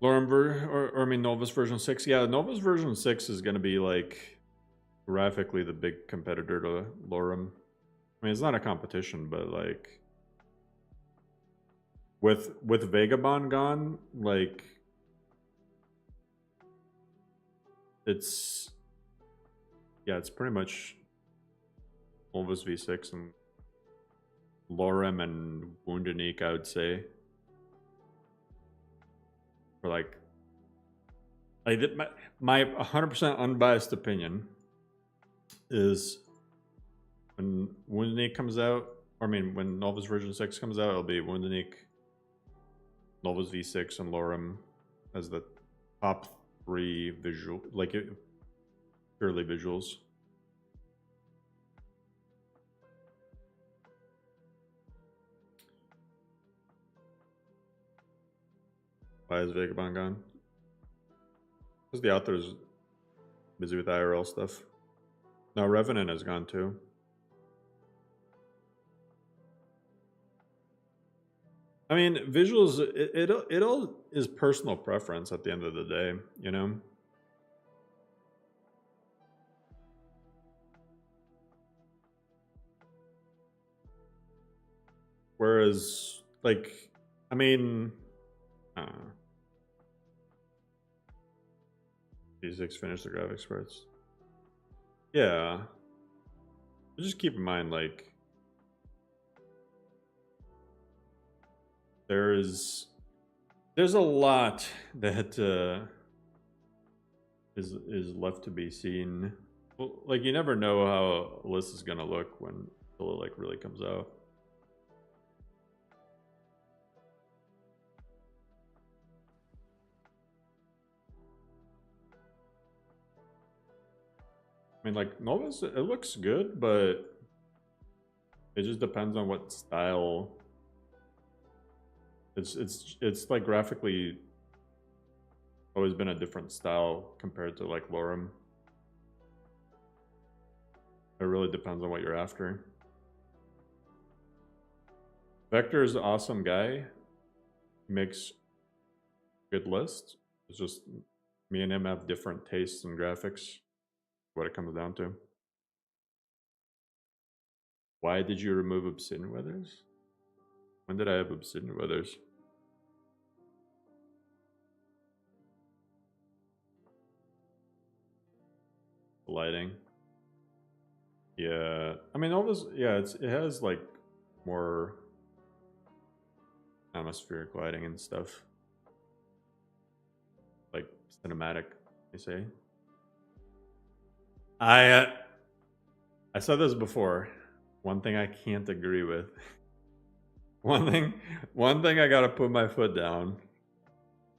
or I mean Novus version 6. Yeah, Novus version 6 is gonna be like graphically the big competitor to LoreRim. I mean, it's not a competition, but like with Vagabond gone, like it's pretty much Novus V6 and LoreRim and Wounded Unique, I would say. For like my 100% unbiased opinion is when Wounded Unique comes out, or I mean when Novus version 6 comes out, it'll be Wounded Unique, Novus V6, and LoreRim as the top 3 visual, like purely visuals. Why is Vagabond gone? Because the author's busy with IRL stuff. No, Revenant is gone too. I mean, visuals, it all is personal preference at the end of the day, you know? Whereas, like, I mean, V6 finished the graphics parts. Yeah. But just keep in mind, like, there's a lot that is left to be seen. Well, like, you never know how a list is gonna look until it like really comes out. I mean, like, Novus, it looks good, but it just depends on what style. It's like graphically always been a different style compared to like LoreRim. It really depends on what you're after. Vector is an awesome guy. He makes good lists. It's just me and him have different tastes in graphics. What it comes down to. Why did you remove Obsidian Weathers? When did I have Obsidian Weathers? Lighting. Yeah, I mean, all this. Yeah, it has like more atmospheric lighting and stuff, like cinematic. They say. I said this before. One thing I can't agree with. One thing I gotta put my foot down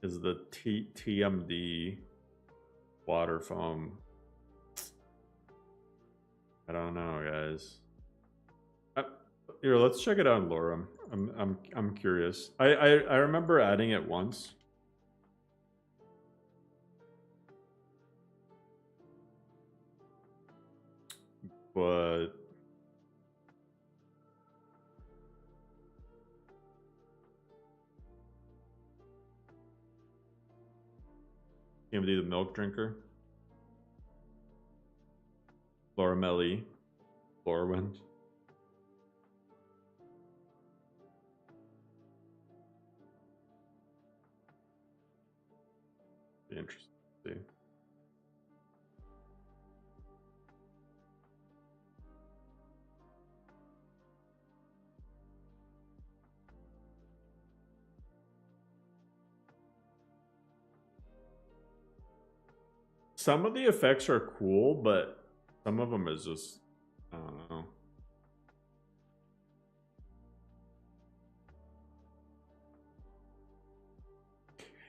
is the TMD water foam. I don't know, guys. Here, let's check it out in LoreRim. I'm curious. I remember adding it once. But TMD the milk drinker. Lorimelli. Lorwind. Be interesting to see. Some of the effects are cool, but some of them is just, I don't know.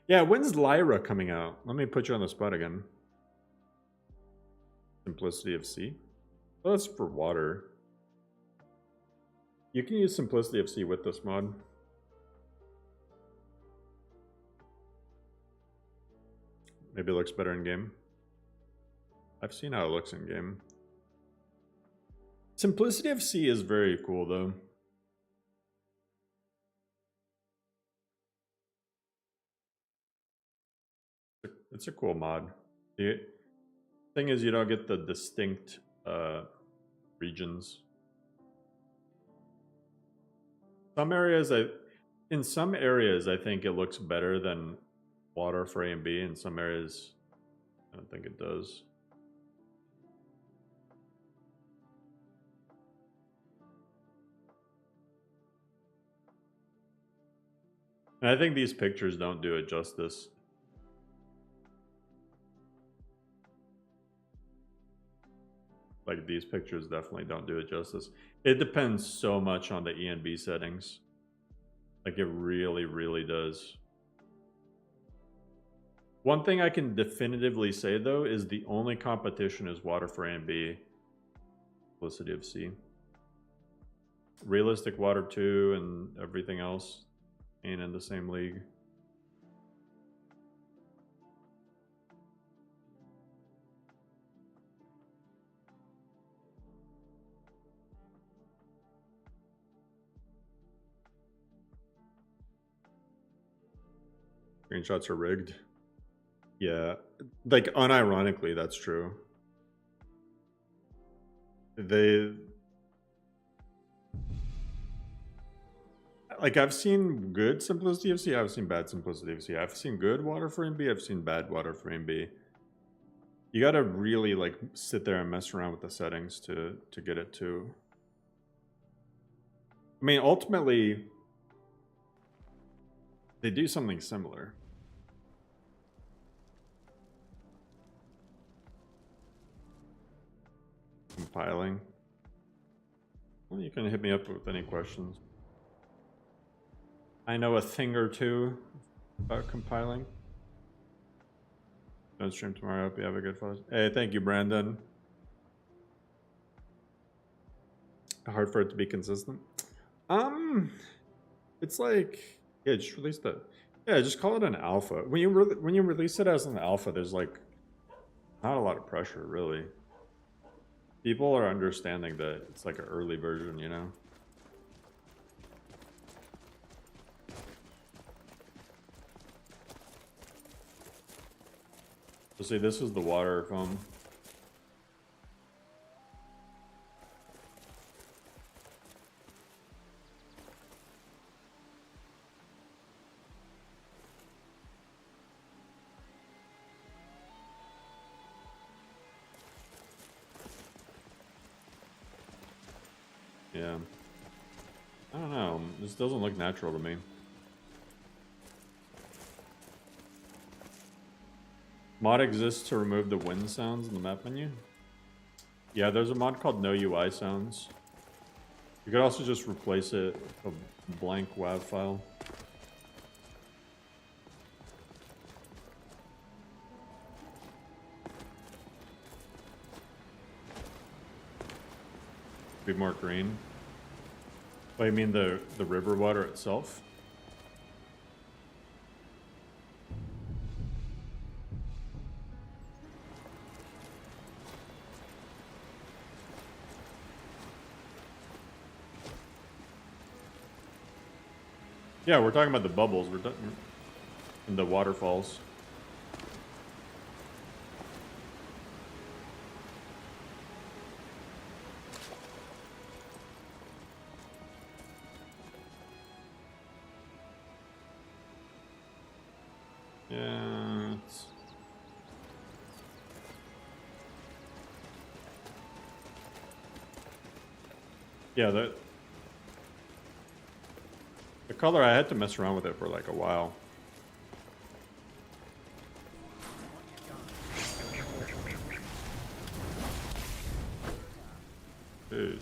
Yeah, when's Lyra coming out? Let me put you on the spot again. Simplicity of Sea. Well, that's for water. You can use Simplicity of Sea with this mod. Maybe it looks better in game. I've seen how it looks in game. Simplicity of Sea is very cool though. It's a cool mod. The thing is, you don't get the distinct regions. In some areas, I think it looks better than water for A and B. In some areas, I don't think it does. And I think these pictures don't do it justice. Like, these pictures definitely don't do it justice. It depends so much on the E and B settings. Like, it really, really does. One thing I can definitively say, though, is the only competition is water for A and B. Simplicity of C. Realistic water 2 and everything else ain't in the same league. Screenshots are rigged. Yeah, like unironically, that's true. Like, I've seen good Simplicity of C, I've seen bad Simplicity of C. I've seen good water frame B, I've seen bad water frame B. You gotta really, like, sit there and mess around with the settings to get it to... I mean, ultimately, they do something similar. Compiling. Well, you can hit me up with any questions. I know a thing or two about compiling. Don't stream tomorrow. Hope you have a good fun. Hey, thank you, Brandon. Hard for it to be consistent. It's like, yeah, just release that. Yeah, just call it an alpha. When you release it as an alpha, there's like not a lot of pressure, really. People are understanding that it's like an early version, you know? So see, this is the water foam. Yeah. I don't know. This doesn't look natural to me. Mod exists to remove the wind sounds in the map menu. Yeah, there's a mod called No UI Sounds. You could also just replace it with a blank WAV file. Be more green. Oh, you mean the river water itself? Yeah, we're talking about the bubbles. We're talking and the waterfalls. Yeah. Yeah, the color, I had to mess around with it for like a while. Jeez.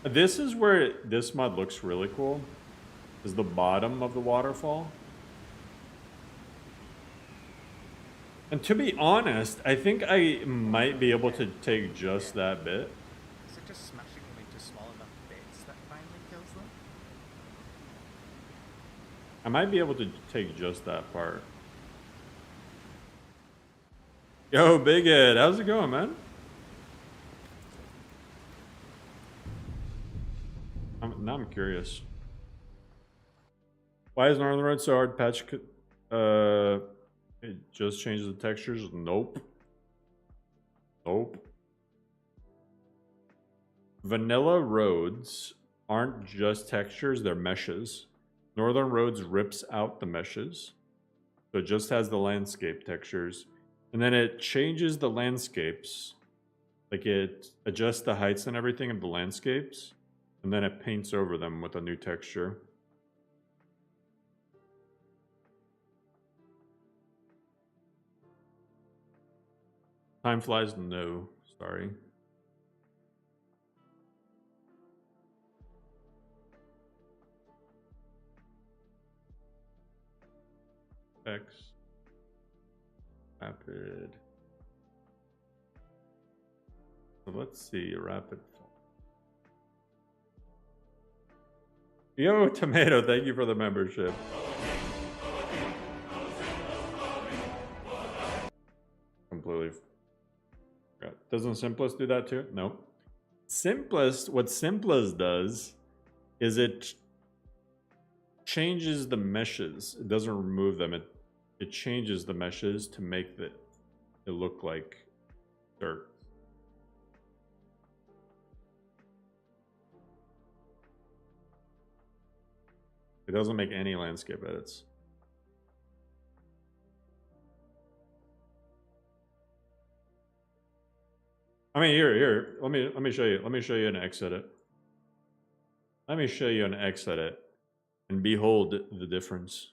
This is where this mod looks really cool. Is the bottom of the waterfall. And to be honest, I think I might be able to take just that bit. Is it just smashing them into small enough bits that finally kills them? I might be able to take just that part. Yo, Big Ed, how's it going, man? curious. Why is Northern Road so hard? Patch it just changes the textures? Nope. Nope. Vanilla roads aren't just textures, they're meshes. Northern Roads rips out the meshes. So it just has the landscape textures. And then it changes the landscapes. Like it adjusts the heights and everything of the landscapes. And then it paints over them with a new texture. Time flies? No. Sorry. X. Rapid. So let's see. Rapid. Yo, Tomato, thank you for the membership. Completely. Doesn't Simplest do that too? No. Simplest, what Simplest does is it changes the meshes. It doesn't remove them. It changes the meshes to make it look like dirt. It doesn't make any landscape edits. I mean, here. Let me show you. Let me show you an X edit. Let me show you an X edit, and behold the difference.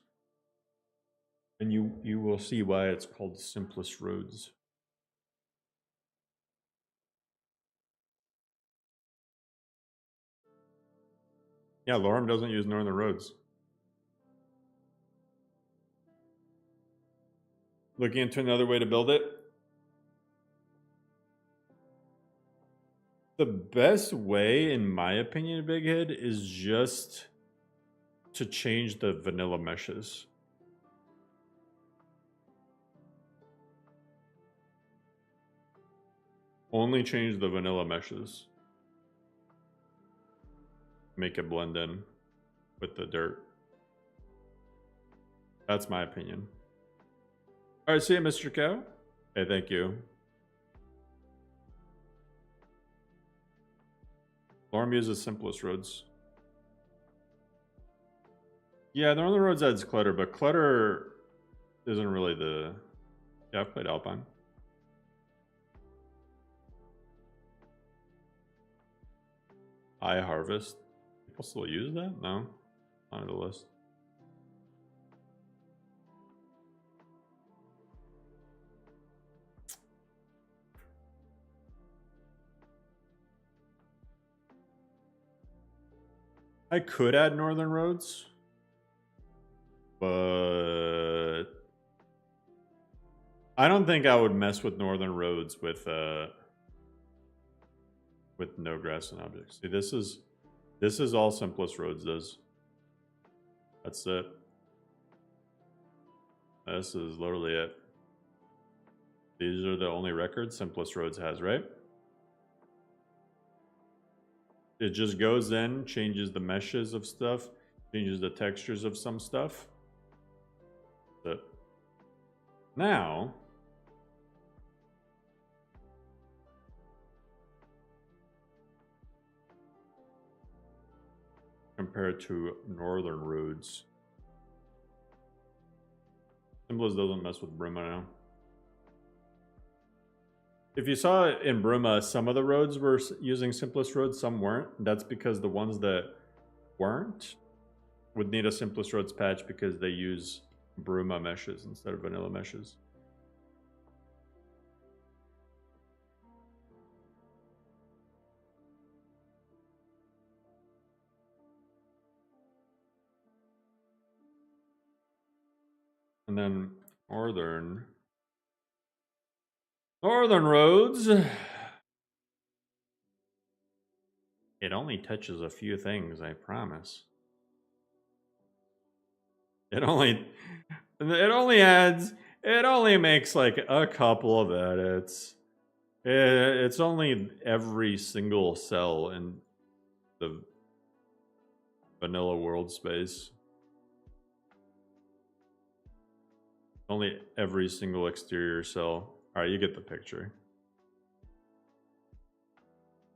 And you will see why it's called Simplest Roads. Yeah, LoreRim doesn't use Northern Roads. Looking into another way to build it. The best way, in my opinion, Big Head, is just to change the vanilla meshes. Only change the vanilla meshes. Make it blend in with the dirt. That's my opinion. All right, see you, Mr. Cow. Hey, thank you. LoreRim uses Simplest Roads. Yeah, Northern Roads adds clutter, but clutter isn't really the... Yeah, I've played Alpine. High Harvest. People still use that? No. Not on the list. I could add Northern Roads, but I don't think I would mess with Northern Roads with no grass and objects. See, this is all Simplest Roads does. That's it. This is literally it. These are the only records Simplest Roads has, right? It just goes in, changes the meshes of stuff, changes the textures of some stuff. But now, compared to Northern Roads, Simplest doesn't mess with Bruma now. If you saw in Bruma, some of the roads were using Simplest Roads, some weren't. That's because the ones that weren't would need a Simplest Roads patch because they use Bruma meshes instead of vanilla meshes. And then Northern Roads. It only touches a few things, I promise. It only makes like a couple of edits. It's only every single cell in the vanilla world space. Only every single exterior cell. Alright, you get the picture.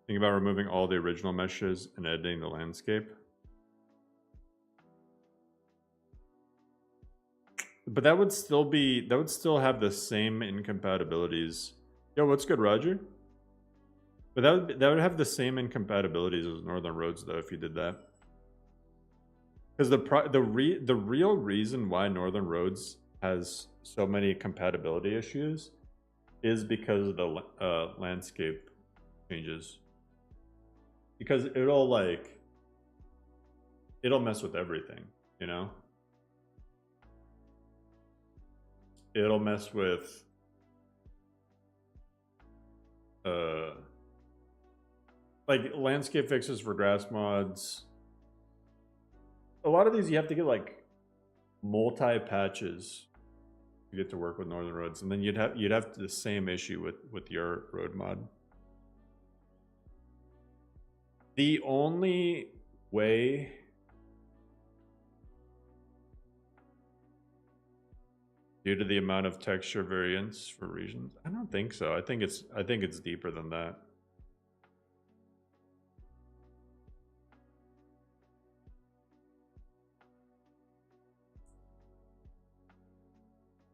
Think about removing all the original meshes and editing the landscape. But that would still have the same incompatibilities. Yo, what's good, Roger? But that would have the same incompatibilities as Northern Roads though if you did that. Because the real reason why Northern Roads has so many compatibility issues is because of the landscape changes. Because it'll mess with everything, you know? It'll mess with like landscape fixes for grass mods. A lot of these you have to get like multi patches to get to work with Northern Roads, and then you'd have the same issue with your road mod. The only way due to the amount of texture variance for regions, I don't think so. I think it's deeper than that.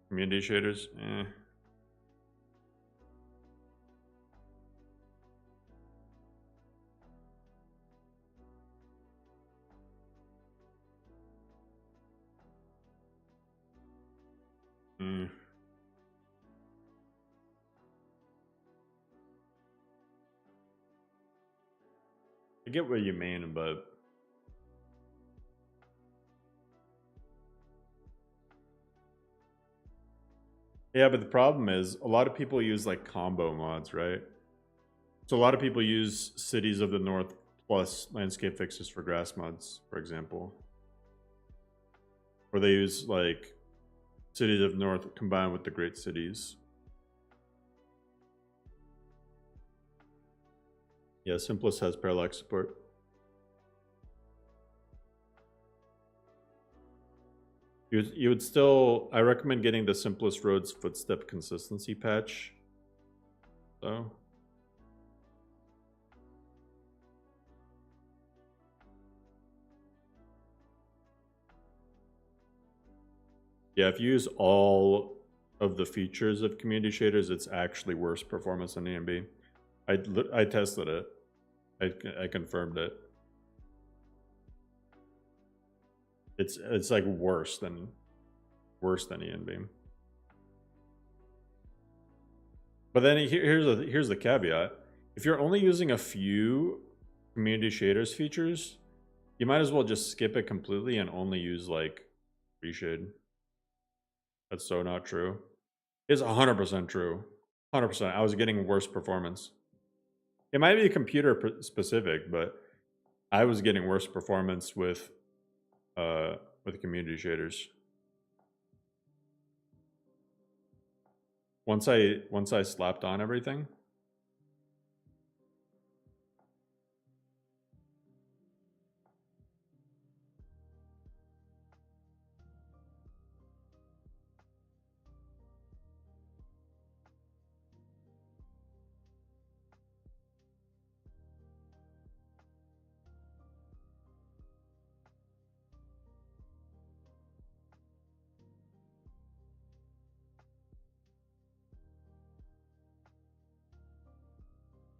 Community shaders, eh. I get what you mean, but yeah, but the problem is a lot of people use like combo mods, right? So a lot of people use Cities of the North plus landscape fixes for grass mods, for example. Or they use like Cities of North combined with the Great Cities. Yeah, Simplest has Parallax support. You would still, I recommend getting the Simplest Roads footstep consistency patch. So. Yeah, if you use all of the features of community shaders, it's actually worse performance than ENB. I tested it. I confirmed it. It's like worse than ENB. But then here's the caveat. If you're only using a few community shaders features, you might as well just skip it completely and only use like reshade. That's so not true. It's 100% true. 100%. I was getting worse performance. It might be computer specific, but I was getting worse performance with community shaders. Once I slapped on everything.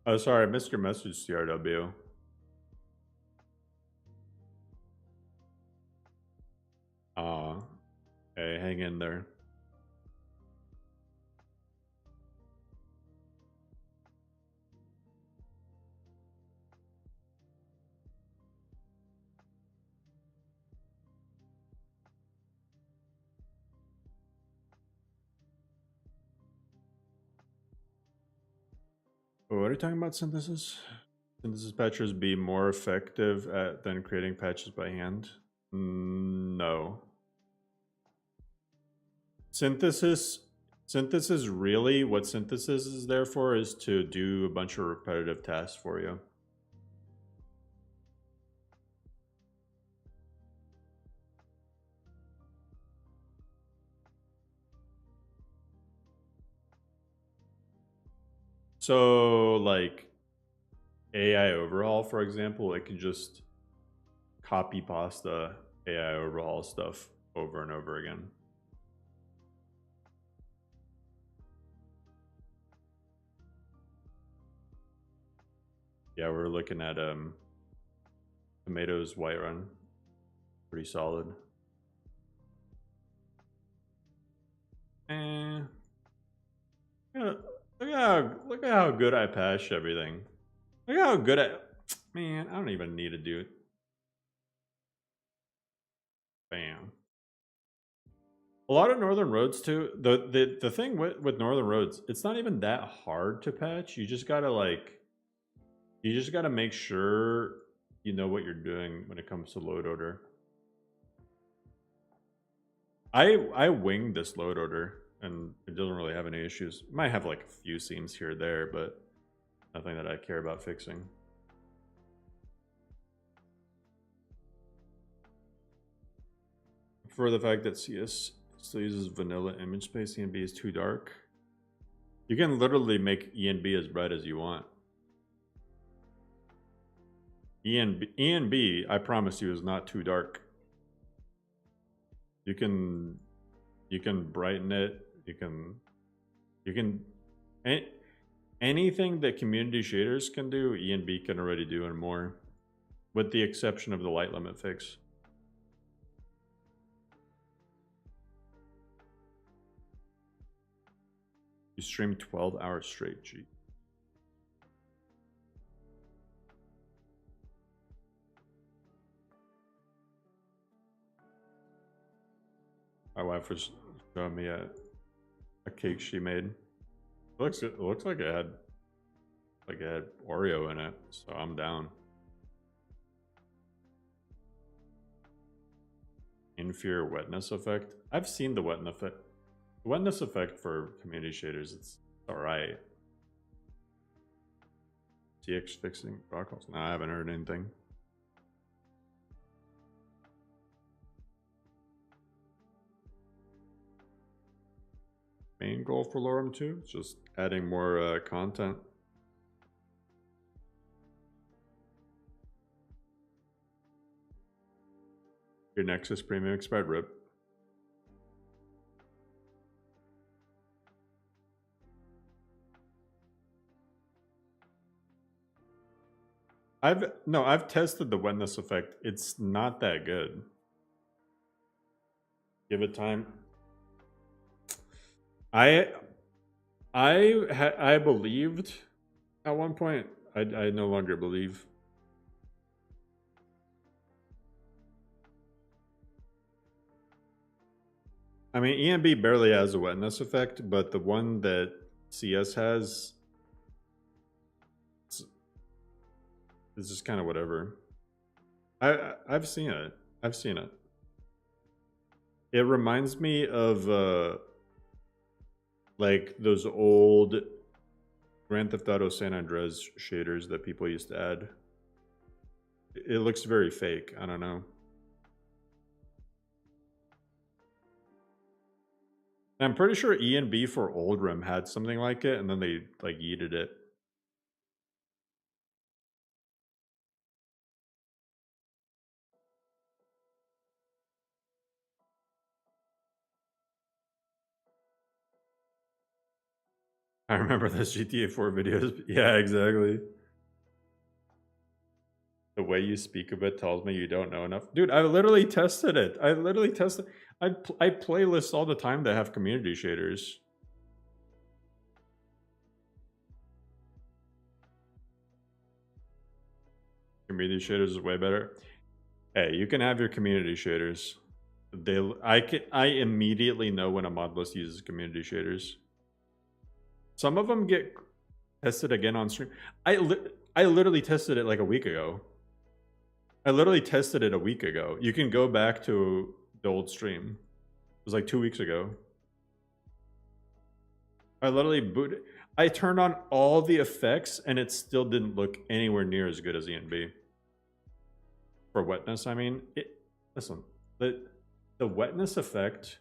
Oh, sorry, I missed your message, CRW. Hey, hang in there. What are you talking about, synthesis? Synthesis patchers be more effective than creating patches by hand? No. Synthesis really, what synthesis is there for is to do a bunch of repetitive tasks for you. So like AI overhaul, for example, it can just copy pasta AI overhaul stuff over and over again. Yeah, we're looking at Tomatoes Whiterun. Pretty solid. And look at how good I patched everything. Look at how good man, I don't even need to do it. Bam. A lot of northern roads too. The thing with northern roads, it's not even that hard to patch. You just gotta make sure you know what you're doing when it comes to load order. I winged this load order and it doesn't really have any issues. It might have like a few seams here or there, but nothing that I care about fixing. For the fact that CS still uses vanilla image space, ENB is too dark. You can literally make ENB as bright as you want. ENB, I promise you, is not too dark. You can brighten it. You can anything that community shaders can do, ENB can already do and more, with the exception of the light limit fix. You stream 12 hours straight, G. My wife was showing me a cake she made. It looks like it had Oreo in it, so I'm down. Inferior wetness effect. I've seen the wetness effect for community shaders. It's alright. TX fixing rock walls. No, I haven't heard anything. Main goal for LoreRim 2 is just adding more content. Your Nexus Premium expired, rip. I've tested the wetness effect. It's not that good. Give it time. I believed at one point. I no longer believe. I mean, ENB barely has a wetness effect, but the one that CS has is just kind of whatever. I've seen it. I've seen it. It reminds me of like those old Grand Theft Auto San Andreas shaders that people used to add. It looks very fake. I don't know. I'm pretty sure ENB for LoreRim had something like it, and then they like yeeted it. I remember those GTA 4 videos. Yeah, exactly. The way you speak of it tells me you don't know enough. Dude, I literally tested it. I playlist all the time that have community shaders. Community shaders is way better. Hey, you can have your community shaders. I immediately know when a mod list uses community shaders. Some of them get tested again on stream. I literally tested it like a week ago. I literally tested it a week ago. You can go back to the old stream. It was like 2 weeks ago. I literally booted. I turned on all the effects and it still didn't look anywhere near as good as ENB. For wetness, I mean, listen, the wetness effect.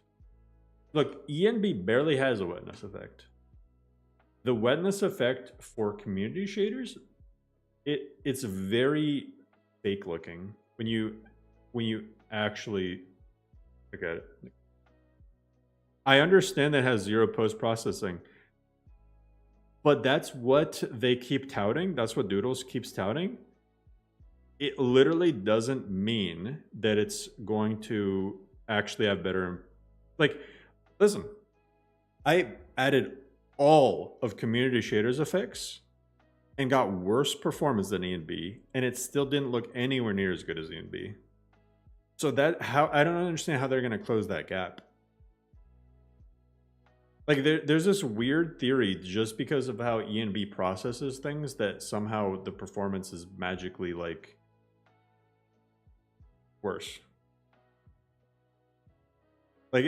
Look, ENB barely has a wetness effect. the wetness effect for community shaders, it's very fake looking when you actually look at it. I understand that it has 0 post-processing, but that's what they keep touting. That's what Doodles keeps touting. It literally doesn't mean that it's going to actually have better... Like, listen, I added all of community shaders effects and got worse performance than E&B, and it still didn't look anywhere near as good as E&B. So I don't understand how they're going to close that gap. Like, there's this weird theory just because of how E&B processes things that somehow the performance is magically, like, worse. Like,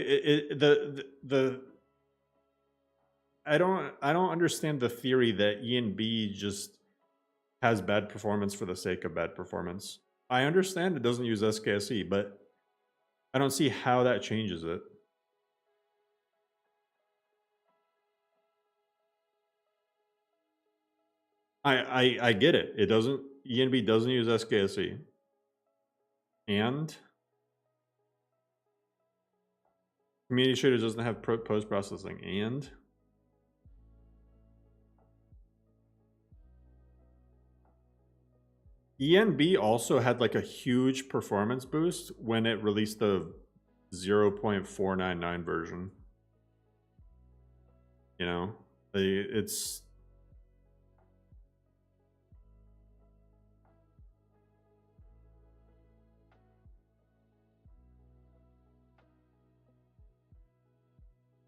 I don't understand the theory that E&B just has bad performance for the sake of bad performance. I understand it doesn't use SKSE, but I don't see how that changes it. I get it. It doesn't... E&B doesn't use SKSE. And community shaders doesn't have post-processing. And ENB also had like a huge performance boost when it released the 0.499 version. You know, it's...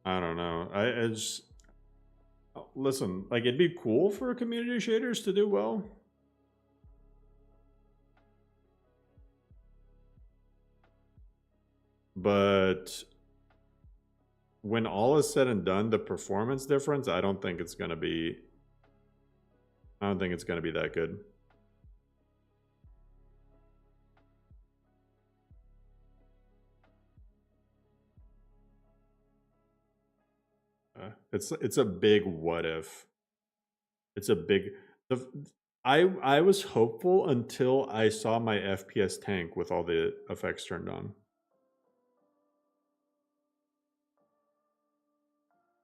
I don't know. I just... Listen, like, it'd be cool for community shaders to do well. But when all is said and done, the performance difference, I don't think it's going to be that good. It's a big what if. It's a big... I was hopeful until I saw my FPS tank with all the effects turned on.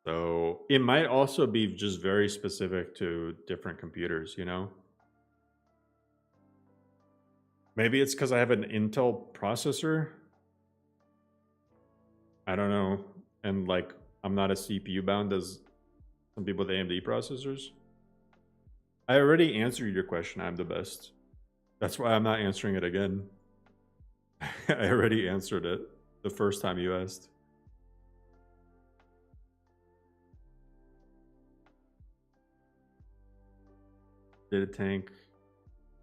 So it might also be just very specific to different computers, you know? Maybe it's because I have an Intel processor. I don't know. And like, I'm not as CPU bound as some people with AMD processors. I already answered your question. I'm the best. That's why I'm not answering it again. I already answered it the first time you asked. Data tank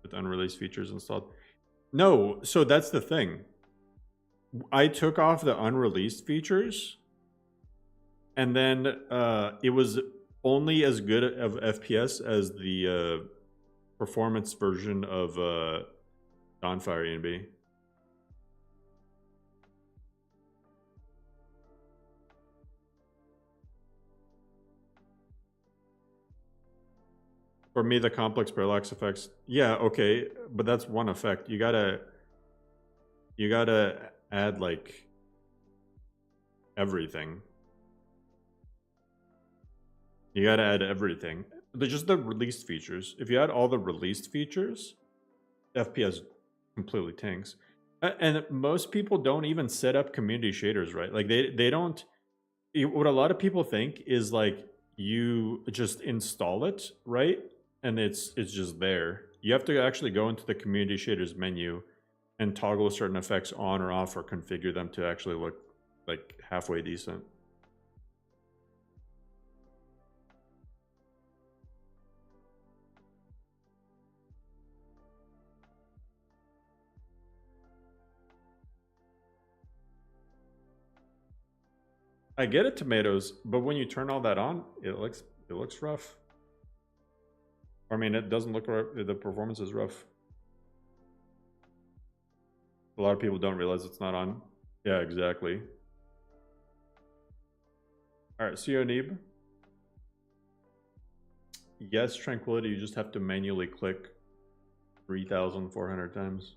with unreleased features installed. No, so that's the thing. I took off the unreleased features, and then it was only as good of FPS as the performance version of Dawnfire ENB. For me, the complex parallax effects, yeah, okay, but that's one effect. You gotta add like everything. You gotta add everything. But just the released features. If you add all the released features, FPS completely tanks. And most people don't even set up community shaders, right? Like they don't. What a lot of people think is like you just install it, right? And it's just there. You have to actually go into the community shaders menu and toggle certain effects on or off or configure them to actually look like halfway decent. I get it, tomatoes, but when you turn all that on, it looks rough. I mean, it doesn't look rough. The performance is rough. A lot of people don't realize it's not on. Yeah, exactly. All right, see you, Neeb. yes, Tranquility, you just have to manually click 3,400 times.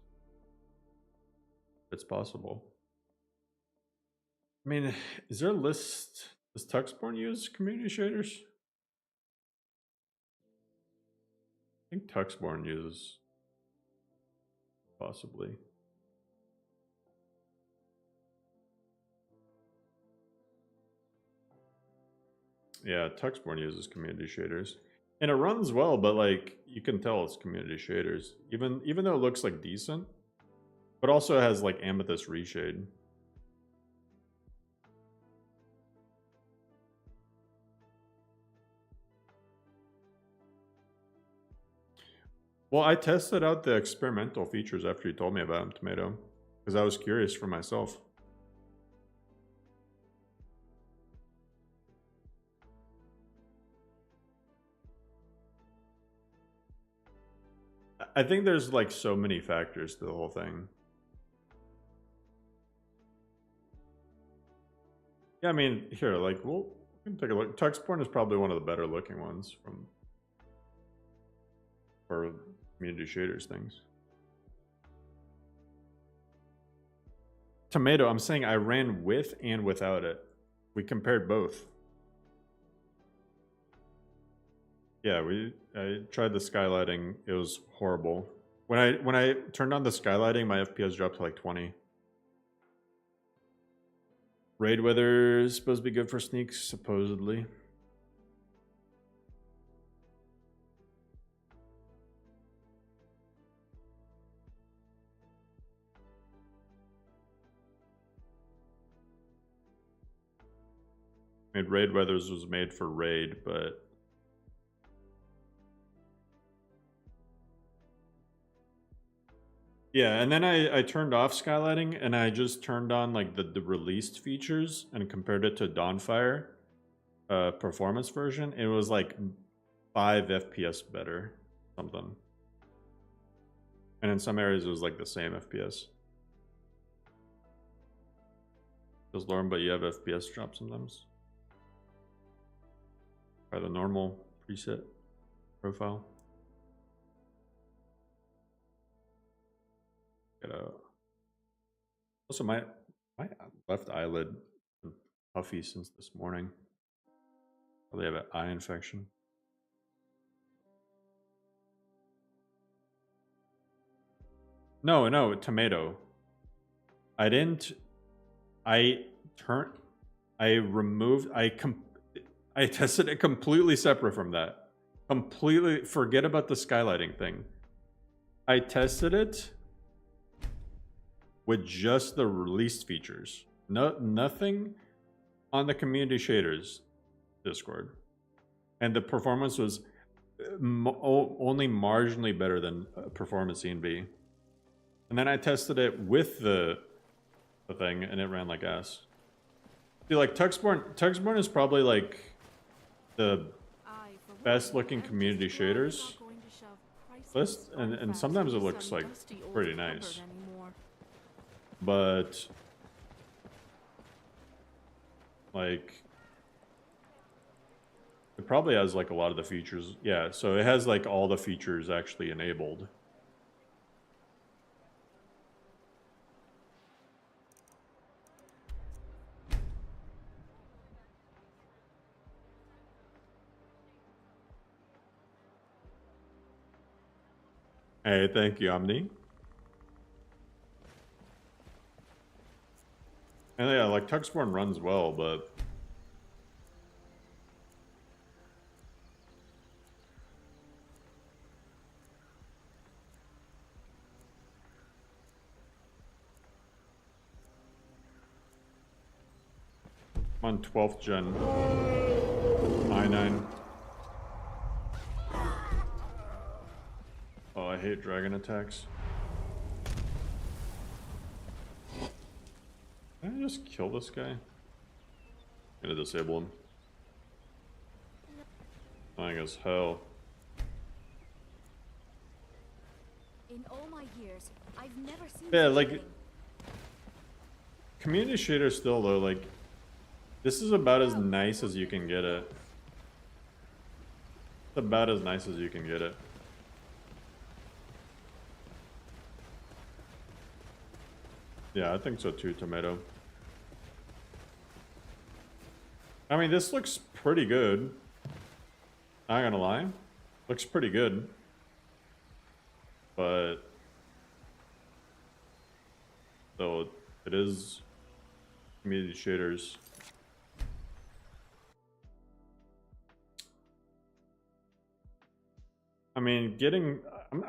It's possible. I mean, is there a list? Does Tuxborn use community shaders? I think Tuxborn uses. Possibly. Yeah, Tuxborn uses community shaders. And it runs well, but like you can tell it's community shaders. Even though it looks like decent. But also it has like Amethyst reshade. Well, I tested out the experimental features after you told me about them, Tomato, because I was curious for myself. I think there's like so many factors to the whole thing. Yeah, I mean, here, like, we can take a look. Tuxborn is probably one of the better looking ones from for community shaders things. Tomato, I'm saying I ran with and without it. We compared both. Yeah, I tried the skylighting. It was horrible. When I turned on the skylighting, my FPS dropped to like 20. Raid weather is supposed to be good for sneaks, supposedly. I mean, raid weathers was made for raid, but yeah, and then I turned off skylighting and I just turned on like the released features and compared it to Dawnfire performance version. It was like 5 FPS better, something. And in some areas it was like the same FPS. Does LoreRim, but you have FPS drop sometimes. Try the normal preset profile. Also, my left eyelid been puffy since this morning. Probably have an eye infection. No, Tomato. I tested it completely separate from that. Completely forget about the skylighting thing. I tested it with just the released features. Nothing on the community shaders Discord. And the performance was only marginally better than performance CNB. And then I tested it with the thing and it ran like ass. See, like Tuxborn is probably like the best looking community shaders list, and sometimes it looks like pretty nice. But like it probably has like a lot of the features. Yeah, so it has like all the features actually enabled. Hey, thank you, Omni. And yeah, like Tuxborn runs well, but I'm on 12th gen i9. Oh, I hate dragon attacks. Can I just kill this guy? I'm gonna disable him. Annoying as hell. In all my years, I've never seen Yeah, such a like thing. community shader still though, like this is about as nice as you can get it. about as nice as you can get it. Yeah, I think so too, tomato. I mean, this looks pretty good. Not gonna lie. Looks pretty good. But... so, it is... community shaders. I mean,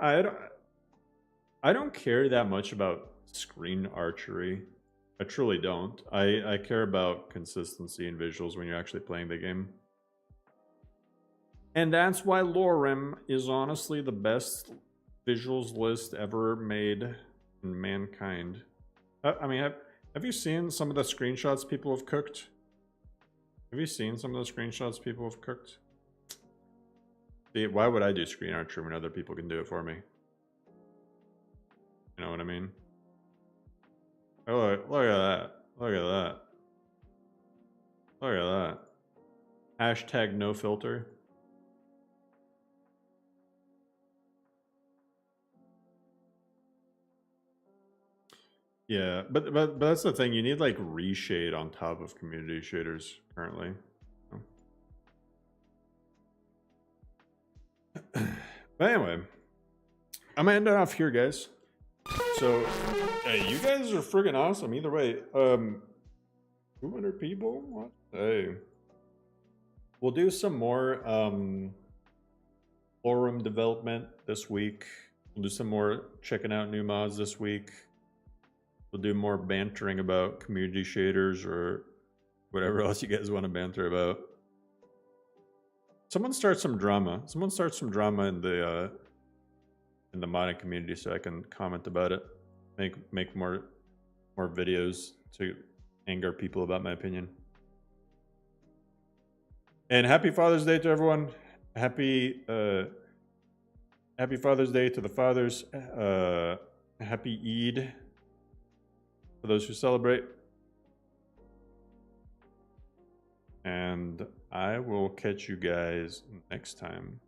I don't care that much about screen archery. I truly don't. I care about consistency and visuals when you're actually playing the game. And that's why LoreRim is honestly the best visuals list ever made in mankind. I mean, have you seen some of the screenshots people have cooked? Have you seen some of the screenshots people have cooked? See, why would I do screen archery when other people can do it for me? You know what I mean? Oh, look at that. Look at that. Look at that. Hashtag no filter. Yeah, but that's the thing. You need like reshade on top of community shaders currently. But anyway, I'm gonna end it off here, guys. So, hey, you guys are friggin' awesome. Either way, 200 people. What? Hey, we'll do some more LoreRim development this week. We'll do some more checking out new mods this week. We'll do more bantering about community shaders or whatever else you guys want to banter about. Someone start some drama. Someone start some drama in the modding community so I can comment about it. Make more videos to anger people about my opinion. And happy Father's Day to everyone. Happy Father's Day to the fathers. Happy Eid for those who celebrate. And I will catch you guys next time.